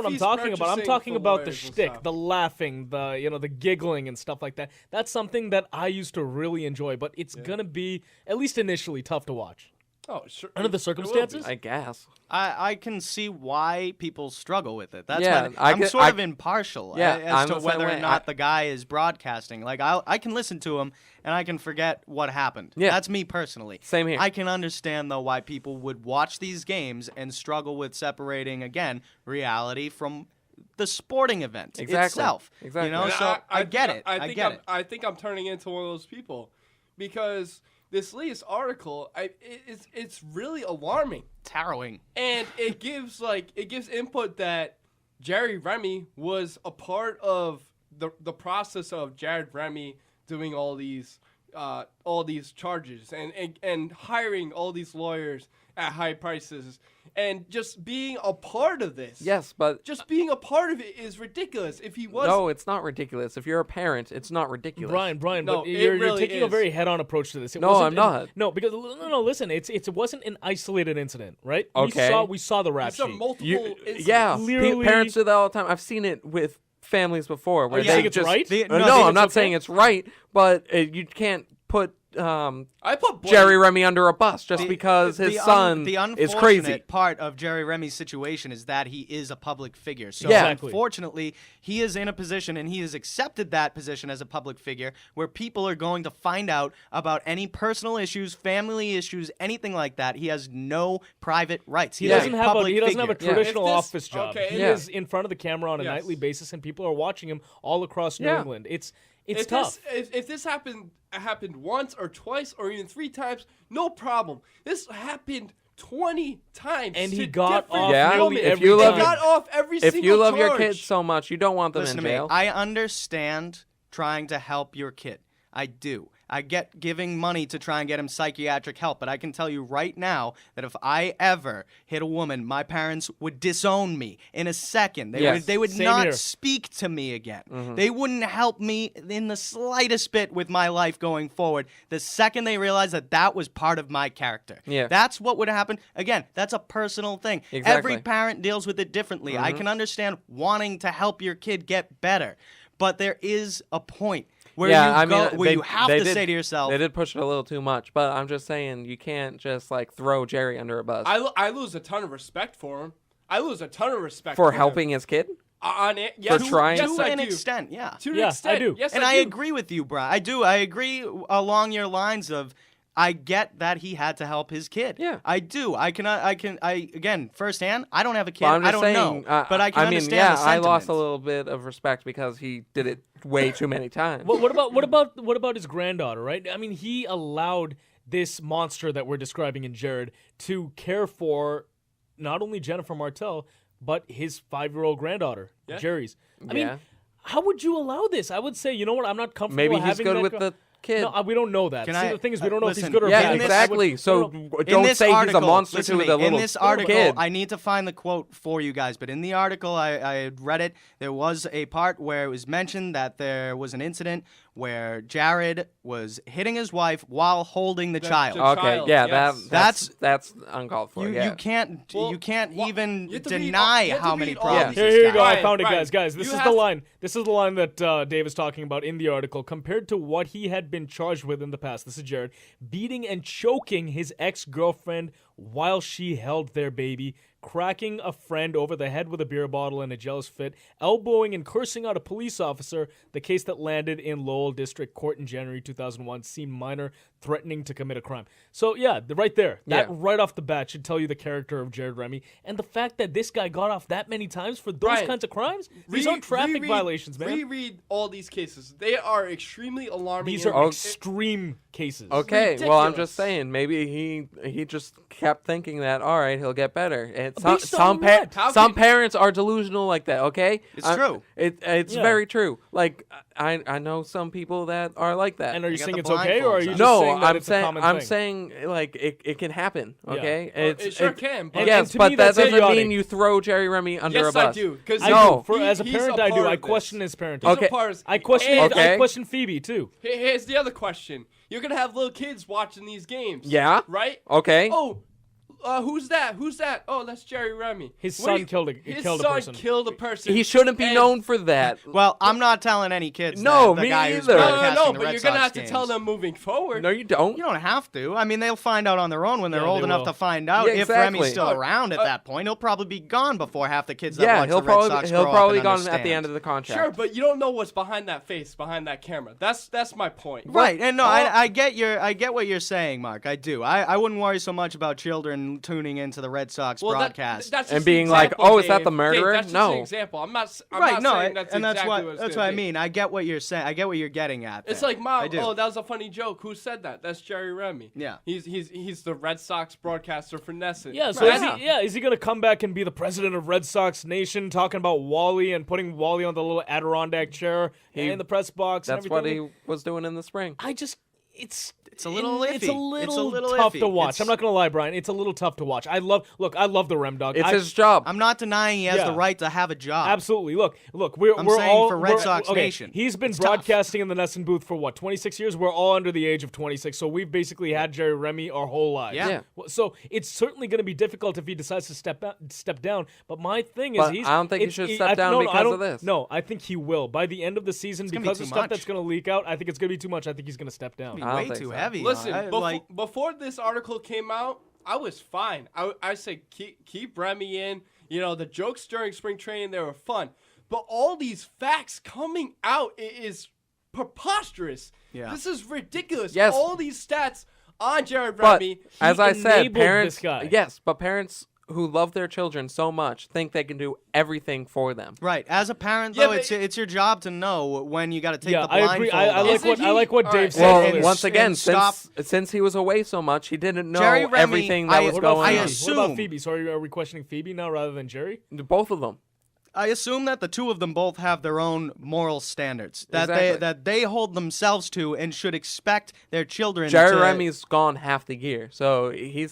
what I'm talking about. I'm talking about the shtick, the laughing, the giggling and stuff like that. That's something that I used to really enjoy, but it's going to be, at least initially, tough to watch. Oh, sure. Under the circumstances? I guess. I can see why people struggle with it. That's yeah, I'm sort of impartial as to whether or not the the guy is broadcasting. Like, I can listen to him, and I can forget what happened. Yeah. That's me personally. Same here. I can understand, though, why people would watch these games and struggle with separating, again, reality from the sporting event itself. Exactly. You know, so I get it. I think I'm turning into one of those people because this latest article, it's really alarming. It's harrowing. And it gives input that Jerry Remy was a part of the process of Jared Remy doing all these charges and hiring all these lawyers at high prices and just being a part of this. Yes, but just being a part of it is ridiculous. If he was No, it's not ridiculous. If you're a parent, it's not ridiculous. Brian, No, but you're really taking a very head-on approach to this. I'm not. No, because listen, it wasn't an isolated incident, right? Okay. We saw the rap sheet. Multiple incidents. Yeah, Clearly- parents do that all the time. I've seen it with families before where you they saying it's just right? No, I'm not saying it's right, but you can't put I put Jerry Remy under a bus just because his son the is crazy. unfortunate part of Jerry Remy's situation is that he is a public figure. So Yeah. unfortunately, he is in a position, and he has accepted that position as a public figure, where people are going to find out about any personal issues, family issues, anything like that. He has no private rights. He doesn't have a figure. traditional office job. Okay, He is in front of the camera on a Yes. nightly basis, and people are watching him all across New Yeah. England. It's if tough. If this happened once or twice or even 3 times, no problem. This happened 20 times. And to he got different off Yeah, nearly women. if every you love He time. got off every If single you love your charge. kids so much, you don't want them Listen in to jail. me. I understand trying to help your kid. I do. I get giving money to try and get him psychiatric help, but I can tell you right now that if I ever hit a woman, my parents would disown me in a second. They would Same not here. speak to me again. They wouldn't help me in the slightest bit with my life going forward the second they realized that that was part of my character. Yeah. That's what would happen. Again, that's a personal thing. Exactly. Every parent deals with it differently. I can understand wanting to help your kid get better, but there is a point where you have to say to yourself, they did push it a little too much, but I'm just saying you can't just like throw Jerry under a bus I lose a ton of respect for him. I lose a ton of respect for him. helping his kid. On it, yes, For trying yes, to I an do. extent, yeah. To an Yeah, extent, I do. Yes, And I I do. agree with you, Brian. I do. I agree along your lines of I get that he had to help his kid. Yeah. I do. I again, firsthand, I don't have a kid. But I'm just I don't saying, know. But I can mean, understand yeah, the I lost a sentiment. little bit of respect because he did it way too many times. What about his granddaughter, right? I mean, he allowed this monster that we're describing in Jared to care for not only Jennifer Martell, but his 5-year-old granddaughter, Jerry's. I mean, how would you allow this? I would say, you know what, I'm not comfortable Maybe he's having good that with the kid. No, we don't know that. The thing is, we don't know if he's good or bad. bad. Exactly. So don't say he's a monster to the little kid. In this article, I need to find the quote for you guys, but in the article, I read it. There was a part where it was mentioned that there was an incident where Jared was hitting his wife while holding the child. Okay, yeah, that's uncalled for. You can't even deny how many problems. Here you go. I found it, guys. This is the line. This is the line that Dave is talking about in the article. Compared to what he had been charged with in the past, this is Jared beating and choking his ex-girlfriend while she held their baby, cracking a friend over the head with a beer bottle in a jealous fit, elbowing and cursing out a police officer, the case that landed in Lowell District Court in January 2001, seemed minor, threatening to commit a crime. So, yeah, right there. That right off the bat should tell you the character of Jared Remy. And the fact that this guy got off that many times for those kinds of crimes, these aren't traffic violations, man. Reread all these cases. They are extremely alarming. These are extreme cases. Okay, Ridiculous. well, I'm just saying, maybe he just kept thinking that, all right, he'll get better. And some parents are delusional like that, okay? It's true. It's very true. Like, I know some people that are like that. And are you saying it's okay, or are you just saying that it's a common thing? I'm saying, like, it can happen, okay? It sure can. But yes, but that doesn't mean you throw Jerry Remy under a bus. Yes, I do. As a parent, I do. I question his parenting. Okay. I question Phoebe, too. Here's the other question. You're going to have little kids watching these games. Yeah. Right? Okay. Oh, who's that? Who's that? Oh, that's Jerry Remy. His son killed a person. His son killed a person. He shouldn't be known for that. Well, I'm not telling any kids No, that. me Guy who's either. broadcasting the but Red you're going to Sox have to games. tell them moving forward. No, you don't. You don't have to. I mean, they'll find out on their own when they're old they enough will. to find out. Yeah, If exactly. Remy's still around at that point, he'll probably be gone before half the kids that watch the Red Sox grow he'll up probably and gone understand. at the end of the contract. Sure, but you don't know what's behind that face, behind that camera. That's my point. Right, and no, I get what you're saying, Mark. I do. I wouldn't worry so much about children tuning into the Red Sox broadcast that's and just being an like, example, "Oh, is that Dave. the murderer?" Dave, that's no, just an example. I'm not saying that's and exactly that's what's what I be. mean. I get what you're saying. I get what you're getting at. It's there. like, Mom, I do. oh, that was a funny joke. Who said that? That's Jerry Remy. Yeah. He's the Red Sox broadcaster for Nesson. Yeah, so is he going to come back and be the president of Red Sox Nation, talking about Wally and putting Wally on the little Adirondack chair in the press box? That's and what everything? he was doing in the spring. It's a little iffy. It's a little tough iffy. to watch. I'm not gonna lie, Brian. It's a little tough to watch. I love the Rem Dog. It's his job. I'm not denying he has the right to have a job. Absolutely. Look. I'm We're saying all for Red Sox Nation. He's been It's broadcasting in the Nesson booth for what, 26 years? We're all under the age of 26, so we've basically had Jerry Remy our whole lives. Yeah. So it's certainly going to be difficult if he decides to step down. But my thing is, But I don't think he should step down because of this. No, I think he will by the end of the season because of stuff that's going to leak out. I think it's going to be too much. I think he's going to step down. Way too heavy. Listen, before this article came out, I was fine. I said keep Remy in. You know, the jokes during spring training, they were fun. But all these facts coming out is preposterous. Yeah. This is ridiculous. Yes. All these stats on Jared But Remy. as I said, parents. this guy. Yes, but parents who love their children so much think they can do everything for them. Right. As a parent, Yeah, though, but- it's your job to know when you got to take the I agree. blindfold off. I like what Dave said. Well, earlier. once again, and stop- since he was away so much, he didn't know Jerry Remy, everything that was What about going Phoebe? on. assume- What about Phoebe? So are we questioning Phoebe now rather than Jerry? Both of them. I assume that the two of them both have their own moral standards Exactly. that they hold themselves to and should expect their children Jerry to. Remy's gone half the year, so he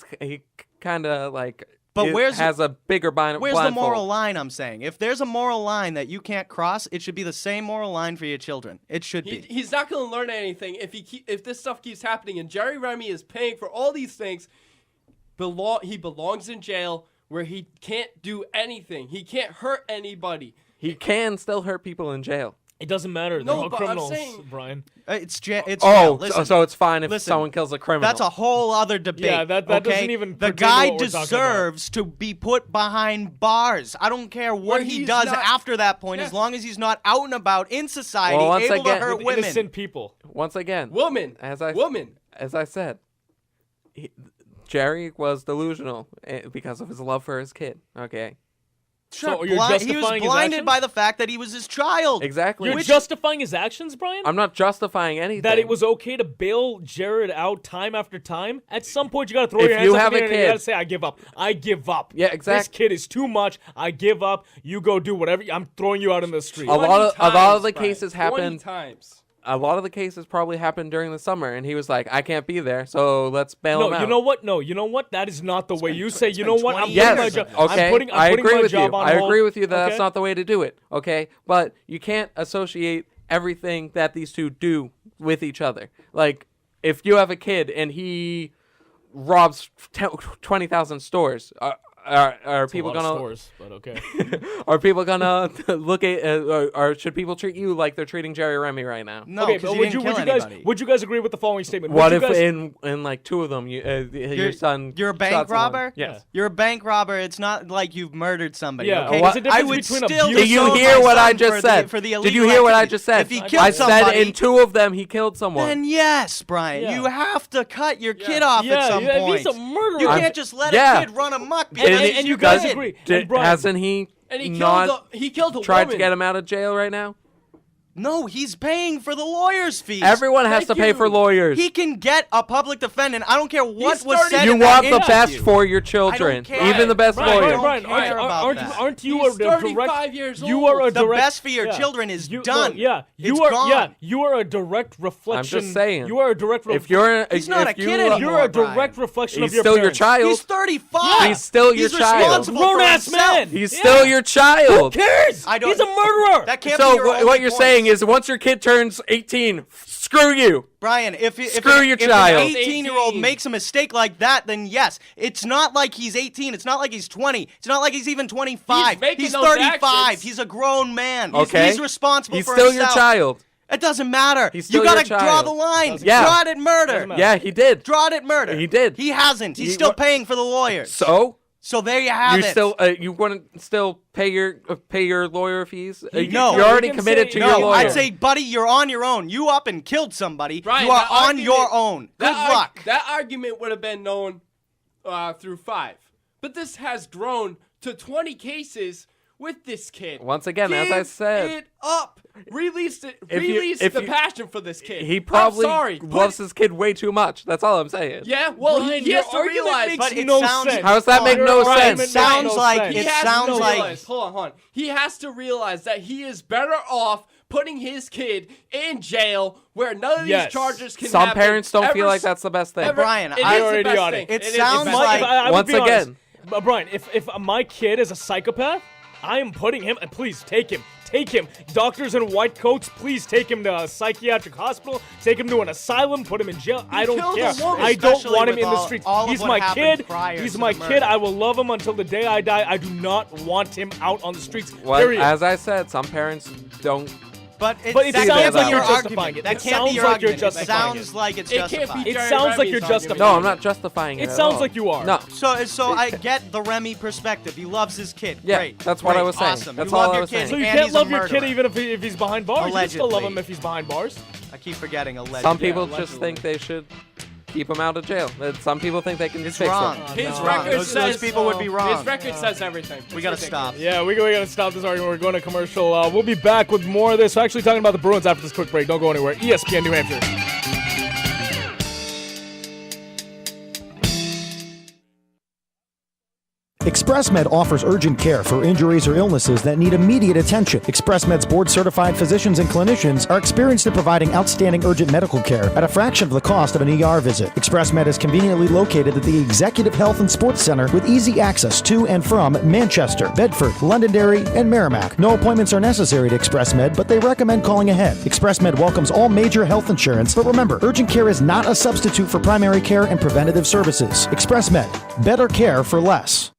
kind of like But has a bigger Where's the blindfold. moral line? I'm saying, if there's a moral line that you can't cross, it should be the same moral line for your children. It should be. He's not going to learn anything if this stuff keeps happening. And Jerry Remy is paying for all these things. He belongs in jail where he can't do anything. He can't hurt anybody. He can still hurt people in jail. It doesn't matter. They're No, all but I'm criminals, saying- Brian. It's jail. So it's fine if Listen, someone kills a criminal. That's a whole other debate. Yeah, that okay? doesn't even The pertain to guy what we're talking deserves to be put behind bars. I don't care what Where he he's does not- after that point, Yes. as long as he's not out and about in society, Well, once able again- to hurt With women. innocent people. Once again, Woman. as I said, Jerry was delusional because of his love for his kid. Okay, So you're He was justifying his blinded actions? by the fact that he was his child. Exactly. You're justifying his actions, Brian? I'm not justifying anything. That it was okay to bail Jared out time after time? At some point, you got to throw If your hands you up have in the a air and you kid- got to say, I give up. I give up. Yeah, exactly. This kid is too much. I give up. You go do whatever. I'm throwing you out in the street. A lot of the cases 20 happened. times. A lot of the cases probably happened during the summer, and he was like, "I can't be there, so let's bail him No, out." you know what? No, you know what? That is not the way you say. You know what? I'm putting Yes. my job. Okay. I'm putting I agree my with you. job on I hold. agree with you that Okay? that's not the way to do it. Okay, but you can't associate everything that these two do with each other. Like, if you have a kid and he robs 20,000 stores, are people a lot of gonna stores, but okay. are people gonna look at or should people treat you like they're treating Jerry Remy right now? No, Okay, because but he didn't kill anybody. would you guys agree with the following statement? What Would if you guys, in like two of them, your son? You're a bank shot someone? robber? Yes. You're a bank robber. It's not like you've murdered somebody. Yeah, okay? there's a difference I would between still abuse- Did you disown hear my what I son just said? For the Did you illegal hear what I activity. just said? If he killed I somebody, said in two of them he killed someone. then yes, Brian, Yeah. you have to cut your kid off Yeah, at some yeah, point. if he's a murderer. You I'm- can't just let Yeah. a kid run amok because And- he's and your you guys kid. agree. And Brian- Hasn't he? And he not killed a tried woman. to get him out of jail right now. No, he's paying for the lawyer's fees. Everyone has to pay for lawyers. He can get a public defendant. I don't care what He's was 30 said You in that want the interview. best for your children, care. even the best Brian, lawyer. Brian, don't care about aren't, that. aren't you He's a direct? 35 years You are a old. The direct. best for your yeah. children is You- done. no, yeah, you It's are. gone. Yeah, you are a direct reflection. I'm just saying. You are a direct. If you're, He's not if a you, kid anymore. You're a Brian. direct reflection He's of your still your parents. child. He's 35. He's still your He's child. responsible for Grown-ass himself. man. He's Yeah. still your child. Who cares? I don't- He's a murderer. That can't be So your only what you're point. saying is, once your kid turns 18, screw you. Brian, if Screw your child. an 18-year-old makes a mistake like that, then yes, it's not like he's 18. It's not like he's 20. It's not like he's even 25. He's making He's those 35. actions. He's a grown man. Okay. He's responsible He's for still himself. your child. It doesn't matter. He's still you gotta your draw child. the line. Yeah. Draw it at murder. Doesn't matter. Yeah, he did. Draw it at murder. He did. He hasn't. He's He- still what- paying for the lawyers. So there you have you it. still you want to still pay your lawyer fees? No. You're already You can committed say- to your No, lawyer. I'd say, buddy, you're on your own. You up and killed somebody. Brian, you are that on argument- your own. Good luck. That argument would have been known through 5. But this has grown to 20 cases with this kid. Once again, Give as I said, it up. Release it. If you- Release if the you- passion for this kid. he probably I'm sorry. loves his kid way too much. That's all I'm saying. Yeah, well, Brian, he has your to argument realize. makes But it no sounds- sense. How does that make Your no argument sense? makes Sounds no like- sense. it He has sounds to like- realize, hold on. He has to realize that he is better off putting his kid in jail where none of Yes. these charges can Some happen. parents don't feel Ever like that's the best thing. Brian, it I- is the You're best idiotic. thing. It is sounds the best like- thing. I would Once be honest, again. but Brian, if my kid is a psychopath, I am putting him. And please take him. Take him. Doctors in white coats, please take him to a psychiatric hospital. Take him to an asylum. Put him in jail. I don't killed care. a woman. I don't Especially want him with in the all- streets. all of He's what my happened kid. prior He's to my the kid. murder. I will love him until the day I die. I do not want him out on the streets. Well, Period. as I said, some parents don't. But it But it that sounds can't like be you're your justifying argument. it. That It can't sounds be your like you're argument. It justifying sounds it. like it's It can't justified. be It Jerry sounds like Remy's you're argument. justifying No, I'm not justifying it. It at sounds all. like you are. No. So I get the Remy perspective. He loves his kid. Yeah, Great. that's what I Great. was saying. Awesome. That's you all love I your was kid, saying. So you and can't he's a love your kid murderer. even if he's behind bars. You can still love Allegedly. him if he's behind bars. I keep forgetting allegedly. Some people just allegedly. think they should keep him out of jail. Some people think they can It's fix wrong. it. His No. record Those says people would be wrong. His record says everything. We gotta It's stop. Yeah, we gotta stop this argument. We're going to commercial. We'll be back with more of this. We're actually talking about the Bruins after this quick break. Don't go anywhere. ESPN New Hampshire. ExpressMed offers urgent care for injuries or illnesses that need immediate attention. ExpressMed's board-certified physicians and clinicians are experienced in providing outstanding urgent medical care at a fraction of the cost of an ER visit. ExpressMed is conveniently located at the Executive Health and Sports Center with easy access to and from Manchester, Bedford, Londonderry, and Merrimack. No appointments are necessary to ExpressMed, but they recommend calling ahead. ExpressMed welcomes all major health insurance, but remember, urgent care is not a substitute for primary care and preventative services. ExpressMed, better care for less.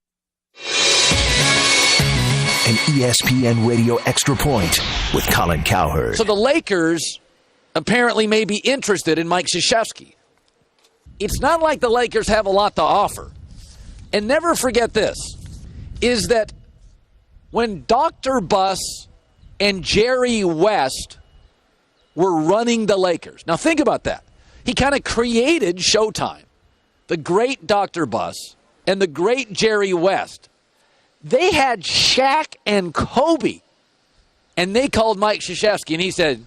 An ESPN Radio Extra Point with Colin Cowherd. So the Lakers apparently may be interested in Mike Krzyzewski. It's not like the Lakers have a lot to offer. And never forget this, is that when Dr. Buss and Jerry West were running the Lakers, now think about that. He kind of created Showtime. The great Dr. Buss and the great Jerry West, They had Shaq and Kobe, and they called Mike Krzyzewski, and he said,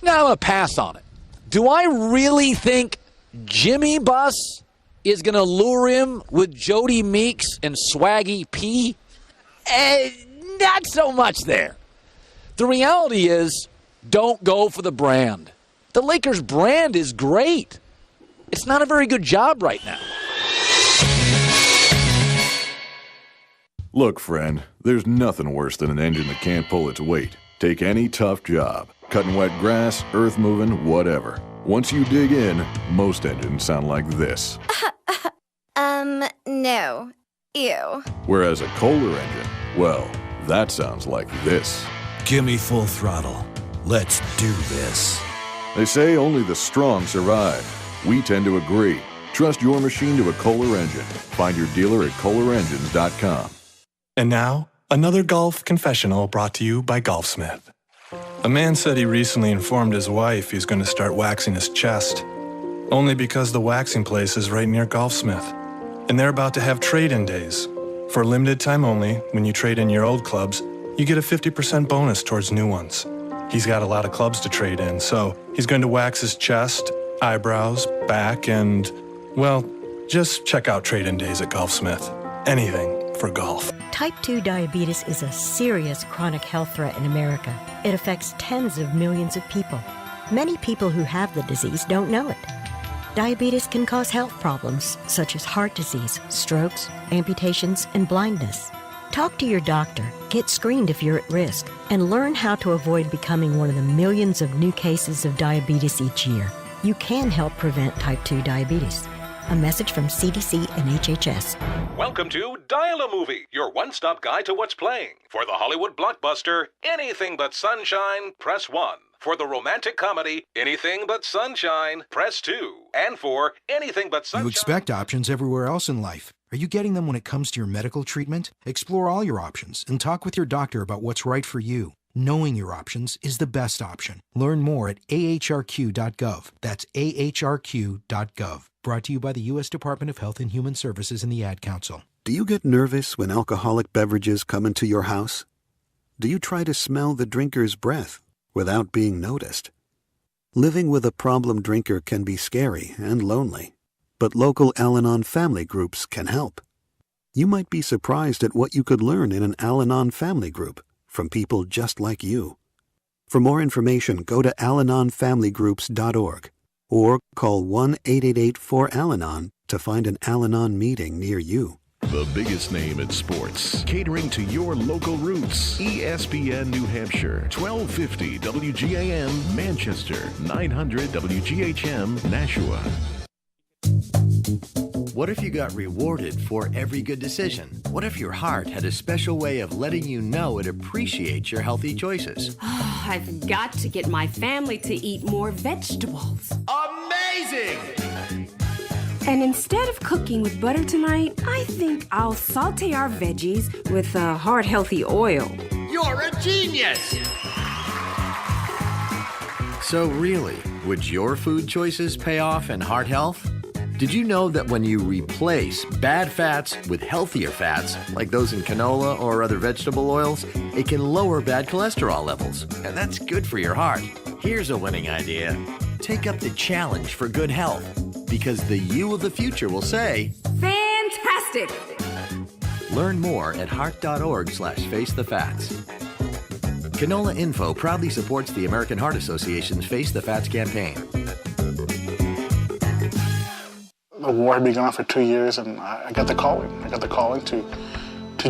no, I'm going to pass on it. Do I really think Jimmy Buss is going to lure him with Jody Meeks and Swaggy P? Not so much there. The reality is, don't go for the brand. The Lakers brand is great. It's not a very good job right now. Look, friend, there's nothing worse than an engine that can't pull its weight. Take any tough job. Cutting wet grass, earth moving, whatever. Once you dig in, most engines sound like this. No. Ew. Whereas a Kohler engine, well, that sounds like this. Gimme full throttle. Let's do this. They say only the strong survive. We tend to agree. Trust your machine to a Kohler engine. Find your dealer at KohlerEngines.com. And now, another golf confessional brought to you by Golfsmith. A man said he recently informed his wife he's going to start waxing his chest, only because the waxing place is right near Golfsmith. And they're about to have trade-in days. For a limited time only, when you trade in your old clubs, you get a 50% bonus towards new ones. He's got a lot of clubs to trade in, so he's going to wax his chest, eyebrows, back, and, well, just check out trade-in days at Golfsmith. Anything for golf. Type 2 diabetes is a serious chronic health threat in America. It affects tens of millions of people. Many people who have the disease don't know it. Diabetes can cause health problems such as heart disease, strokes, amputations, and blindness. Talk to your doctor, get screened if you're at risk, and learn how to avoid becoming one of the millions of new cases of diabetes each year. You can help prevent type 2 diabetes. A message from CDC and HHS. Welcome to Dial a Movie, your one-stop guide to what's playing. For the Hollywood blockbuster, Anything But Sunshine, press 1. For the romantic comedy, Anything But Sunshine, press 2. And for Anything But Sunshine... You expect options everywhere else in life. Are you getting them when it comes to your medical treatment? Explore all your options and talk with your doctor about what's right for you. Knowing your options is the best option. Learn more at ahrq.gov. That's ahrq.gov. Brought to you by the U.S. Department of Health and Human Services and the Ad Council. Do you get nervous when alcoholic beverages come into your house? Do you try to smell the drinker's breath without being noticed? Living with a problem drinker can be scary and lonely, but local Al-Anon family groups can help. You might be surprised at what you could learn in an Al-Anon family group from people just like you. For more information, go to alanonfamilygroups.org or call 1-888-4AL-ANON to find an Al-Anon meeting near you. The biggest name in sports, catering to your local roots. ESPN New Hampshire, 1250 WGAM Manchester, 900 WGHM Nashua. What if you got rewarded for every good decision? What if your heart had a special way of letting you know it appreciates your healthy choices? I've got to get my family to eat more vegetables. Amazing! And instead of cooking with butter tonight, I think I'll saute our veggies with heart healthy oil. You're a genius! So really, would your food choices pay off in heart health? Did you know that when you replace bad fats with healthier fats, like those in canola or other vegetable oils, it can lower bad cholesterol levels, and that's good for your heart. Here's a winning idea. Take up the challenge for good health, because the you of the future will say, Fantastic! Learn more at heart.org/facethefats. Canola Info proudly supports the American Heart Association's Face the Fats campaign. The war had been going on for 2 years, and I got the calling. I got the calling to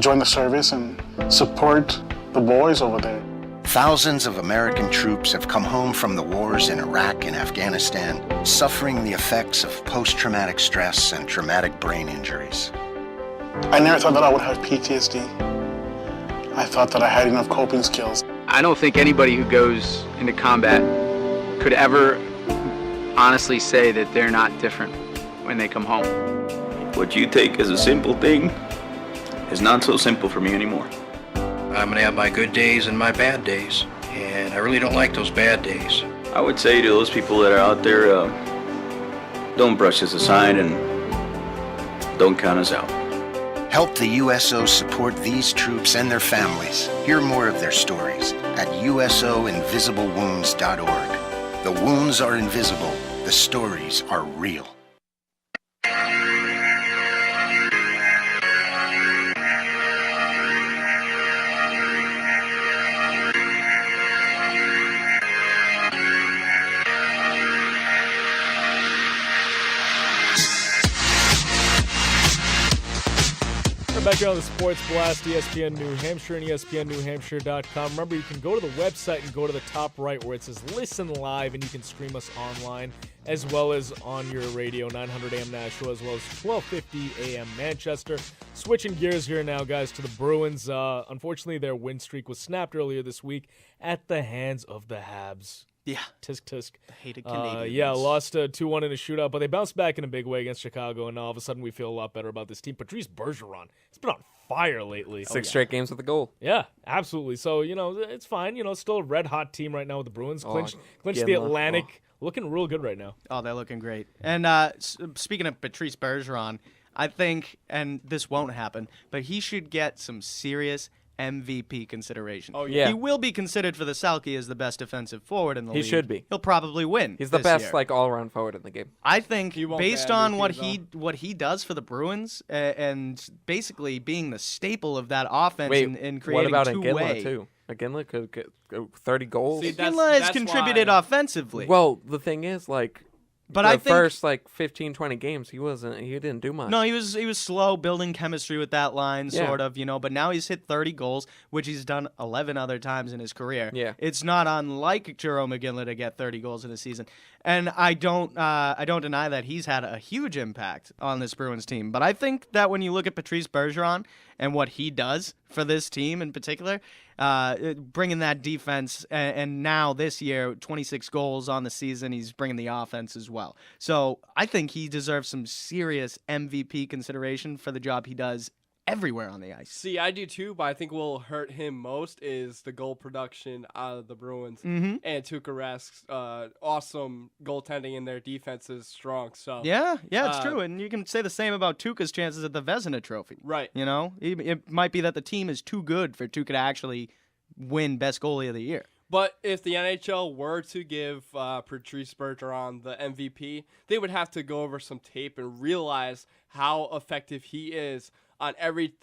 join the service and support the boys over there. Thousands of American troops have come home from the wars in Iraq and Afghanistan, suffering the effects of post-traumatic stress and traumatic brain injuries. I never thought that I would have PTSD. I thought that I had enough coping skills. I don't think anybody who goes into combat could ever honestly say that they're not different when they come home. What you take as a simple thing is not so simple for me anymore. I'm gonna have my good days and my bad days, and I really don't like those bad days. I would say to those people that are out there, don't brush us aside and don't count us out. Help the USO support these troops and their families. Hear more of their stories at usoinvisiblewounds.org. The wounds are invisible. The stories are real. Back here on the Sports Blast, ESPN New Hampshire and ESPNNewHampshire.com. Remember, you can go to the website and go to the top right where it says Listen Live, and you can stream us online as well as on your radio, 900 AM Nashua, as well as 1250 AM Manchester. Switching gears here now, guys, to the Bruins. Unfortunately, their win streak was snapped earlier this week at the hands of the Habs. Yeah. Tisk, tisk. The hated Canadians. Yeah, lost 2-1 in a shootout, but they bounced back in a big way against Chicago, and all of a sudden we feel a lot better about this team. Patrice Bergeron, he's been on fire lately. Six straight games with a goal. Yeah, absolutely. So, it's fine. Still a red-hot team right now with the Bruins. Clinched the Atlantic. Looking real good right now. Oh, they're looking great. And speaking of Patrice Bergeron, I think, and this won't happen, but he should get some serious MVP consideration. Oh, yeah. He will be considered for the Selke as the best defensive forward in the league. He should be. He'll probably win. He's the this best year. all-around forward in the game. I think based on what though. he does for the Bruins and basically being the staple of that offense and creating what about two-way. Iginla, too? Iginla could get 30 goals. See, Iginla has contributed offensively. Well, the thing is, but the I think first 15, 20 games, he didn't do much. No, he was slow building chemistry with that line, sort of, but now he's hit 30 goals, which he's done 11 other times in his career. Yeah. It's not unlike Jerome McGinley to get 30 goals in a season. And I don't deny that he's had a huge impact on this Bruins team. But I think that when you look at Patrice Bergeron and what he does for this team in particular, bringing that defense, and now this year, 26 goals on the season, he's bringing the offense as well. So I think he deserves some serious MVP consideration for the job he does everywhere on the ice. See, I do too, but I think what will hurt him most is the goal production out of the Bruins. Mhm. And Tuukka Rask's awesome goaltending, and their defense is strong. So Yeah, it's true. And you can say the same about Tuukka's chances at the Vezina Trophy. Right. It might be that the team is too good for Tuukka to actually win Best Goalie of the Year. But if the NHL were to give Patrice Bergeron the MVP, they would have to go over some tape and realize how effective he is on every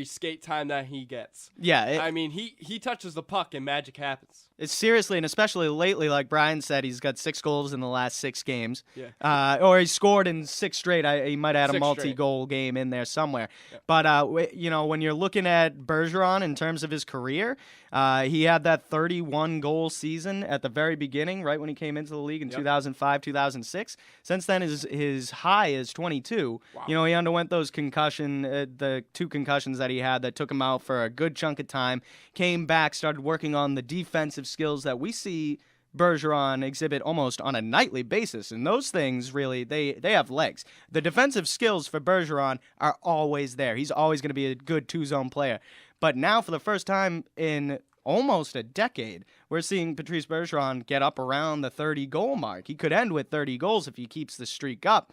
skate time that he gets. Yeah. I mean, he touches the puck and magic happens. It's seriously, and especially lately, like Brian said, he's got 6 goals in the last 6 games. Yeah. Or he's scored in 6 straight. He might add a 6 multi-goal game in there somewhere. Yeah. But, when you're looking at Bergeron in terms of his career, he had that 31-goal season at the very beginning, right when he came into the league in 2005, 2006. Since then, his high is 22. Wow. He underwent those the 2 concussions that he had that took him out for a good chunk of time, came back, started working on the defensive skills that we see Bergeron exhibit almost on a nightly basis, and those things really they have legs. The defensive skills for Bergeron are always there. He's always going to be a good 2-zone player. But now, for the first time in almost a decade, we're seeing Patrice Bergeron get up around the 30-goal mark. He could end with 30 goals if he keeps the streak up.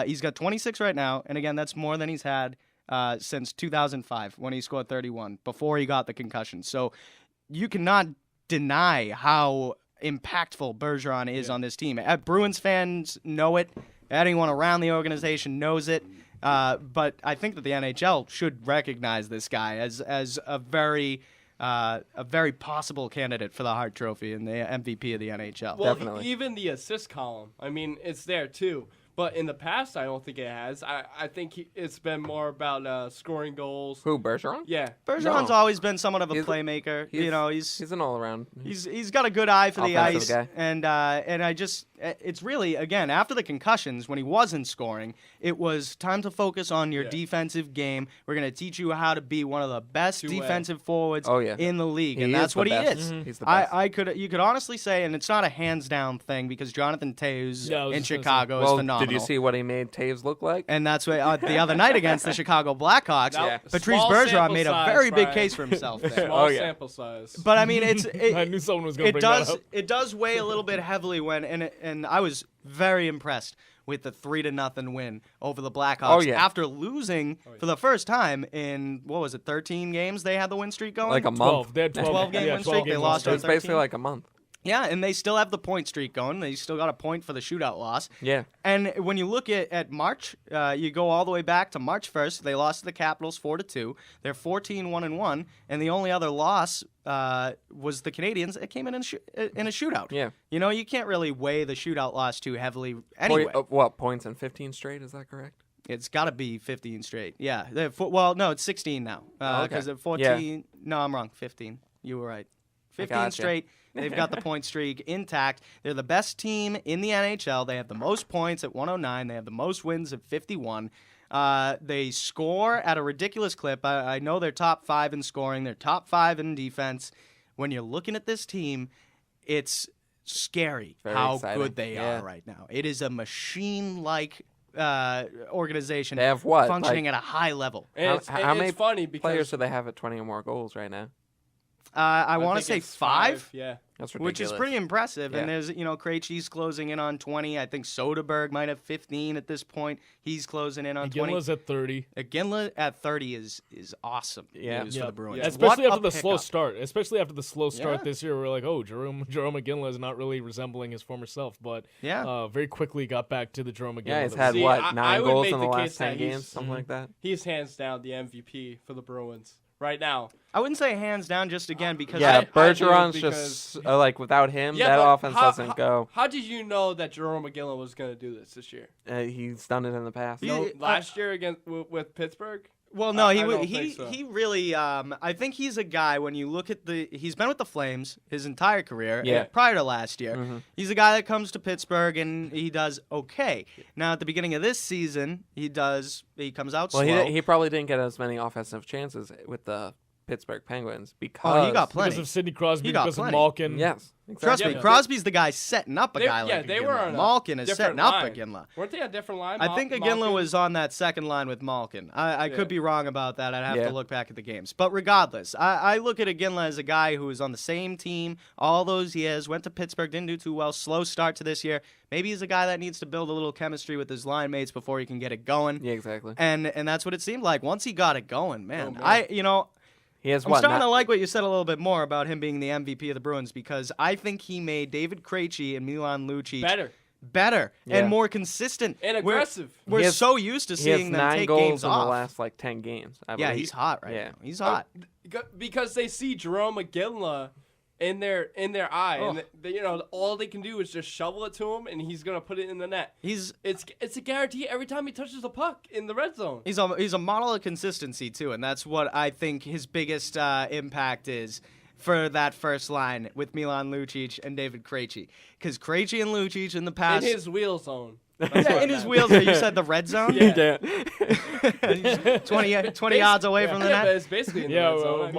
He's got 26 right now, and again, that's more than he's had since 2005 when he scored 31 before he got the concussion. So you cannot deny how impactful Bergeron is on this team. Bruins fans know it. Anyone around the organization knows it. But I think that the NHL should recognize this guy as a very possible candidate for the Hart Trophy and the MVP of the NHL. Well, Definitely. Even the assist column. I mean, it's there too. But in the past, I don't think it has. I think it's been more about scoring goals. Who, Bergeron? Yeah. Bergeron's always been somewhat of a playmaker. He's an all-around. He's got a good eye for the ice, guy. and it's really, again, after the concussions when he wasn't scoring, it was time to focus on your defensive game. We're going to teach you how to be one of the best defensive forwards in the league, and that's what he is. Mm-hmm. He's the best. You could honestly say, and it's not a hands down thing because Jonathan Toews in Chicago is phenomenal. Did you see what he made Taves look like? And that's what the other night against the Chicago Blackhawks, Patrice Bergeron made a very big case for himself there. Small sample size. But I mean, I knew someone was going to bring that up. It does weigh a little bit heavily and I was very impressed with the 3-0 win over the Blackhawks after losing for the first time in 13 games they had the win streak going? Like a month. 12. They had 12 game win streak. They lost. It was basically like a month. Yeah, and they still have the point streak going. They still got a point for the shootout loss. Yeah. And when you look at March, you go all the way back to March 1st. They lost to the Capitals 4-2. They're 14-1-1, and the only other loss was the Canadiens. It came in a shootout. Yeah. You know, you can't really weigh the shootout loss too heavily anyway. What, points in 15 straight? Is that correct? It's got to be 15 straight. Yeah. Well, no, it's 16 now. Because at 14, no, I'm wrong. 15. You were right. 15 straight. They've got the point streak intact. They're the best team in the NHL. They have the most points at 109. They have the most wins at 51. They score at a ridiculous clip. I know they're top 5 in scoring. They're top 5 in defense. When you're looking at this team, it's scary how exciting. good they are right now. It is a machine-like organization. They have what? Functioning at a high level. How many funny because players do they have at 20 or more goals right now? I want to say 5. Yeah. That's ridiculous. Which is pretty impressive. Yeah. And there's, Krejci's closing in on 20. I think Soderberg might have 15 at this point. He's closing in on 20. Iginla's at 30. Iginla at 30 is awesome news for the Bruins. Yeah. Especially What after a the slow pickup. start. Especially after the slow start this year, we're like, oh, Jerome Iginla is not really resembling his former self. But very quickly got back to the Jerome Iginla. Yeah, he's that had, was- 9 goals in the last case 10 that games? Something like that? He's hands down the MVP for the Bruins right now. I wouldn't say hands down just again because Bergeron's just like without him, that but offense doesn't go. How did you know that Jerome McGinley was going to do this year? He's done it in the past. Last year against with Pittsburgh? Well, no, I don't think so. he really. I think he's a guy. When you look at he's been with the Flames his entire career. Yeah. Prior to last year, he's a guy that comes to Pittsburgh and he does okay. Now at the beginning of this season, he comes out slow. Well, he probably didn't get as many offensive chances with the Pittsburgh Penguins because he got plenty. Because of Sidney Crosby, He got because plenty. of Malkin. Yes. Trust me, Crosby's the guy setting up a guy like they Iginla. were on a Malkin is different setting up line. Iginla. Weren't they a different line? I think Iginla was on that second line with Malkin. I could be wrong about that. I'd have to look back at the games. But regardless, I look at Iginla as a guy who was on the same team all those years, went to Pittsburgh, didn't do too well, slow start to this year. Maybe he's a guy that needs to build a little chemistry with his line mates before he can get it going. Yeah, exactly. And that's what it seemed like. Once he got it going, man. He has I'm starting to like what you said a little bit more about him being the MVP of the Bruins because I think he made David Krejci and Milan Lucic better and more consistent and aggressive. We're so used to seeing them take games off. He has 9 goals in the last like 10 games. I believe. He's hot right now. He's hot. Because they see Jerome McGinley in their eye, and all they can do is just shovel it to him, and he's gonna put it in the net. It's a guarantee every time he touches the puck in the red zone. He's a model of consistency too, and that's what I think his biggest impact is for that first line with Milan Lucic and David Krejci, because Krejci and Lucic in the past in his wheel zone. In his wheels. You said the red zone? Yeah. 20 yards away from the net? But it's basically in the red zone.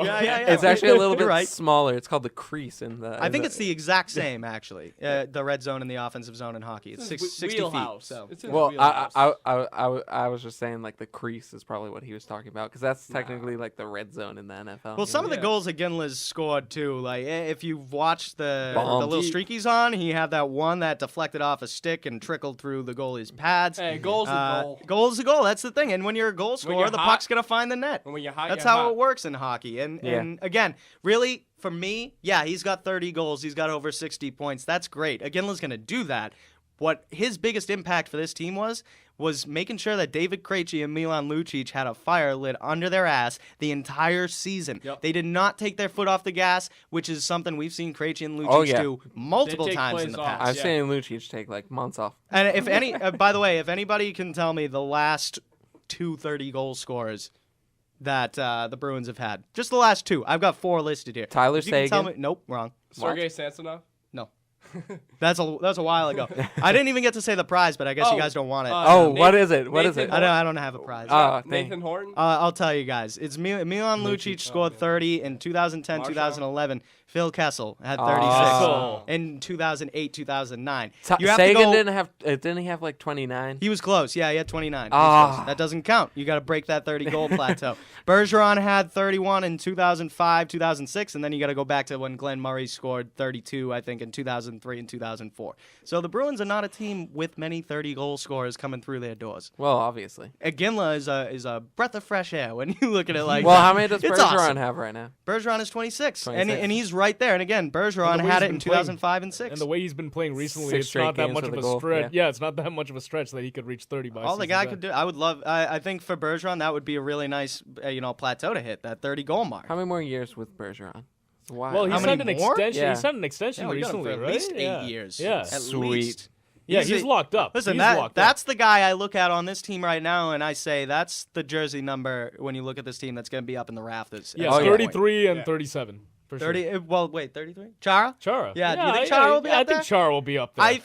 It's actually a little bit right. smaller. It's called the crease in the. I think it's the exact same, actually. The red zone and the offensive zone in hockey. It's 60 wheelhouse. feet. So. It's in well, his wheelhouse. I was just saying like the crease is probably what he was talking about because that's technically like the red zone in the NFL. Well, some of the goals that Ginla's scored too. Like if you've watched the little streak he's on, he had that one that deflected off a stick and trickled through the goalie's pads. Hey, goal's a goal. Goal's a goal. That's the thing. And when you're a goal scorer, the puck's gonna find the net. And when you're hot, that's how it works in hockey. And again, really, for me, he's got 30 goals. He's got over 60 points. That's great. Iginla's gonna do that. What his biggest impact for this team was making sure that David Krejci and Milan Lucic had a fire lit under their ass the entire season. Yep. They did not take their foot off the gas, which is something we've seen Krejci and Lucic do multiple times in the past. I've seen Lucic take like months off. And if any, by the way, if anybody can tell me the last 2 30-goal scorers that the Bruins have had, just the last 2. I've got 4 listed here. Tyler If you can tell Seguin? me, nope, wrong. Sergei Samsonov? No. That's a while ago. I didn't even get to say the prize, but I guess you guys don't want it. What is it? What is it? I don't have a prize. Nathan Horton? I'll tell you guys. It's Milan Lucic scored 30 in 2010, 2011. Phil Kessel had 36 in 2008, 2009. Sagan didn't he have like 29? He was close. Yeah, he had 29. That doesn't count. You got to break that 30-goal plateau. Bergeron had 31 in 2005, 2006, and then you got to go back to when Glenn Murray scored 32, I think, in 2003 and 2004. So the Bruins are not a team with many 30-goal scorers coming through their doors. Well, obviously. Ginla is a breath of fresh air when you look at it like well, that. How many does Bergeron awesome. have right now? Bergeron is 26. And he's right there. And again, Bergeron had it in 2005 and 6. And the way he's been playing recently, Six it's not that much of a stretch. Yeah, it's not that much of a stretch that he could reach 30 by all the guy could do. I would love. I think for Bergeron, that would be a really nice, plateau to hit, that 30-goal mark. How many more years with Bergeron? Wow. Well, he signed an extension. Yeah. He signed an extension recently, for right? At least 8 years. Yeah, at sweet. Least. Yeah, he's locked up. Listen, that's the guy I look at on this team right now, and I say that's the jersey number when you look at this team that's going to be up in the rafters. Yeah, 33 and 37. For 30. Sure. Well, wait, 33. Chara. Yeah, do you think Chara will be up there? I think Chara will be up there. I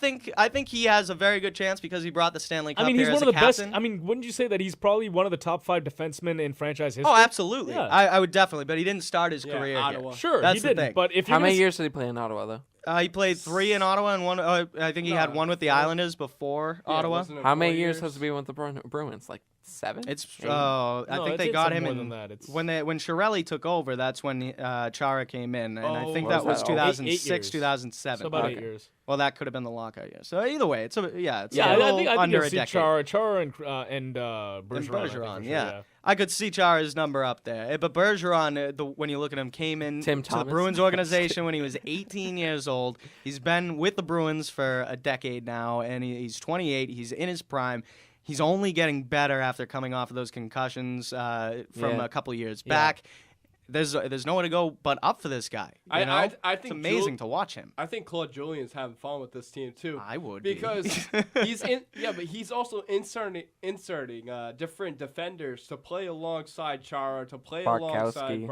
think he has a very good chance because he brought the Stanley Cup. I mean, he's here one as of the a captain. best. I mean, wouldn't you say that he's probably one of the top 5 defensemen in franchise history? Oh, absolutely. Yeah. I would definitely, but he didn't start his career Ottawa. here. Sure, that's he the didn't. thing. But if how many years did he play in Ottawa though? He played 3 in Ottawa and 1. I think he had 1 with the Islanders before Ottawa. How many years has he been with the Bruins? Like 7? It's I think they got him in when Chiarelli took over. That's when Chara came in, and I think that was 2006, 2007. So about 8 years. Well, that could have been the lockout year. So either way, it's a I think under I a decade. Chara and Bergeron. Yeah. I could see Chara's number up there. But Bergeron, when you look at him, came in to the Bruins organization when he was 18 years old. He's been with the Bruins for a decade now, and he's 28. He's in his prime. He's only getting better after coming off of those concussions from a couple years back. There's nowhere to go but up for this guy. I think it's amazing to watch him. I think Claude Julien's having fun with this team too. I would because but he's also inserting different defenders to play alongside Chara, to play alongside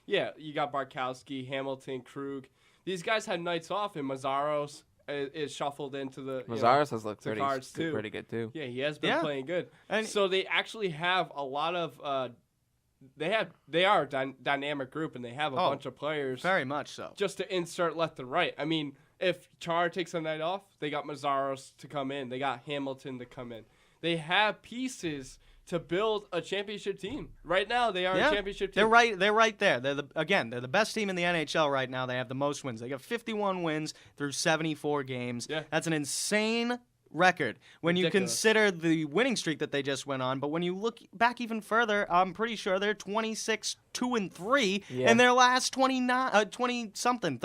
Yeah, you got Barkowski, Hamilton, Krug. These guys had nights off, and Mazzaros is shuffled into the Mazzaros has looked pretty good too. Yeah, he has been playing good. And so they actually have a lot of. They are a dynamic group, and they have a bunch of players. Very much so. Just to insert left and right. I mean, if Chara takes a night off, they got Mazzaros to come in. They got Hamilton to come in. They have pieces to build a championship team. Right now, they are a championship team. They're right there. They're the best team in the NHL right now. They have the most wins. They got 51 wins through 74 games. Yeah. That's an insane record when you consider the winning streak that they just went on. But when you look back even further, I'm pretty sure they're 26-2-3 in their last 30-something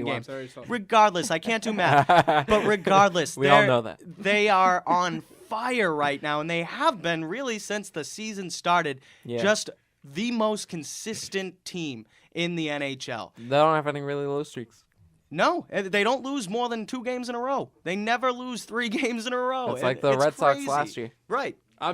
games. Regardless, I can't do math. But regardless, we all know that. They are on fire right now, and they have been really since the season started. Just the most consistent team in the NHL. They don't have any really low streaks. No, they don't lose more than 2 games in a row. They never lose 3 games in a row. It's like the Red Sox last year. Right. I'm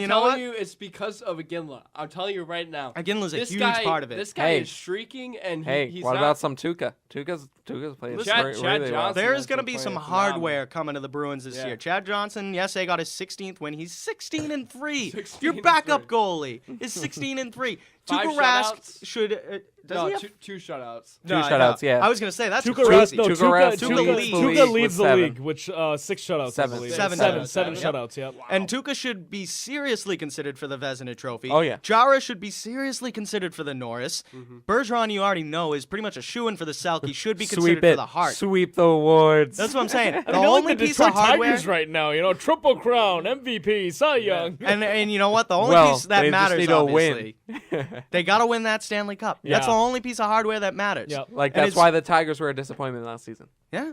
telling you, it's because of Ginla. I'm telling you right now. Ginla's a huge part of it. This guy is streaking, and he's what not. about some Tuukka? Tuukka's playing Chad really well. There's going to be some hardware coming to the Bruins this year. Chad Johnson, yes, they got his 16th win. He's 16-3. Your backup goalie is 16-3. Tuukka Rask should. Two shutouts. Two shutouts, yeah. I was going to say, that's crazy. Tuukka leads the league, which 6 shutouts, I believe. Seven shutouts, yeah. Wow. And Tuukka should be seriously considered for the Vezina Trophy. Oh, yeah. Chara should be seriously considered for the Norris. Bergeron, you already know, is pretty much a shoo-in for the Selke. He should be considered for the Hart. Sweep the awards. That's what I'm saying. The only piece of hardware right now, Triple Crown, MVP, Cy Young. And you know what? The only piece that matters, obviously, they got to win that Stanley Cup. Yeah. That's the only piece of hardware that matters. Yep. Like, that's why the Tigers were a disappointment last season. Yeah.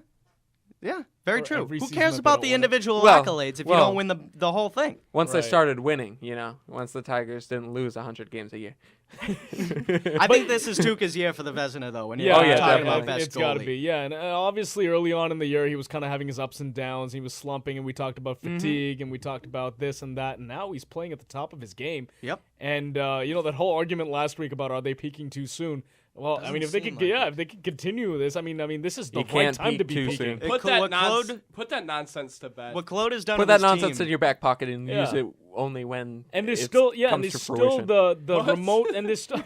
Yeah, very true. Who cares about the individual accolades if you don't win the whole thing? Once they started winning, once the Tigers didn't lose 100 games a year. I think this is Tuukka's year for the Vezina, though, when you're talking about best it's goalie. Got to be, yeah. And obviously early on in the year, he was kind of having his ups and downs. He was slumping, and we talked about fatigue, and we talked about this and that, and now he's playing at the top of his game. Yep. And, that whole argument last week about are they peaking too soon, Well, I mean, if they could, if they could continue this, I mean, this is the You right can't time to peak be too peaking. soon. Put that nonsense to bed. What Claude has done Put with that his nonsense team, in your back pocket and Yeah. use it only when And there's it still, and comes there's to still fruition. the remote, and there's still,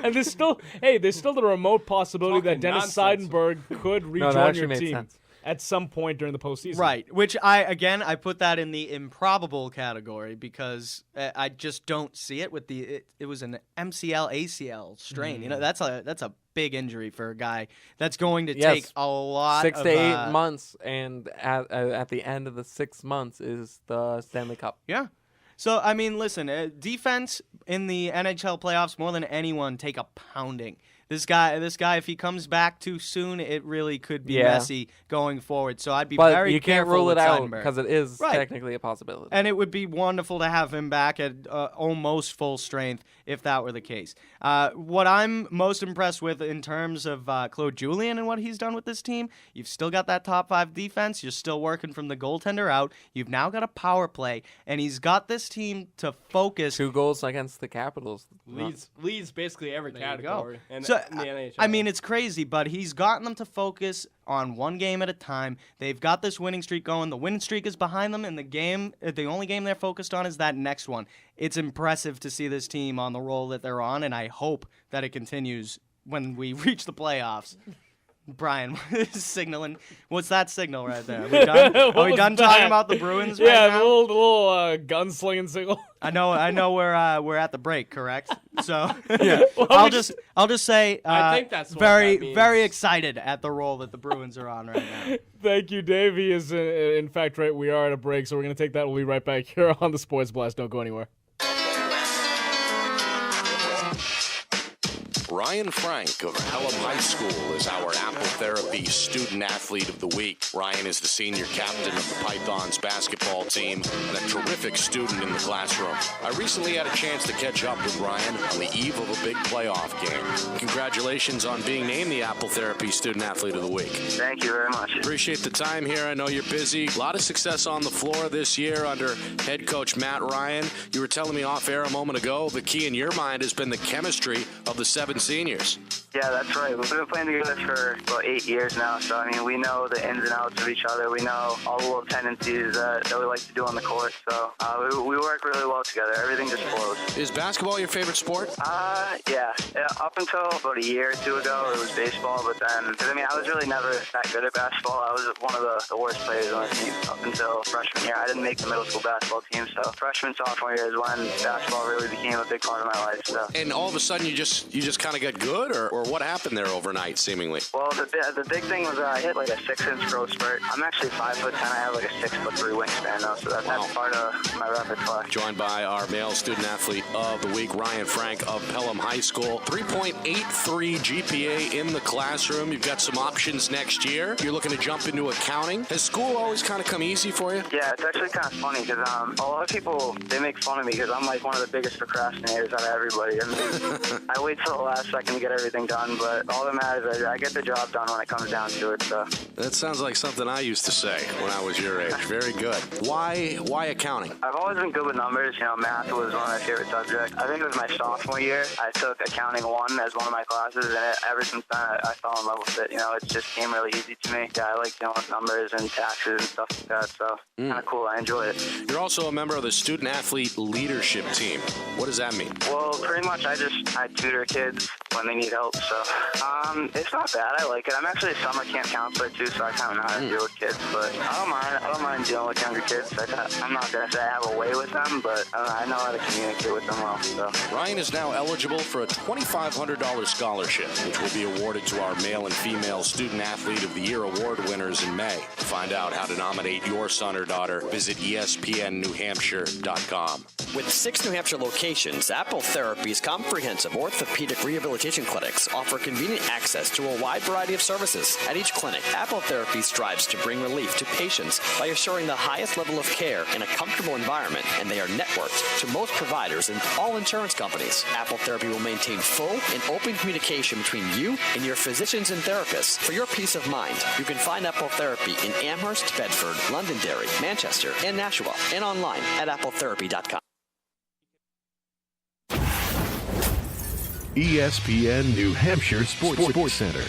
and there's still, there's still the remote possibility that Talking Dennis nonsense. Seidenberg could that rejoin actually your made team sense. at some point during the postseason. right? Which I put that in the improbable category because I just don't see it with it was an MCL ACL strain. You know, that's a big injury for a guy that's going to take a lot 6 of, to 8 months, and at the end of the 6 months is the Stanley Cup. Yeah. So, I mean, listen, defense in the NHL playoffs, more than anyone, take a pounding. This guy, if he comes back too soon, it really could be messy going forward. So I'd be But very you can't careful rule with it out Seidenberg. because it is Right. technically a possibility. And it would be wonderful to have him back at almost full strength if that were the case. What I'm most impressed with in terms of Claude Julien and what he's done with this team, you've still got that top 5 defense. You're still working from the goaltender out. You've now got a power play, and he's got this team to focus. 2 goals against the Capitals. Leads basically every category in So, the NHL. I mean, it's crazy, but he's gotten them to focus on one game at a time. They've got this winning streak going. The winning streak is behind them, and the only game they're focused on is that next one. It's impressive to see this team on the roll that they're on, and I hope that it continues when we reach the playoffs. Brian is signaling. What's that signal right there? Are we done? Are we done talking about the Bruins right Yeah, now? the little gunslinging signal. I know we're at the break, correct? So Well, I'll just say I think that's what very that means. very excited at the role that the Bruins are on right now. Thank you, Dave. He is, in fact, right. We are at a break, so we're going to take that. We'll be right back here on the Sports Blast. Don't go anywhere. Ryan Frank of Pelham High School is our Apple Therapy Student Athlete of the Week. Ryan is the senior captain of the Pythons basketball team and a terrific student in the classroom. I recently had a chance to catch up with Ryan on the eve of a big playoff game. Congratulations on being named the Apple Therapy Student Athlete of the Week. Thank you very much. Appreciate the time here. I know you're busy. A lot of success on the floor this year under head coach Matt Ryan. You were telling me off air a moment ago, the key in your mind has been the chemistry of the 7 seniors. Yeah, that's right. We've been playing together for about 8 years now, so I mean, we know the ins and outs of each other. We know all the little tendencies that we like to do on the court, so we work really well together. Everything just flows. Is basketball your favorite sport? Yeah. Up until about a year or 2 ago, it was baseball, but then, because I mean, I was really never that good at basketball. I was one of the worst players on the team up until freshman year. I didn't make the middle school basketball team, so freshman, sophomore year is when basketball really became a big part of my life. So. And all of a sudden, you just kind of got good, or what happened there overnight, seemingly? Well, the big thing was I hit like a 6-inch growth spurt. I'm actually 5'10". I have like a 6'3" wingspan though, so that's part of my repertoire. Joined by our male student athlete of the week, Ryan Frank of Pelham High School. 3.83 GPA in the classroom. You've got some options next year. You're looking to jump into accounting. Has school always kind of come easy for you? Yeah, it's actually kind of funny because a lot of people, they make fun of me because I'm like one of the biggest procrastinators out of everybody. I mean, I wait till the last second to get everything done, but all that matters is I get the job done when it comes down to it. So. That sounds like something I used to say when I was your age. Very good. Why accounting? I've always been good with numbers. You know, math was one of my favorite subjects. I think it was my sophomore year. I took Accounting 1 as one of my classes, and ever since then, I fell in love with it. You know, it just came really easy to me. Yeah, I like dealing with numbers and taxes and stuff like that, so kind of cool. I enjoy it. You're also a member of the Student Athlete Leadership Team. What does that mean? Well, pretty much I tutor kids when they need help, so it's not bad. I like it. I'm actually a summer camp counselor too, so I kind of know how to deal with kids, but I don't mind dealing with younger kids. I'm not going to say I have a way with them, but I know how to communicate with them well. So. Ryan is now eligible for a $2,500 scholarship, which will be awarded to our male and female Student Athlete of the Year award winners in May. To find out how to nominate your son or daughter, visit ESPNNewHampshire.com. With 6 New Hampshire locations, Apple Therapy's comprehensive orthopedic rehabilitation clinics offer convenient access to a wide variety of services. At each clinic, Apple Therapy strives to bring relief to patients by assuring the highest level of care in a comfortable environment, and they are networked to most providers and all insurance companies. Apple Therapy will maintain full and open communication between you and your physicians and therapists for your peace of mind. You can find Apple Therapy in Amherst, Bedford, Londonderry, Manchester, and Nashua, and online at appletherapy.com. ESPN New Hampshire Sports Center.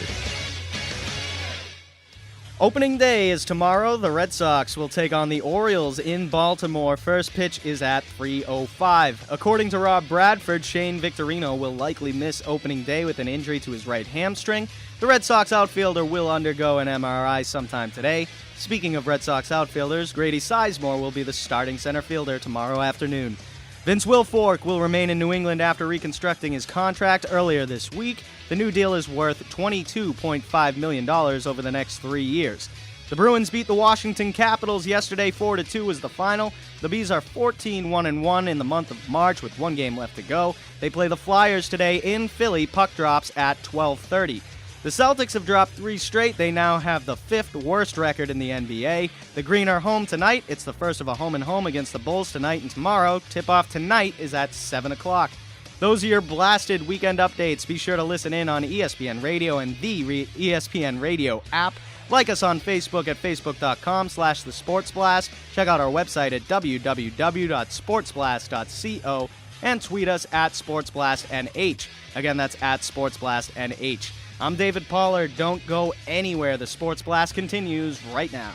Opening day is tomorrow. The Red Sox will take on the Orioles in Baltimore. First pitch is at 3:05. According to Rob Bradford, Shane Victorino will likely miss opening day with an injury to his right hamstring. The Red Sox outfielder will undergo an MRI sometime today. Speaking of Red Sox outfielders, Grady Sizemore will be the starting center fielder tomorrow afternoon. Vince Wilfork will remain in New England after reconstructing his contract earlier this week. The new deal is worth $22.5 million over the next 3 years. The Bruins beat the Washington Capitals yesterday. 4-2 was the final. The Bees are 14-1-1 in the month of March with 1 game left to go. They play the Flyers today in Philly. Puck drops at 12:30. The Celtics have dropped 3 straight. They now have the 5th worst record in the NBA. The Green are home tonight. It's the first of a home-and-home against the Bulls tonight and tomorrow. Tip-off tonight is at 7 o'clock. Those are your blasted weekend updates. Be sure to listen in on ESPN Radio and the ESPN Radio app. Like us on Facebook at facebook.com/thesportsblast. Check out our website at www.sportsblast.co and tweet us at sportsblastnh. Again, that's at sportsblastnh. I'm David Pollard. Don't go anywhere. The Sports Blast continues right now.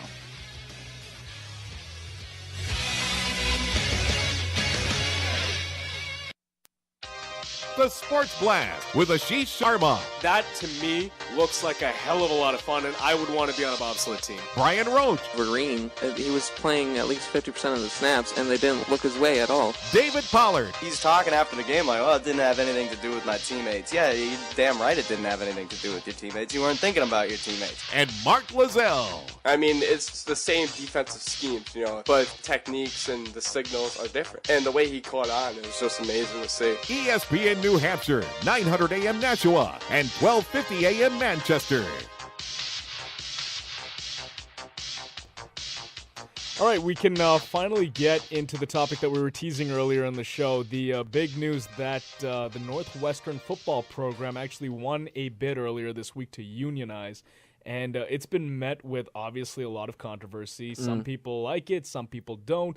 The Sports Blast with Ashish Sharma. That, to me, looks like a hell of a lot of fun, and I would want to be on a bobsled team. Brian Roach. Vereen, he was playing at least 50% of the snaps, and they didn't look his way at all. David Pollard. He's talking after the game like, oh, it didn't have anything to do with my teammates. Yeah, you're damn right it didn't have anything to do with your teammates. You weren't thinking about your teammates. And Mark Lozelle. I mean, it's the same defensive schemes, but techniques and the signals are different. And the way he caught on, it was just amazing to see. ESPN New Hampshire, 900 AM Nashua, and 1250 AM Manchester. All right, we can finally get into the topic that we were teasing earlier in the show. The big news that the Northwestern football program actually won a bid earlier this week to unionize. And it's been met with, obviously, a lot of controversy. Some people like it, some people don't.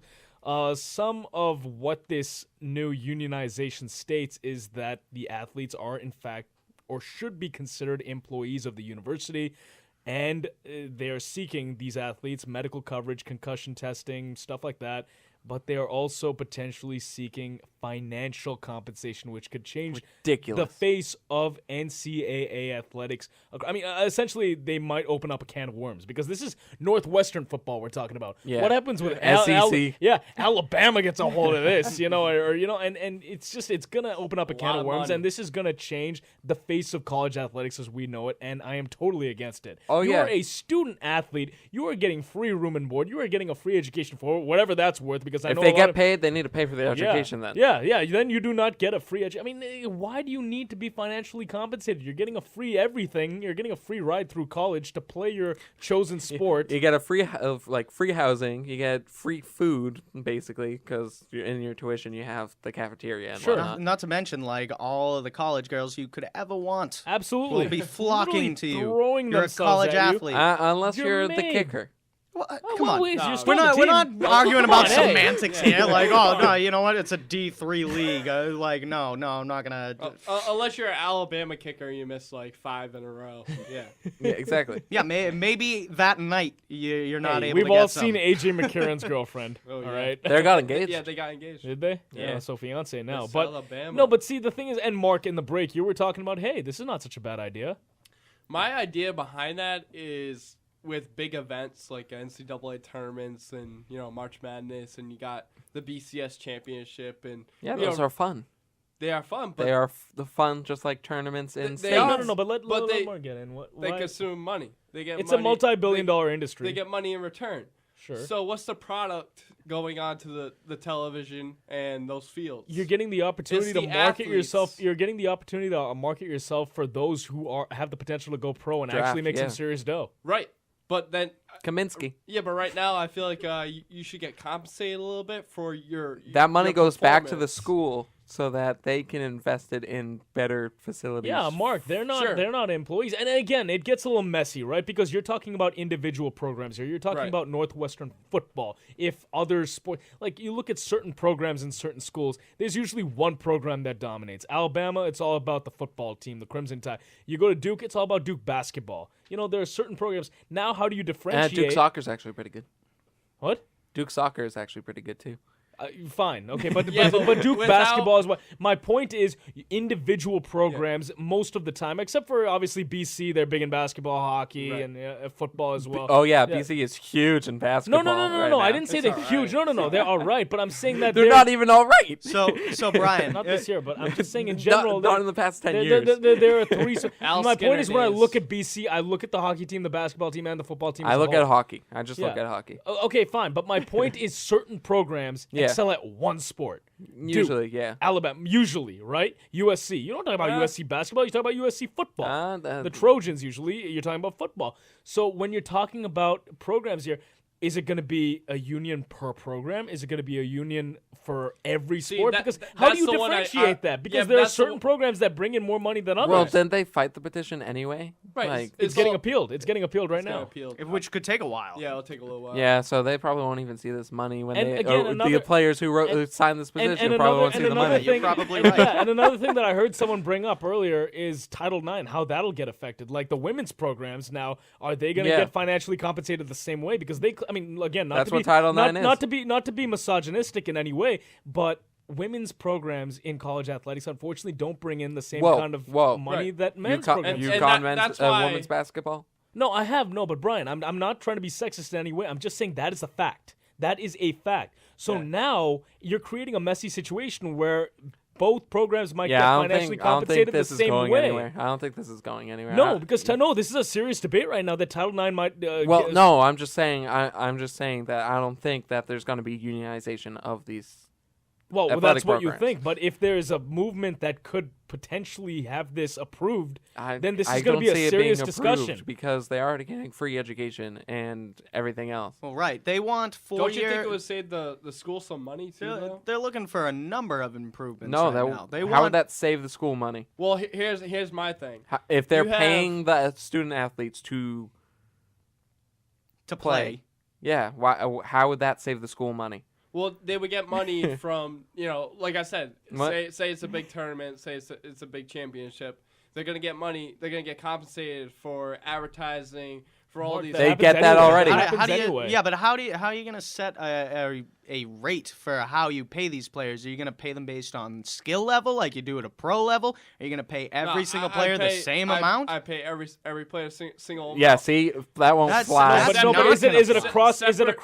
Some of what this new unionization states is that the athletes are, in fact, or should be considered employees of the university, and they are seeking, these athletes, medical coverage, concussion testing, stuff like that, but they are also potentially seeking financial compensation, which could change the face of NCAA athletics. I mean, essentially, they might open up a can of worms, because this is Northwestern football we're talking about. Yeah. What happens with SEC? Alabama gets a hold of this, and it's going to open up a can of worms, and this is going to change the face of college athletics as we know it, and I am totally against it. You are a student athlete. You are getting free room and board. You are getting a free education for whatever that's worth, because I know if they get paid, they need to pay for their education then. Yeah. Then you do not get a free education. I mean, why do you need to be financially compensated? You're getting a free everything. You're getting a free ride through college to play your chosen sport. You get a free housing. You get free food, basically, because in your tuition you have the cafeteria and whatnot. Not to mention, like, all of the college girls you could ever want. Absolutely. Will be flocking to you. Throwing You're a college athlete. Unless you're the kicker. Well, come on. We're not arguing about semantics here. Like, oh, no, you know what? It's a D3 league. No, I'm not going to. Unless you're an Alabama kicker and you miss, 5 in a row. Yeah. Yeah, exactly. Yeah, maybe that night you're not able to We've get all some. seen A.J. McCarron's girlfriend. Oh, yeah. All right? They got engaged. Yeah, they got engaged. Did they? Yeah. So fiance now. It's But Alabama. no, but see, the thing is, and Mark, in the break, you were talking about, hey, this is not such a bad idea. My idea behind that is, with big events like NCAA tournaments and March Madness, and you got the BCS championship, and those are fun. They are fun, but they are the fun, just like tournaments in they states. are, No, but let they, more get in. They consume money. They get. It's money. a multi-billion-dollar industry. They get money in return. Sure. So what's the product going on to the television and those fields? You're getting the opportunity to market yourself. You're getting the opportunity to market yourself for those who have the potential to go pro and actually make some serious dough. Right. But then Kaminsky. Yeah, but right now I feel like you should get compensated a little bit for your. That money your goes back to the school, so that they can invest it in better facilities. Yeah, Mark, they're not employees. And again, it gets a little messy, right? Because you're talking about individual programs here. You're talking about Northwestern football. If other sports, like you look at certain programs in certain schools, there's usually one program that dominates. Alabama, it's all about the football team, the Crimson Tide. You go to Duke, it's all about Duke basketball. You know, there are certain programs. Now, how do you differentiate? Duke soccer's actually pretty good. What? Duke soccer is actually pretty good too. Fine, okay, but Duke basketball is what my point is. Individual programs most of the time, except for obviously BC, they're big in basketball, hockey, and football as well. BC is huge in basketball. No. I didn't say they're huge. No, they're all right. But I'm saying that they're not even all right. So Brian, not this year, but I'm just saying in general. Not in the past 10 years. There are three. My point is, when I look at BC, I look at the hockey team, the basketball team, and the football team. I look at hockey. I just look at hockey. Okay, fine. But my point is, certain programs excel at one sport. Usually, Duke, Alabama, usually, right? USC. You don't talk about USC basketball. You talk about USC football. The Trojans, usually, you're talking about football. So when you're talking about programs here, is it going to be a union per program? Is it going to be a union for every sport? Because how do you differentiate that? Because there are certain programs that bring in more money than others. Well, didn't they fight the petition anyway? Right. Like, it's getting appealed. It's getting appealed right now. Which could take a while. Yeah, it'll take a little while. Yeah, so they probably won't even see this money when the players who signed this petition probably won't see the money. You're probably right. And another thing that I heard someone bring up earlier is Title IX, how that'll get affected. Like the women's programs now, are they going to get financially compensated the same way? Because they, I mean, again, That's what Title IX is. Not to be misogynistic in any way, but women's programs in college athletics unfortunately don't bring in the same kind of money that men's programs. That's women's basketball? No, I have but Brian, I'm not trying to be sexist in any way. I'm just saying that is a fact. That is a fact. So now you're creating a messy situation where both programs might get financially compensated the same way. I don't think this is going anywhere. No, because this is a serious debate right now that Title IX might. No, I'm just saying. I'm just saying that I don't think that there's going to be unionization of these. Well, that's what you think. But if there is a movement that could potentially have this approved, then this is going to be a serious discussion. Because they're already getting free education and everything else. Well, right. They want 4 Don't you think it would save the school some money too? They're looking for a number of improvements. No, now. How would that save the school money? Well, here's my thing. If they're paying the student athletes to play, how would that save the school money? Well, they would get money from, like I said, say it's a big tournament, say it's a big championship. They're going to get money. They're going to get compensated for advertising, for all these. They get that already. But how are you going to set a rate for how you pay these players? Are you going to pay them based on skill level, like you do at a pro level? Are you going to pay every single player the same amount? I pay every player single amount. Yeah, see, that won't fly. But is it across different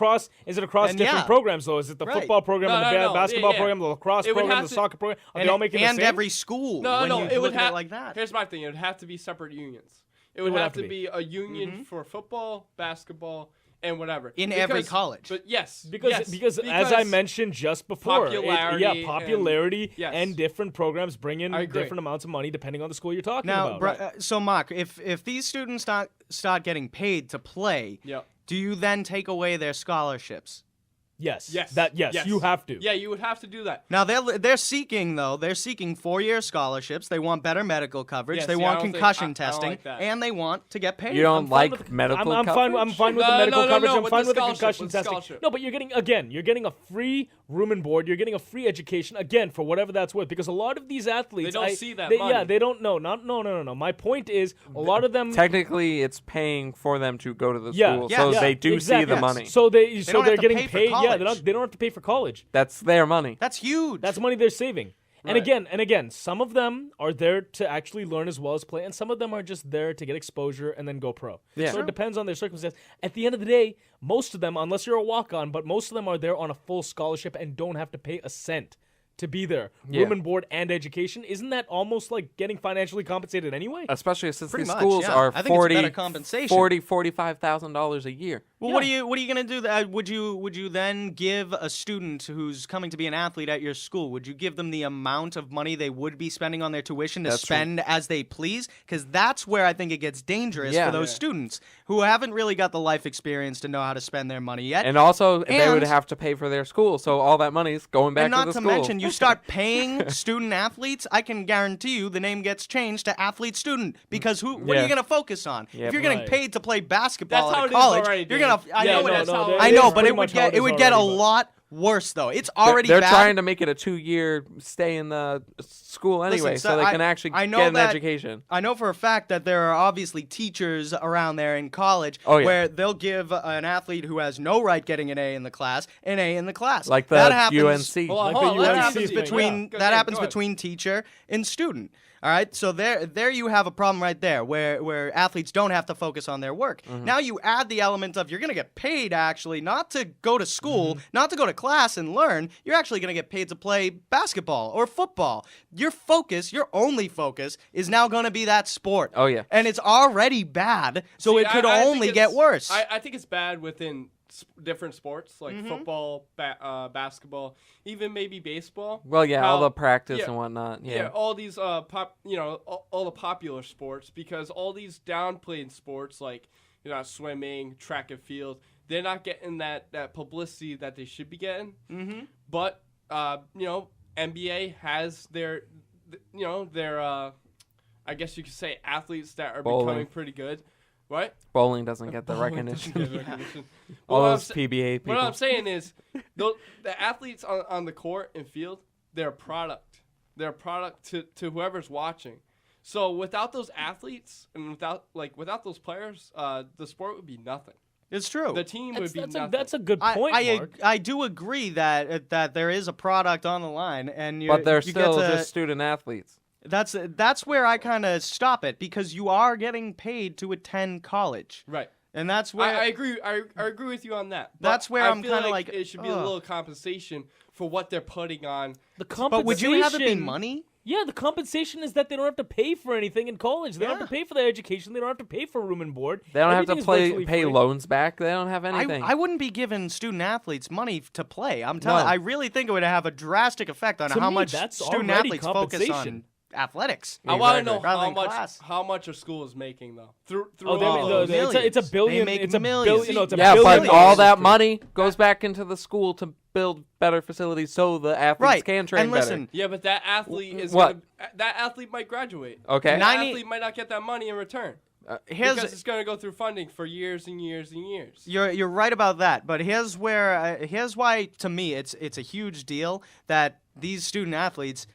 programs though? Is it the football program, the basketball program, the lacrosse program, the soccer program? Are they all making the same? And every school. No, it would have like that. Here's my thing. It would have to be separate unions. It would have to be a union for football, basketball, and whatever. In every college. But because as I mentioned just before, popularity and different programs bring in different amounts of money depending on the school you're talking about. So Mark, if these students start getting paid to play, do you then take away their scholarships? Yes. You have to. Yeah, you would have to do that. Now they're seeking 4-year scholarships. They want better medical coverage. They want concussion testing, and they want to get paid. You don't like medical coverage? I'm fine with the medical coverage. I'm fine with the concussion testing. No, but you're getting a free room and board. You're getting a free education again for whatever that's worth. Because a lot of these athletes, they don't see that money. Yeah, they don't know. No. My point is a lot of them. Technically, it's paying for them to go to the school, so they do see the money. So they're getting paid. Yeah, they don't have to pay for college. That's their money. That's huge. That's money they're saving. Right. And again, some of them are there to actually learn as well as play, and some of them are just there to get exposure and then go pro. Yeah. So it depends on their circumstance. At the end of the day, most of them, unless you're a walk-on, but most of them are there on a full scholarship and don't have to pay a cent to be there. Room and board and education. Isn't that almost like getting financially compensated anyway? Especially since these schools are $40,000 $45,000 a year. Well, what are you gonna do? Would you then give a student who's coming to be an athlete at your school? Would you give them the amount of money they would be spending on their tuition to spend as they please? Because that's where I think it gets dangerous for those students who haven't really got the life experience to know how to spend their money yet. And also, they would have to pay for their school, so all that money's going back to the school. And not to mention, you start paying student athletes, I can guarantee you the name gets changed to athlete student because what are you gonna focus on? If you're getting paid to play basketball at college, you're gonna. I know, but it would get a lot worse though. It's already they're bad. trying to make it a 2-year stay in the school anyway, so they can actually get an education. I know for a fact that there are obviously teachers around there in college where they'll give an athlete who has no right getting an A in the class an A in the class. Like the UNC. That happens between teacher and student. All right, so there you have a problem right there where athletes don't have to focus on their work. Now you add the element of you're going to get paid actually not to go to school, not to go to class and learn. You're actually going to get paid to play basketball or football. Your only focus is now going to be that sport. Oh, yeah. And it's already bad, so it could only get worse. I think it's bad within different sports like football, basketball, even maybe baseball. Well, all the practice and whatnot. Yeah, all these all the popular sports, because all these downplayed sports like swimming, track and field, they're not getting that publicity that they should be getting. But NBA has their I guess you could say athletes that are becoming pretty good. What? Bowling doesn't get the recognition. All those PBA people. What I'm saying is, the athletes on the court and field, they're a product. They're a product to whoever's watching. So without those athletes and without those players, the sport would be nothing. It's true. The team would be nothing. That's a good point, Mark. I do agree that there is a product on the line, but they're still just student athletes. That's where I kind of stop it, because you are getting paid to attend college. Right. And that's where I agree. I agree with you on that. That's where I'm kind of like it should be a little compensation for what they're putting on. The compensation. But would you have it be money? Yeah, the compensation is that they don't have to pay for anything in college. They don't have to pay for their education. They don't have to pay for room and board. They don't have to pay loans back. They don't have anything. I wouldn't be giving student athletes money to play. I'm telling. I really think it would have a drastic effect on how much student athletes focus on athletics. I want to know how much a school is making though. It's a billion. It's a millions. billion. It's a yeah, billion. but all that money goes back into the school to build better facilities so the athletes can train and listen, better. Yeah, but that athlete is that athlete might graduate. Okay, that athlete might not get that money in return. Because it's going to go through funding for years and years and years. You're right about that, but here's why to me it's a huge deal that these student athletes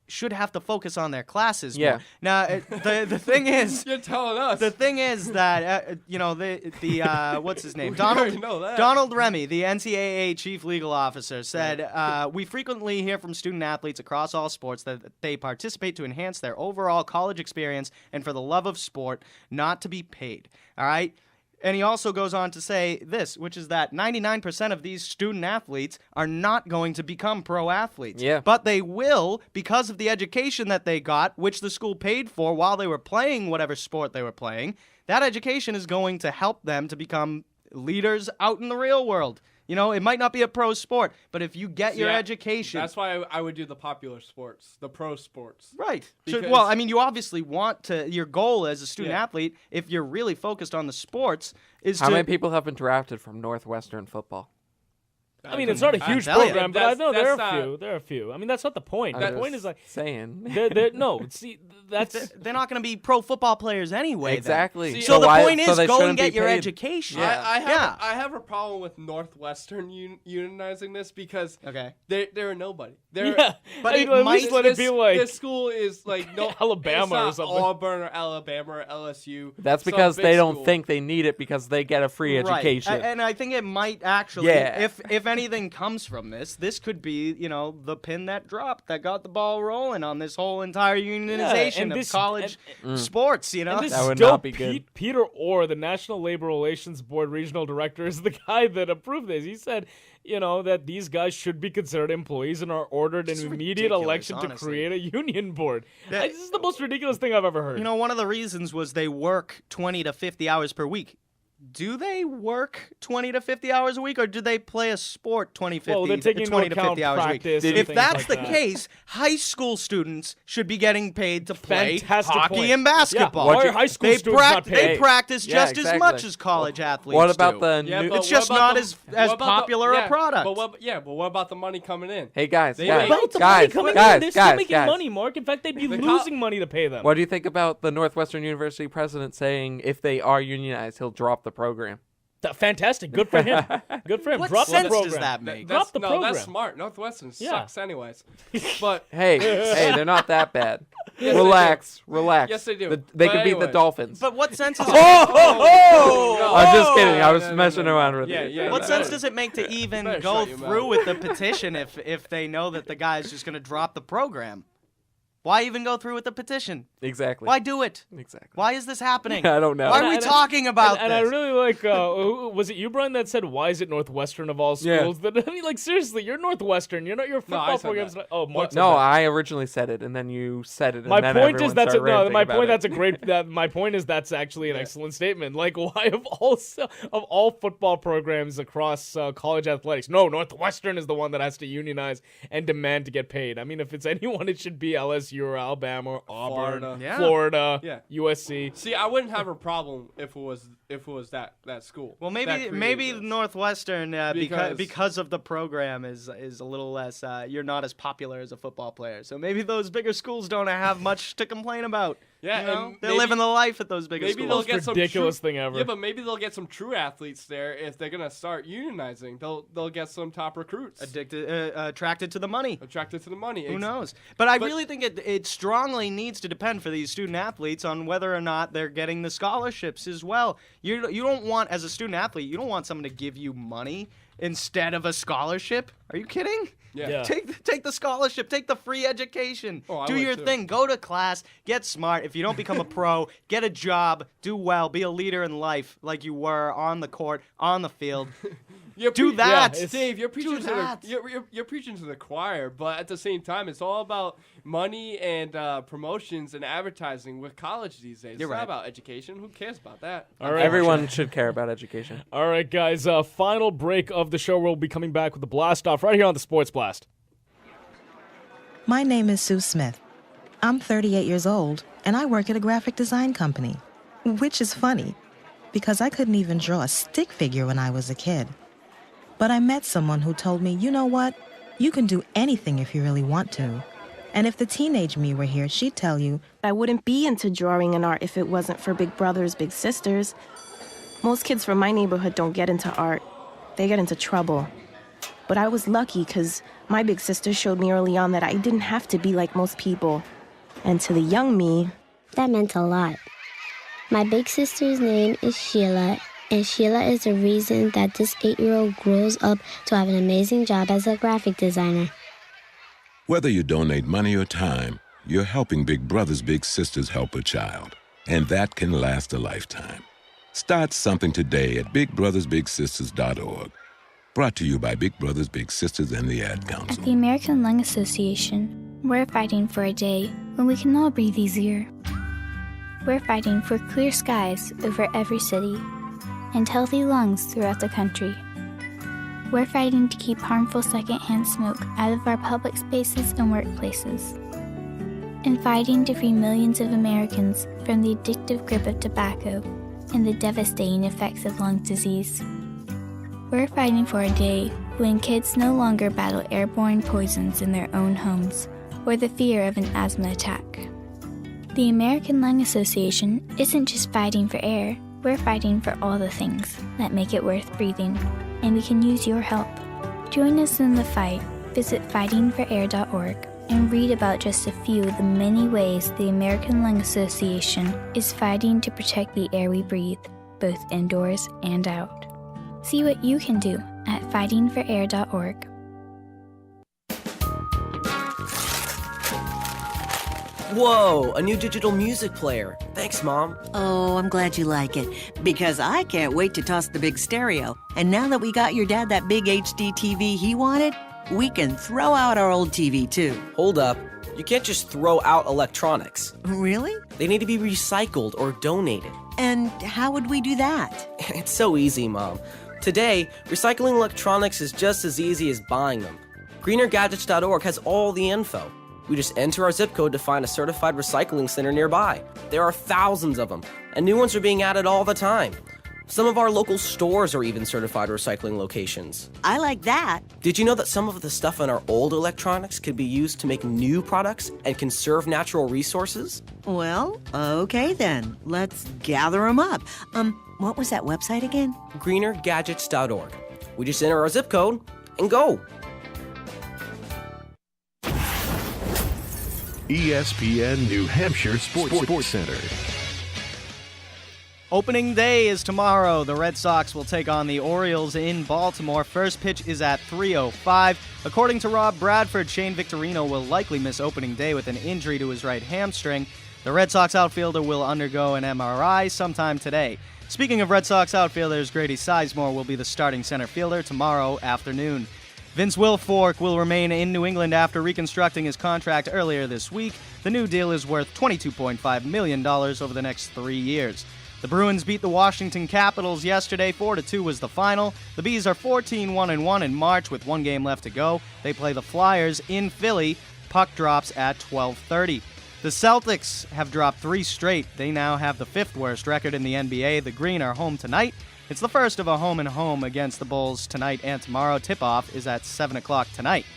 should have to focus on their classes more. Now, the thing is, you're telling us. The thing is that the what's his name? Donald Remy, the NCAA chief legal officer, said, "We frequently hear from student athletes across all sports that they participate to enhance their overall college experience and for the love of sport, not to be paid." All right. And he also goes on to say this, which is that 99% of these student athletes are not going to become pro athletes. Yeah. But they will because of the education that they got, which the school paid for while they were playing whatever sport they were playing. That education is going to help them to become leaders out in the real world. It might not be a pro sport, but if you get your education... That's why I would do the popular sports, the pro sports. Right. You obviously want to... Your goal as a student athlete, if you're really focused on the sports, is How many people have been drafted from Northwestern football? I mean, it's not a huge program, but I know there are a few. There are a few. I mean, that's not the point. The point is saying. They're not going to be pro football players anyway. Exactly. So the point is, go and get your education. I have a problem with Northwestern unionizing this because they're a nobody. But at least let it be like this school is like Alabama or something. Auburn or Alabama or LSU. That's because they don't think they need it because they get a free education. And I think it might actually, if anything comes from this could be, the pin that dropped that got the ball rolling on this whole entire unionization of college sports, That would not be good. Peter Orr, the National Labor Relations Board regional director, is the guy that approved this. He said, that these guys should be considered employees and are ordered an immediate election to create a union board. This is the most ridiculous thing I've ever heard. One of the reasons was they work 20 to 50 hours per week. do they work 20 to 50 hours a week, or do they play a sport 20 to 50 hours a week? If that's the case, high school students should be getting paid to play hockey and basketball. Why are high school students not paid? They practice just as much as college athletes What about do. It's just not as popular a product. But what about the money coming in? Hey, guys, They're still making money, Mark. In fact, they'd be losing money to pay them. What do you think about the Northwestern University president saying if they are unionized, he'll drop the program? Fantastic. Good for him. Good for him. What Drop sense the program. does that make? Drop the program. That's smart. Northwestern sucks anyways. But hey, they're not that bad. Relax. Yes, they do. They could beat the Dolphins. But what sense does I'm just kidding. I was messing around with you. What sense does it make to even go through with the petition if they know that the guy's just going to drop the program? Why even go through with the petition? Exactly. Why do it? Exactly. Why is this happening? I don't know. Why are we talking about this? And I really like, was it you, Brian, that said, why is it Northwestern of all schools? Yeah. I mean, like, seriously, you're Northwestern. You're not your football program's not. Oh, Mark said No, that. I originally said it, and then you said it. And My then point is that's my point. my point is that's actually an excellent statement. Like, why of all football programs across college athletics, no, Northwestern is the one that has to unionize and demand to get paid. I mean, if it's anyone, it should be LSU or Alabama or Auburn, Florida, USC. See, I wouldn't have a problem if it was that school. Well, maybe Northwestern because of the program is a little less. You're not as popular as a football player, so maybe those bigger schools don't have much to complain about. Yeah, they're living the life at those bigger maybe schools. They'll get some ridiculous thing ever. Yeah, but maybe they'll get some true athletes there if they're gonna start unionizing. They'll get some top recruits. Attracted to the money. Attracted to the money. Who knows? But I really think it strongly needs to depend for these student athletes on whether or not they're getting the scholarships as well. You don't want, as a student athlete, you don't want someone to give you money instead of a scholarship. Are you kidding? Yeah. Take the scholarship. Take the free education. Do your thing. Go to class. Get smart. If you don't become a pro, get a job. Do well. Be a leader in life like you were on the court, on the field. Do that. Yeah, Dave, you're preaching you're preaching to the choir, but at the same time, it's all about money and promotions and advertising with college these days. It's not about education. Who cares about that? All right. Everyone should care about education. All right, guys. Final break of the show. We'll be coming back with the Blast Off right here on the Sports Blast. My name is Sue Smith. I'm 38 years old, and I work at a graphic design company, which is funny because I couldn't even draw a stick figure when I was a kid. But I met someone who told me, you know what? You can do anything if you really want to. And if the teenage me were here, she'd tell you, I wouldn't be into drawing and art if it wasn't for big brothers, big sisters. Most kids from my neighborhood don't get into art. They get into trouble. But I was lucky because my big sister showed me early on that I didn't have to be like most people. And to the young me, that meant a lot. My big sister's name is Sheila, and Sheila is the reason that this 8-year-old grows up to have an amazing job as a graphic designer. Whether you donate money or time, you're helping Big Brothers Big Sisters help a child. And that can last a lifetime. Start something today at BigBrothersBigSisters.org. Brought to you by Big Brothers Big Sisters and the Ad Council. At the American Lung Association, we're fighting for a day when we can all breathe easier. We're fighting for clear skies over every city and healthy lungs throughout the country. We're fighting to keep harmful secondhand smoke out of our public spaces and workplaces. And fighting to free millions of Americans from the addictive grip of tobacco and the devastating effects of lung disease. We're fighting for a day when kids no longer battle airborne poisons in their own homes or the fear of an asthma attack. The American Lung Association isn't just fighting for air, we're fighting for all the things that make it worth breathing, and we can use your help. Join us in the fight. Visit fightingforair.org and read about just a few of the many ways the American Lung Association is fighting to protect the air we breathe, both indoors and out. See what you can do at fightingforair.org. Whoa, a new digital music player. Thanks, Mom. Oh, I'm glad you like it, because I can't wait to toss the big stereo. And now that we got your dad that big HD TV he wanted, we can throw out our old TV, too. Hold up. You can't just throw out electronics. Really? They need to be recycled or donated. And how would we do that? It's so easy, Mom. Today, recycling electronics is just as easy as buying them. GreenerGadgets.org has all the info. We just enter our zip code to find a certified recycling center nearby. There are thousands of them, and new ones are being added all the time. Some of our local stores are even certified recycling locations. I like that. Did you know that some of the stuff in our old electronics could be used to make new products and conserve natural resources? Well, okay then. Let's gather them up. What was that website again? GreenerGadgets.org. We just enter our zip code and go. ESPN New Hampshire Sports Center. Opening day is tomorrow. The Red Sox will take on the Orioles in Baltimore. First pitch is at 3:05. According to Rob Bradford, Shane Victorino will likely miss opening day with an injury to his right hamstring. The Red Sox outfielder will undergo an MRI sometime today. Speaking of Red Sox outfielders, Grady Sizemore will be the starting center fielder tomorrow afternoon. Vince Wilfork will remain in New England after reconstructing his contract earlier this week. The new deal is worth $22.5 million over the next 3 years. The Bruins beat the Washington Capitals yesterday. 4-2 was the final. The Bees are 14-1-1 in March with 1 game left to go. They play the Flyers in Philly. Puck drops at 12:30. The Celtics have dropped 3 straight. They now have the 5th worst record in the NBA. The Green are home tonight. It's the first of a home-and-home against the Bulls tonight and tomorrow. Tip-off is at 7 o'clock tonight.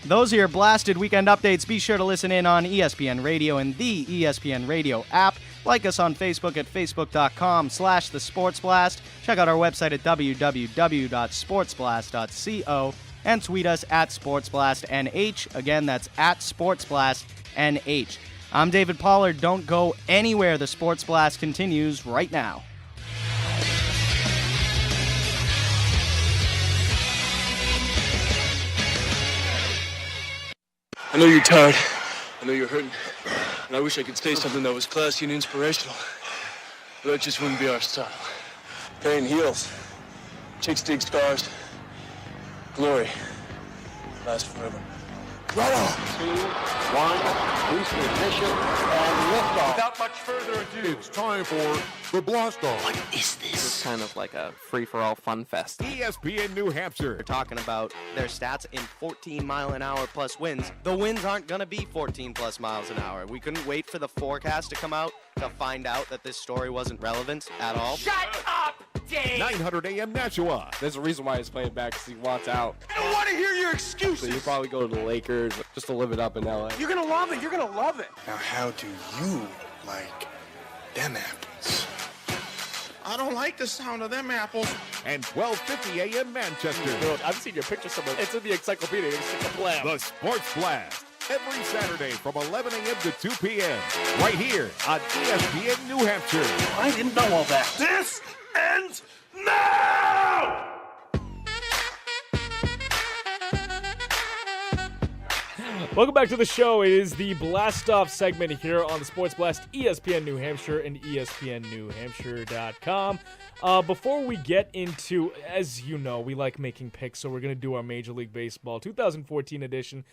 Those are your blasted weekend updates. Be sure to listen in on ESPN Radio and the ESPN Radio app. Like us on Facebook at facebook.com/thesportsblast. Check out our website at www.sportsblast.co and tweet us at SportsBlastNH. Again, that's at SportsBlastNH. I'm David Pollard. Don't go anywhere. The Sports Blast continues right now. I know you're tired. I know you're hurting. And I wish I could say something that was classy and inspirational. But that just wouldn't be our style. Pain heals. Chicks dig scars. Glory lasts forever. Right on. 2, 1, boost ignition, and liftoff. Without much further ado, it's time for the Blast Off. What is this? It's kind of like a free-for-all fun fest. ESPN New Hampshire. We're talking about their stats in 14-mile-an-hour plus winds. The winds aren't going to be 14 plus miles an hour. We couldn't wait for the forecast to come out to find out that this story wasn't relevant at all. Shut up, Dave! 900 AM Nashua. There's a reason why he's playing back, because he wants out. I don't want to hear your excuses! So you probably go to the Lakers just to live it up in L.A. You're going to love it. You're going to love it. Now, how do you like them apples? I don't like the sound of them apples. And 12:50 AM Manchester. Dude, I've seen your picture somewhere. It's in the encyclopedia. It's a blast. The Sports Blast. Every Saturday from 11 a.m. to 2 p.m. Right here on ESPN New Hampshire. I didn't know all that. This ends now! Welcome back to the show. It is the Blast Off segment here on the Sports Blast, ESPN New Hampshire and ESPNNewHampshire.com. Before we get into, as you know, we like making picks, so we're going to do our Major League Baseball 2014 edition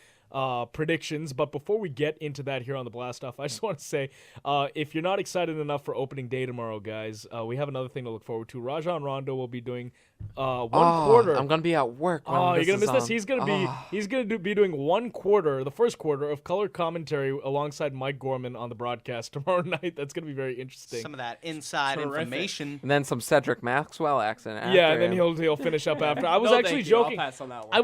predictions. But before we get into that here on the Blast Off, I just want to say, if you're not excited enough for opening day tomorrow, guys, we have another thing to look forward to. Rajon Rondo will be doing one quarter. I'm gonna be at work. Oh, you're gonna miss this. He's gonna be doing 1 quarter, the first quarter of color commentary alongside Mike Gorman on the broadcast tomorrow night. That's gonna be very interesting. Some of that inside information, and then some Cedric Maxwell accent. After yeah, and then him. he'll finish up after. I was actually joking. I'll pass on that one.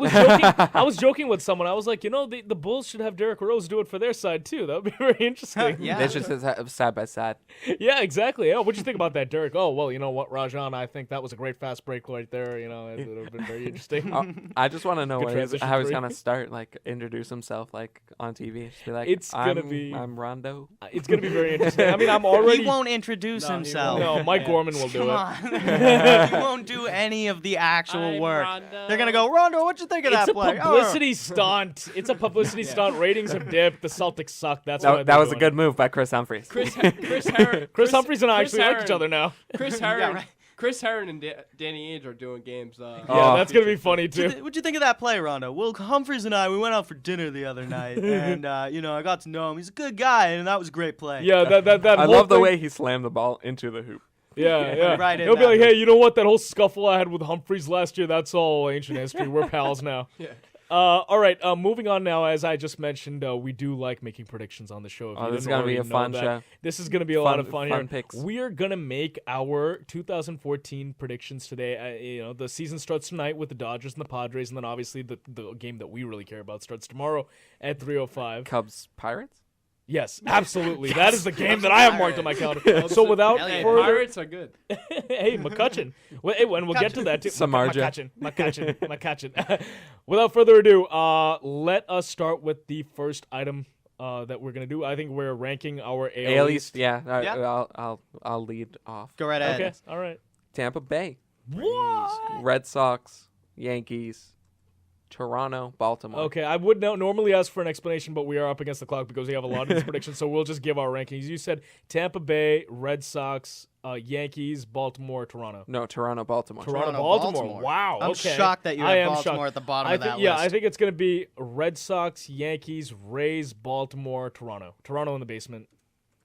I was joking with someone. I was like, the Bulls should have Derrick Rose do it for their side too. That would be very interesting. Yeah, they should sit side by side. Yeah, exactly. Yeah, what'd you think about that, Derrick? Oh, well, you know what, Rajon, I think that was a great fast break right there. You know, it would have been very interesting. I just want to know how he's gonna start, introduce himself, on TV. Just be like, I'm Rondo. It's gonna be very interesting. I mean, I'm already. He won't introduce himself. No, Mike Gorman will do it. He won't do any of the actual work. Rondo. They're gonna go, Rondo, what'd you think of that play? It's a publicity stunt. It's a publicity stunt. Ratings have dipped. The Celtics suck. That's why that was a good move by Chris Humphries. Chris Humphries and I actually like each other now. Chris Herron and Danny Ainge are doing games. Yeah, that's going to be funny, too. What'd you think of that play, Rondo? Well, Humphries and I, we went out for dinner the other night, and, I got to know him. He's a good guy, and that was a great play. Yeah, that I love the way he slammed the ball into the hoop. Yeah. Right in He'll be that like, room. hey, you know what? That whole scuffle I had with Humphreys last year, that's all ancient history. We're pals now. Yeah. All right, moving on now. As I just mentioned, we do like making predictions on the show. If you This is didn't going to be a already fun know show. that. This is going to be a lot of fun here. Picks. We are going to make our 2014 predictions today. The season starts tonight with the Dodgers and the Padres, and then obviously the game that we really care about starts tomorrow at 3:05. Cubs Pirates? Yes, absolutely. That is the game that I have marked on my calendar. So without further... Pirates are good. Hey, McCutcheon. We'll get to that too. Samardzija. McCutcheon. Without further ado, let us start with the first item that we're gonna do. I think we're ranking our AL East. Yeah. I'll lead off. Go right ahead. Okay. All right. Tampa Bay, What? Red Sox, Yankees, Toronto, Baltimore. Okay, I would normally ask for an explanation, but we are up against the clock because we have a lot of these predictions, so we'll just give our rankings. You said Tampa Bay, Red Sox, Yankees, Baltimore, Toronto. No, Toronto, Baltimore. Toronto, Baltimore. Wow. I'm okay. shocked that you I have am Baltimore shocked. at the bottom I of think, that yeah, list. I think it's going to be Red Sox, Yankees, Rays, Baltimore, Toronto. Toronto in the basement.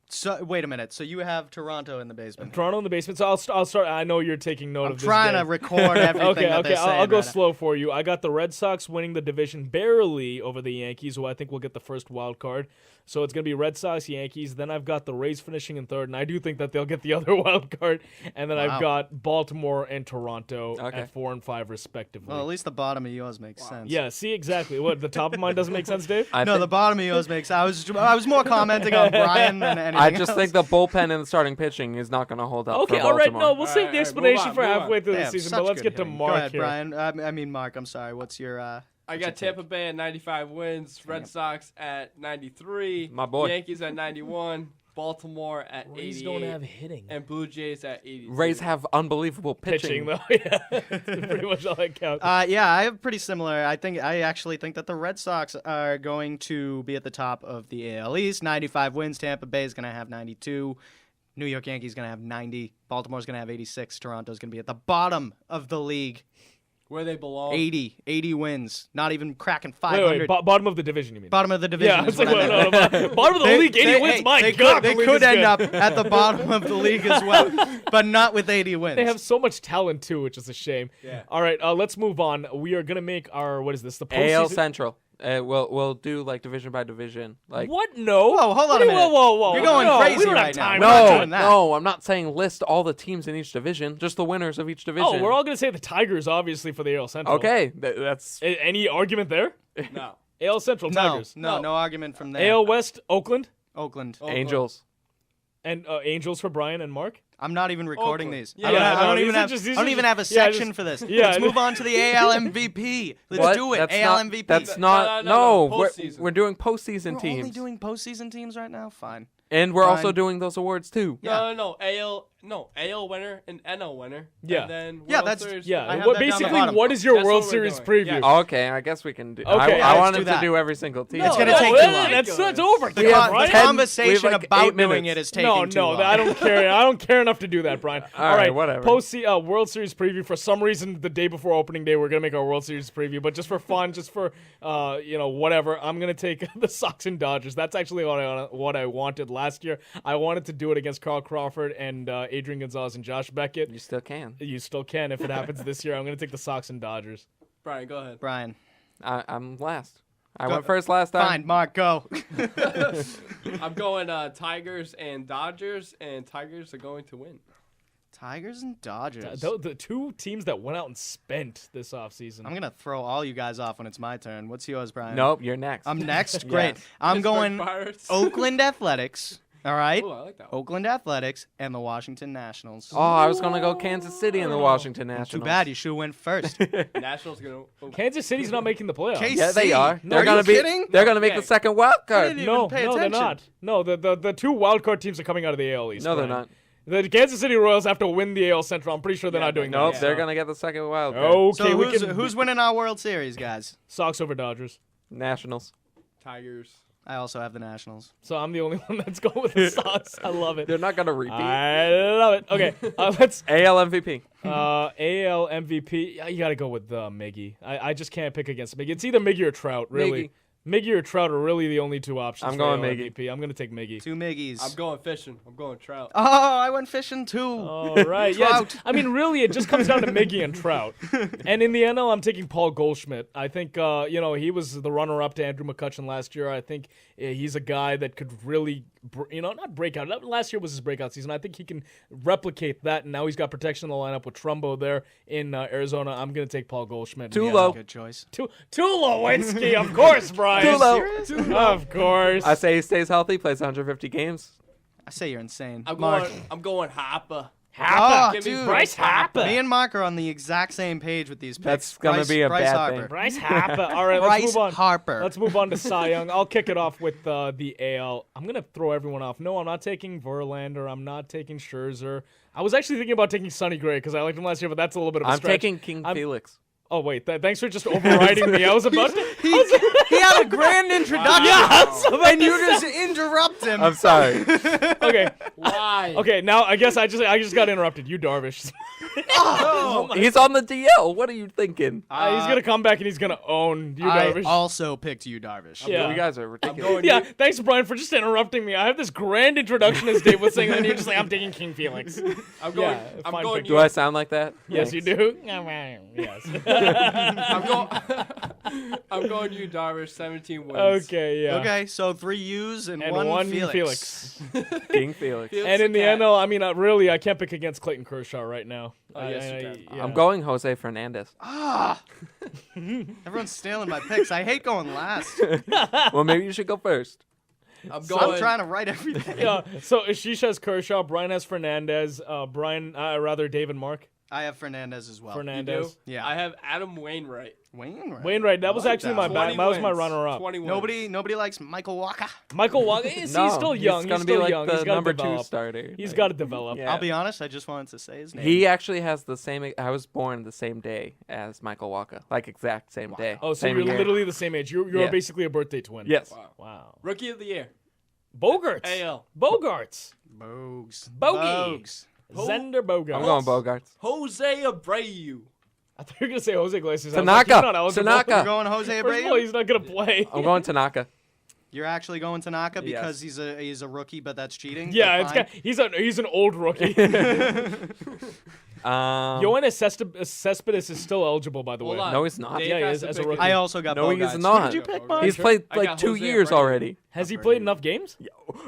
So wait a minute. So you have Toronto in the basement. Toronto in the basement. So I'll start. I know you're taking note of this. I'm trying to game. record everything. Okay. that they're saying I'll go right now. slow for you. I got the Red Sox winning the division barely over the Yankees, who I think will get the first wild card. So it's going to be Red Sox, Yankees. Then I've got the Rays finishing in third, and I do think that they'll get the other wild card. And then I've got Baltimore and Toronto at 4 and 5 respectively. Well, at least the bottom of yours makes sense. Yeah, see exactly. What, the top of mine doesn't make sense, Dave? No, the bottom of yours makes. I was more commenting on Brian than anything I just else. think the bullpen and the starting pitching is not going to hold up. Okay, for all right. Baltimore. No, we'll save the explanation for halfway through They the have season, such but let's good get to hitting. Mark Go ahead, here. Brian. I mean, Mark. I'm sorry. What's your? I got Tampa Bay at 95 wins, Red Sox at 93, My boy. Yankees at 91, Baltimore at Rays 88, don't have hitting. and Blue Jays at 80. Rays have unbelievable pitching. Though, yeah, that's pretty much all that counts. Yeah, I have pretty similar. I actually think that the Red Sox are going to be at the top of the AL East. 95 wins. Tampa Bay is going to have 92. New York Yankees going to have 90. Baltimore's going to have 86. Toronto's going to be at the bottom of the league. Where they belong. 80 wins. Not even cracking 500. Wait, bottom of the division, you mean? Bottom of the division. Yeah, is it's like, what I meant. no, bottom of the league, 80 wins. My God, they the league could is end good. up at the bottom of the league as well, but not with 80 wins. They have so much talent too, which is a shame. Yeah. All right, let's move on. We are gonna make our the postseason. AL Central. We'll do like division by division. Like What? No. Whoa, hold on a minute. Whoa. You're going No, crazy we don't have right now. time. We're not No, doing that. no, I'm not saying list all the teams in each division, just the winners of each division. Oh, we're all gonna say the Tigers, obviously, for the AL Central. Okay, that's Any argument there? No. AL Central Tigers. No argument from there. AL West Oakland Oakland. Angels. and Angels for Brian and Mark. I'm not even recording Oakland. these. Yeah, I don't, no, I don't these even are have. just- I these don't are even just- have a yeah, section just- for this. yeah. Let's move on to the AL MVP. Let's What? do it. That's AL not, MVP. That's not. No, we're postseason. doing postseason We're teams, only doing postseason teams right now. Fine. and we're also Fine. doing those awards too. No. AL winner and NL winner. Yeah. And then Yeah, World that's- Series. I have What that down the basically? bottom. What is your That's World what we're Series doing. preview? Yeah. Okay, I guess we can do. Okay, I let's wanted do to that. do every single team. It's gonna take too long. That's over. The, Come on, the Brian. conversation we have like about 8 doing minutes. it is taking too long. I don't care. I don't care enough to do that, Brian. All right, whatever. World Series preview. For some reason, the day before opening day, we're gonna make our World Series preview. But just for fun, just for whatever, I'm gonna take the Sox and Dodgers. That's actually what I wanted last year. I wanted to do it against Carl Crawford and Adrian Gonzalez and Josh Beckett. You still can. You still can if it happens this year. I'm gonna take the Sox and Dodgers. Brian, go ahead. Brian. I'm last. I went first last time. Fine, Mark, go. I'm going Tigers and Dodgers, and Tigers are going to win. Tigers and Dodgers. The two teams that went out and spent this offseason. I'm gonna throw all you guys off when it's my turn. What's yours, Brian? Nope, you're next. I'm next. Great. Yes. I'm Pittsburgh going Pirates. Oakland Athletics. All right. Ooh, I like that one. Oakland Athletics and the Washington Nationals. Oh, I was gonna go Kansas City and the Washington Nationals. Too bad. You should have went first. Nationals going to. Kansas City's not making the playoffs. KC. Yeah, they are. No, They're are gonna you be. kidding? They're gonna make Okay. the second wild card. didn't No, even pay they're attention. not. No, the two wild card teams are coming out of the AL East. No, they're Brian. not. The Kansas City Royals have to win the AL Central. I'm pretty sure they're not doing Nope, that. they're gonna get the second wild card. Okay, So we who's, can. who's winning our World Series, guys? Sox over Dodgers. Nationals. Tigers. I also have the Nationals. So I'm the only one that's going with the Sox. I love it. They're not gonna repeat. I love it. Okay, let's AL MVP. AL MVP. You got to go with Miggy. I just can't pick against Miggy. It's either Miggy or Trout, really. Miggy or Trout are really the only two options. I'm for going AL Miggy. MVP. I'm going to take Miggy. 2 Miggies. I'm going fishing. I'm going Trout. Oh, I went fishing too. All right. Yeah. I mean, really, it just comes down to Miggy and Trout. And in the NL, I'm taking Paul Goldschmidt. I think, he was the runner-up to Andrew McCutchen last year. I think he's a guy that could really, not break out. Last year was his breakout season. I think he can replicate that. And now he's got protection in the lineup with Trumbo there in Arizona. I'm going to take Paul Goldschmidt. Too low. Good choice. Too low, Winsky. Of course, Brian. Too low. Of course. I say he stays healthy, plays 150 games. I say you're insane. I'm going Harper. Harper. Give me dude. Bryce Harper. Me and Mark are on the exact same page with these picks. That's gonna be a Bryce bad Harper. thing. Bryce Harper. All right, Bryce let's move on. Harper. Let's move on to Cy Young. I'll kick it off with the AL. I'm going to throw everyone off. No, I'm not taking Verlander. I'm not taking Scherzer. I was actually thinking about taking Sonny Gray because I liked him last year, but that's a little bit of a I'm stretch. taking King Felix. Oh, wait. Thanks for just overriding me. I was about to... He had a grand introduction, and you just interrupt him. I'm sorry. Okay. Why? Okay, now I guess I just got interrupted. You Darvish. He's on the DL. What are you thinking? He's going to come back and he's going to own you Darvish. I also picked you, Darvish. Yeah. You guys are ridiculous. Yeah, thanks, Brian, for just interrupting me. I have this grand introduction as Dave was saying, and then you're just like, I'm taking King Felix. I'm going. Yeah, I'm fine going. pick. Do I sound like that? Yes, Thanks. you do. Yes. I'm going you, Darvish. 17 wins. Okay, yeah. Okay, so 3 U's and And one one Felix. King Felix. Felix And in the cat. NL, I mean, really, I can't pick against Clayton Kershaw right now. Oh, yes, you can. yeah. I'm going Jose Fernandez. Everyone's stealing my picks. I hate going last. Well, maybe you should go first. I'm So going. I'm trying to write everything. Yeah, so Ashish has Kershaw, Brian has Fernandez, David Mark. I have Fernandez as well. You do? Fernandez. Yeah. I have Adam Wainwright. Wainwright, that was actually my that was my runner-up. 20 wins. Nobody likes Michael Walker. Michael Walker, he's still young. He's gonna still be like young. the He's gotta number develop. 2 starter. He's Like, got to develop. yeah. I'll be honest, I just wanted to say his name. He actually has the same. I was born the same day as Michael Walker, like exact same day. Oh, so same you're year. literally the same age. You're Yeah. basically a birthday twin. Yes. Wow. Rookie of the year. Bogarts. AL. Bogarts. Bogues. Bogey. Bogues. Zender Bogarts. I'm going Bogarts. Jose Abreu. I thought you were going to say Jose Iglesias. Tanaka. I was like, he's not eligible. Tanaka. You're going Jose First of all, Abreu? he's not going to play. I'm going Tanaka. You're actually going Tanaka because Yes. he's a rookie, but that's cheating. Yeah, But fine. he's an old rookie. Yoenis Cespedes is still eligible, by the way. Hold on. No, he's not. Dave Yeah, he has is to as a pick rookie. I also got No, Bogarts. he's not. Who did you pick, Mark? He's played I like got 2 Jose years Abreu. already. Has he played enough games?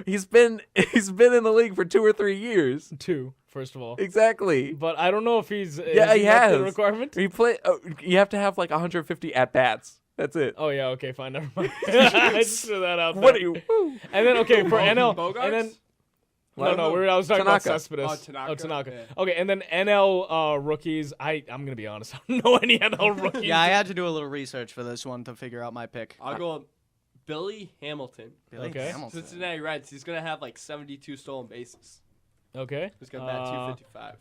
He's been in the league for 2 or 3 years. 2, first of all. Exactly. But I don't know if he's Yeah, he met has. the requirement. He play. You have to have like 150 at bats. That's it. Oh yeah, okay, fine, never mind. I just threw that out there. What are you? And then okay for NL, Bogarts? and then What? no, I was talking Tanaka. about Cespedes. Oh, Tanaka. Tanaka. Yeah. Okay, and then NL rookies. I'm gonna be honest, I don't know any NL rookies. Yeah, I had to do a little research for this one to figure out my pick. I'll go Billy Hamilton. Billy Okay. Hamilton. Cincinnati Reds. He's going to have like 72 stolen bases. Okay. He's going to bat 255.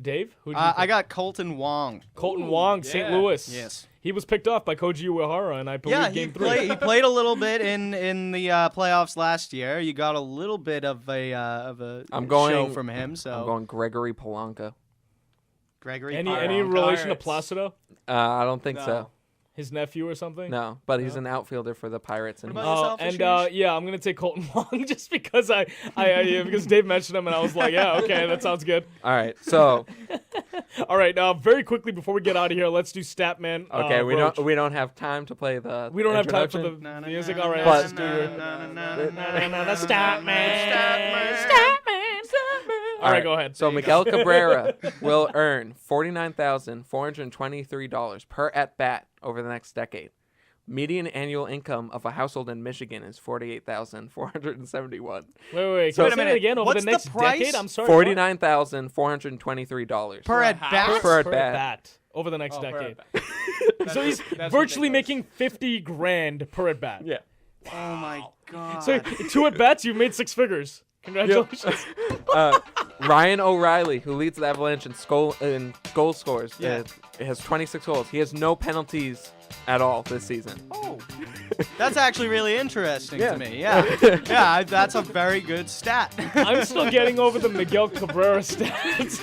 Dave, who? I got Colton Wong. Colton Ooh, Wong, St. yeah. Louis. Yes. He was picked off by Koji Uehara, and I believe Yeah, he game 3. played. He played a little bit in the playoffs last year. You got a little bit of a show from him. So I'm going Gregory Polanco. Gregory. Any Polanco. relation to Pirates. Placido? I don't think No. so. His nephew or something? No, but he's an outfielder for the Pirates. And What he's- about yourself, And Ashish? yeah, I'm gonna take Colton Wong just because because Dave mentioned him, and I was like, yeah, okay, that sounds good. all right, so All right, very quickly before we get out of here, let's do Statman. okay, Roach. we don't have time to play the. We don't have time for the introduction. music. All right, But- let's just do your Statman. All right, go ahead. So Miguel Cabrera will earn $49,423 per at bat over the next decade. Median annual income of a household in Michigan is $48,471. Wait, So- can I say it again? Over What's the next the price? decade? I'm sorry. $49,423 per at bat. per at per bat. over the next Oh, per decade. at-bat. So he's That's virtually ridiculous. making 50 grand per at bat. Yeah. Oh my god. So 2 at bats, you've made 6 figures. Congratulations. Ryan O'Reilly, who leads the Avalanche in goal scores, has 26 goals. He has no penalties at all this season. Oh, that's actually really interesting Yeah. to me. Yeah, yeah, that's a very good stat. I'm still getting over the Miguel Cabrera stats.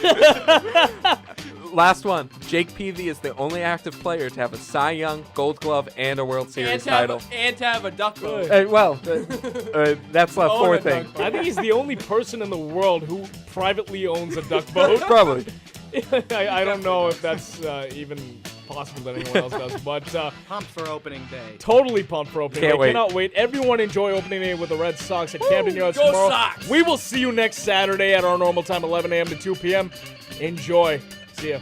last one. Jake Peavy is the only active player to have a Cy Young, Gold Glove, and a World Series title. And to have a duck boat. That's the fourth thing. I think he's the only person in the world who privately owns a duck boat. Probably. I don't know if that's even possible that anyone else does, but pumped for opening day. Totally pumped for opening Can't day. wait. Cannot wait. Everyone enjoy opening day with the Red Sox at Camden Yards tomorrow. Sox! We will see you next Saturday at our normal time, 11 a.m. to 2 p.m. Enjoy. See ya.